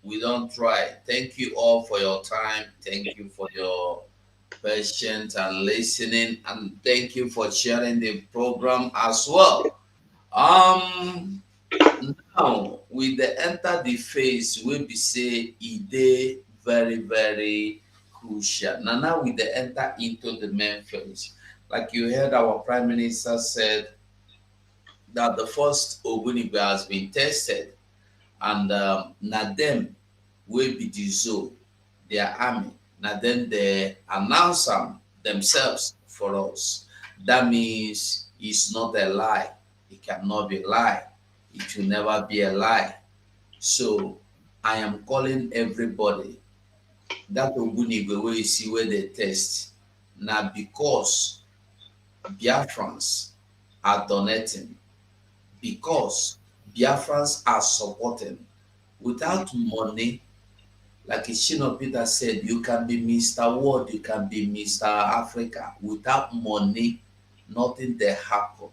we don't try. Thank you all for your time. Thank you for your patience and listening, and thank you for sharing the program as well. Now with the enter the phase we be say very very crucial. Now with the enter into the main phase, like you heard our prime minister said that the first Ogbunigwe has been tested, and na them will be dissolve their army. Now then they announce themselves for us. That means it's not a lie. It cannot be a lie. It will never be a lie. So I am calling everybody that Ogbunigwe where you see where they test. Now because Biafrans are donating, because Biafrans are supporting. Without money, like Shino Peter said, you can be Mr. World, you can be Mr. Africa. Without money, nothing there happen.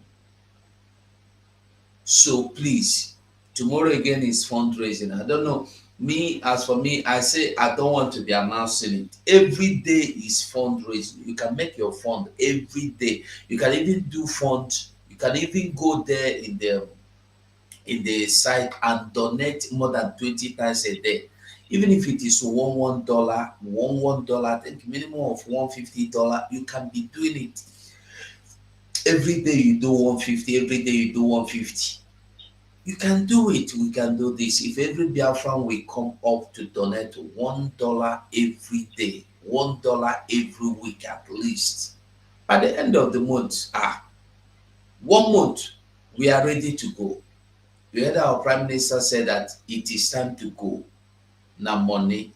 So please, tomorrow again is fundraising. I don't know. Me, as for me, I say I don't want to be announcing it. Every day is fundraising. You can make your fund every day. You can even do fund. You can even go there in the site and donate more than 20 times a day. Even if it is $1, I think minimum of $150, you can be doing it. Every day you do 150, every day you do 150. You can do it. We can do this. If every Biafran will come up to donate $1 every day, $1 every week at least, by the end of the month, 1 month, we are ready to go. You heard our prime minister say that it is time to go. Now money.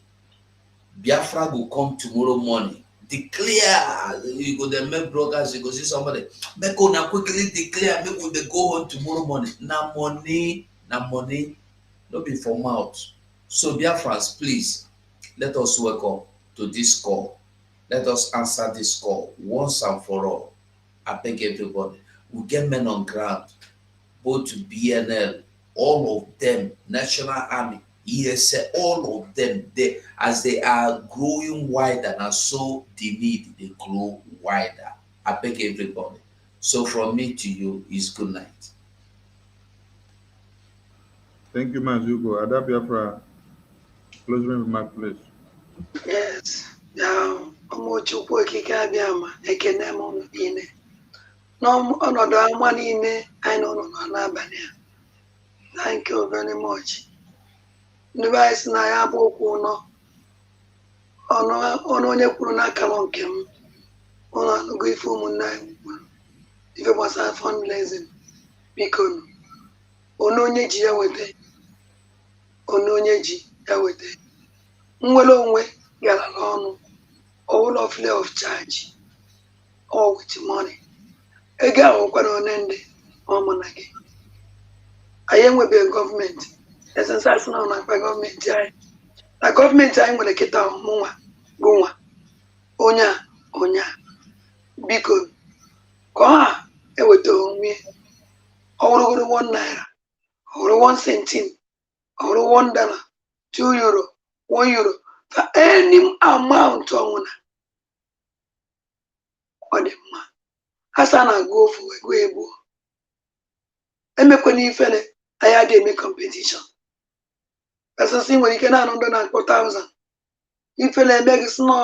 Biafra will come tomorrow morning. Declare. You go there, make bloggers, you go see somebody. Make una quickly declare, make we go home tomorrow morning. Now money. Not be for mouth. So Biafrans, please, let us wake up to this call. Let us answer this call once and for all. I beg everybody. We get men on ground, both BNL, all of them, National Army, ESA, all of them, as they are growing wider, and so the need, they grow wider. I beg everybody. So from me to you is good night. Thank you, Mazuko. Ada Biafra, closing remark, please. Yes. Ụmụchukwu okike abịama ekene m unu niile n'ọnọdụ ama niile anyị nọ n'abalị a. Thank you very much. Ndị be anyị sị na ya bụ okwu ọnụ onye kwuru n'akara nke m ụlọ anụgo ife ụmụnne anyị kwuru ife gbasara fundraising. Biko onye ji ya weta, onye ji ya weta. Nwere onwe gara n'ọnụ, all of free of charge, all with money. Ego ahụ kwara one ndị ọmụna gị. Anyị enwebeghị gọọmenti. Esensa asị na ọ na-akpa gọọmenti anyị. Na gọọmenti anyị nwere kịta ọmụnwa gụnwa onye a biko ka ọ ha eweta onwe ọ wụrụgoro 1 naira, ọ wụrụ 1 centime, ọ wụrụ $1, €2, €1 for any amount ọnwụna ọ dị mma. Asa na-agụ ofu ego egbuo emekwana ifele anyị adịghị eme competition. Asasị nwere ike na-anọ ndị na-akpọ 1000 ifele eme gị sno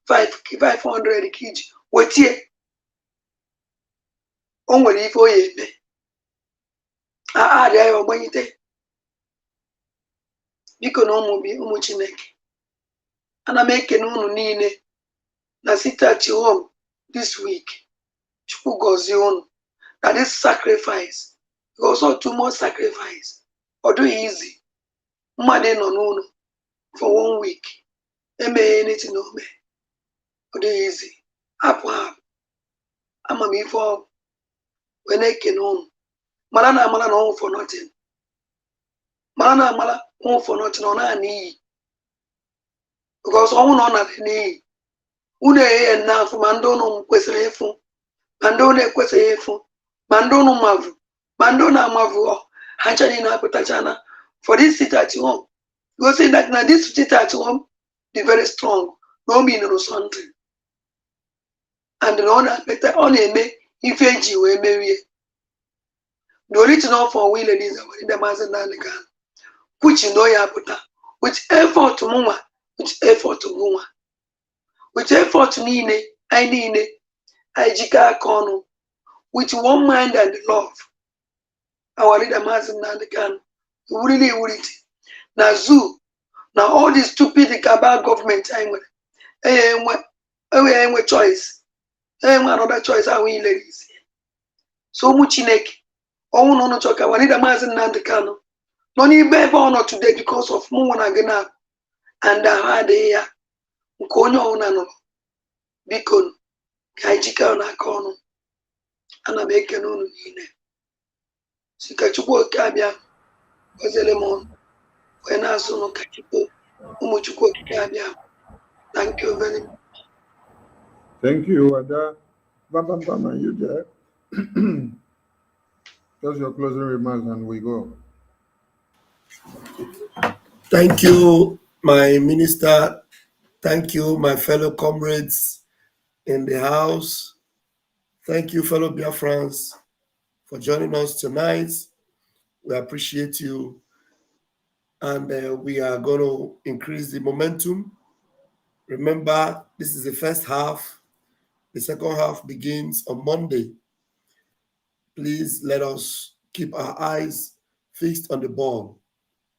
500 ka iji wetie o nwere ife oyi eme arịa ya ọgbanyite. Biko na ụmụ Chineke, ana m ekene unu niile na SITATHOME this week. Chukwu gọzie unu na this sacrifice, also too much sacrifice. Ọ dịghị easy mmadụ nọ n'ụlọ for 1 week emeghe anything na ome. Ọ dịghị easy. Hapụ ama m ife ọ wee na-ekene unu. Mara na amara na ọnwụ for nothing. Mara na amara ọnwụ for nothing ọ na-ana iyi. Because ọnwụ na ọ na-adị n'iyi. Unu eghe n'afọ ma ndị unu kwesịrị ịfụ, ma ndị unu ekwesịghị ịfụ, ma ndị unu mavụ, ma ndị unu amavụ. Ha ncha niile apụtachana for this SITATHOME Because saying that now this state at home be very strong, no meaning or something. And the one better only make if you will marry. The original for will is the master nanigan, which you know ya put which effort to muma, which effort to muma, which effort to nine, I jika kono, with one mind and love. Our leader master nanigan, really would it. Now zoo, now all this stupid cabal government I'm with choice. Another choice are we ladies. So much neck. Oh no choka we need a mazen nandikano. No need be born today because of moon again and had a nkonyo unano bikon kajika na kono ana make no nine. Sikachuko kabia wazelemon when aso kachuko umuchuko kabia. Thank you very much. Thank you, Ada. Bam, are you there? Just your closing remarks and we go. Thank you, my minister. Thank you, my fellow comrades in the house. Thank you, fellow Biafrans, for joining us tonight. We appreciate you. And we are going to increase the momentum. Remember, this is the first half. The second half begins on Monday. Please let us keep our eyes fixed on the ball.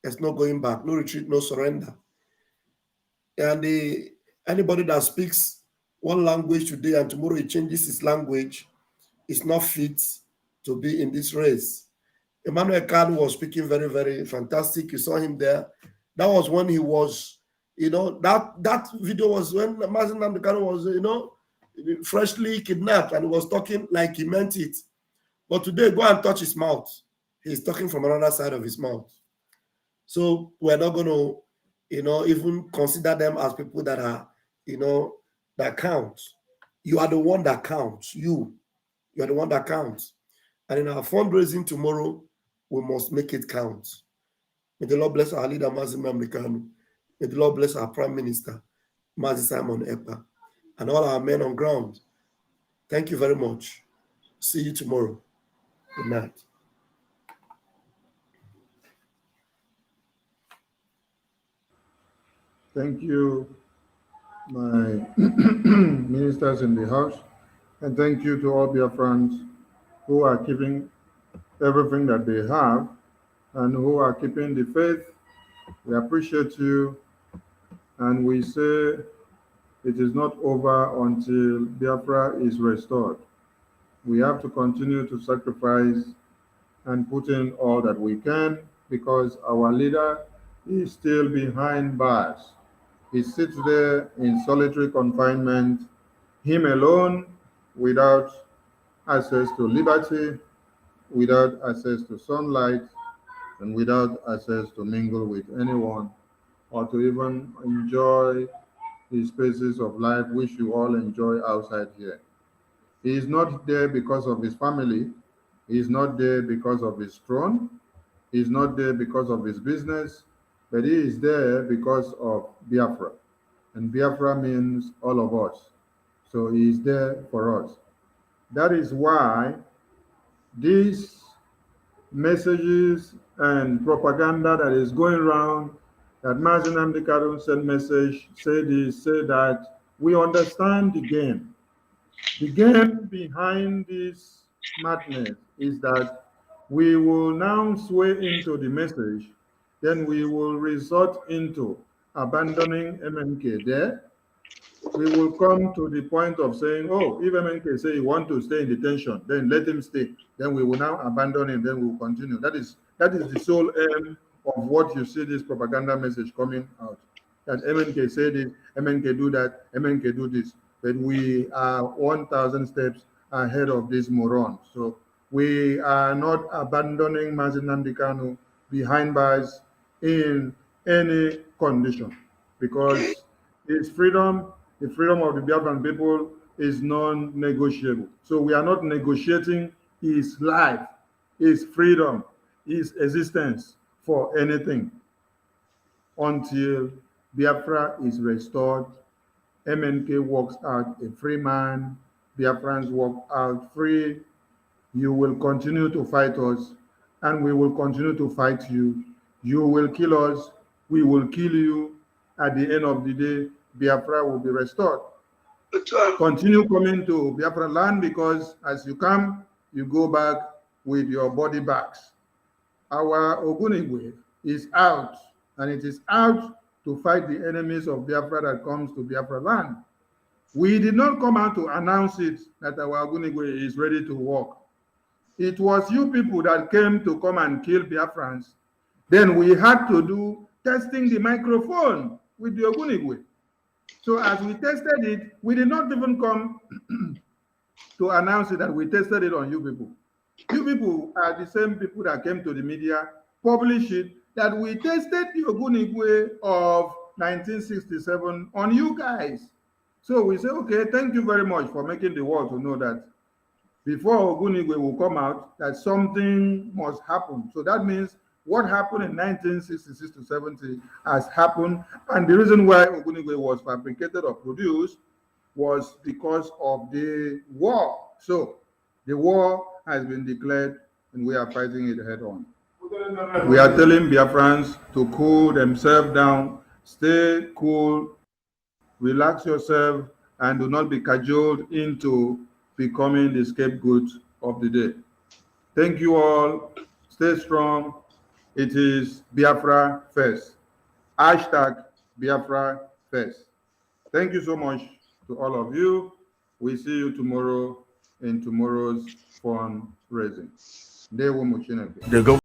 There's no going back, no retreat, no surrender. And anybody that speaks one language today and tomorrow he changes his language is not fit to be in this race. Emmanuel Khan was speaking very, very fantastic. You saw him there. That was when he was, that video was when Mazen Namdekan was, freshly kidnapped and he was talking like he meant it. But today, go and touch his mouth. He's talking from another side of his mouth. So we're not going to, even consider them as people that are, that count. You are the one that counts. You are the one that counts. And in our fundraising tomorrow, we must make it count. May the Lord bless our leader, Mazi Mamdekanu. May the Lord bless our Prime Minister, Mazi Simon Ekpa, and all our men on ground. Thank you very much. See you tomorrow. Good night. Thank you, my ministers in the house, and thank you to all Biafrans who are keeping everything that they have and who are keeping the faith. We appreciate you, and we say it is not over until Biafra is restored. We have to continue to sacrifice and put in all that we can because our leader is still behind bars. He sits there in solitary confinement, him alone, without access to liberty, without access to sunlight, and without access to mingle with anyone or to even enjoy the spaces of life which you all enjoy outside here. He is not there because of his family. He is not there because of his throne. He is not there because of his business, but he is there because of Biafra. And Biafra means all of us. So he is there for us. That is why these messages and propaganda that is going around, that Mazen Amdekadun sent message, say this, say that, we understand the game. The game behind this madness is that we will now sway into the message, then we will resort into abandoning MNK there. We will come to the point of saying, oh, if MNK say he want to stay in detention, then let him stay. Then we will now abandon him, then we will continue. That is the sole aim of what you see this propaganda message coming out. That MNK say this, MNK do that, MNK do this. But we are 1,000 steps ahead of this moron. So we are not abandoning Mazen Namdekanu behind bars in any condition, because his freedom, the freedom of the Biafran people, is non-negotiable. So we are not negotiating his life, his freedom, his existence for anything. until Biafra is restored. MNK walks out a free man. Biafrans walk out free. You will continue to fight us, and we will continue to fight you. You will kill us. We will kill you. At the end of the day, Biafra will be restored. Continue coming to Biafra land, because as you come, you go back with your body bags. Our Ogunigwe is out, and it is out to fight the enemies of Biafra that comes to Biafra land. We did not come out to announce it that our Ogunigwe is ready to walk. It was you people that came to come and kill Biafrans. Then we had to do testing the microphone with the Ogunigwe. So as we tested it, we did not even come to announce it that we tested it on you people. You people are the same people that came to the media, publish it, that we tested the Ogunigwe of 1967 on you guys. So we say, okay, thank you very much for making the world to know that before Ogunigwe will come out, that something must happen. So that means what happened in 1966 to 70 has happened. And the reason why Ogunigwe was fabricated or produced was because of the war. So the war has been declared, and we are fighting it head on. We are telling Biafrans to cool themselves down, stay cool, relax yourself, and do not be cajoled into becoming the scapegoat of the day. Thank you all. Stay strong. It is Biafra first. Hashtag Biafra first. Thank you so much to all of you. We see you tomorrow in tomorrow's fundraising. They will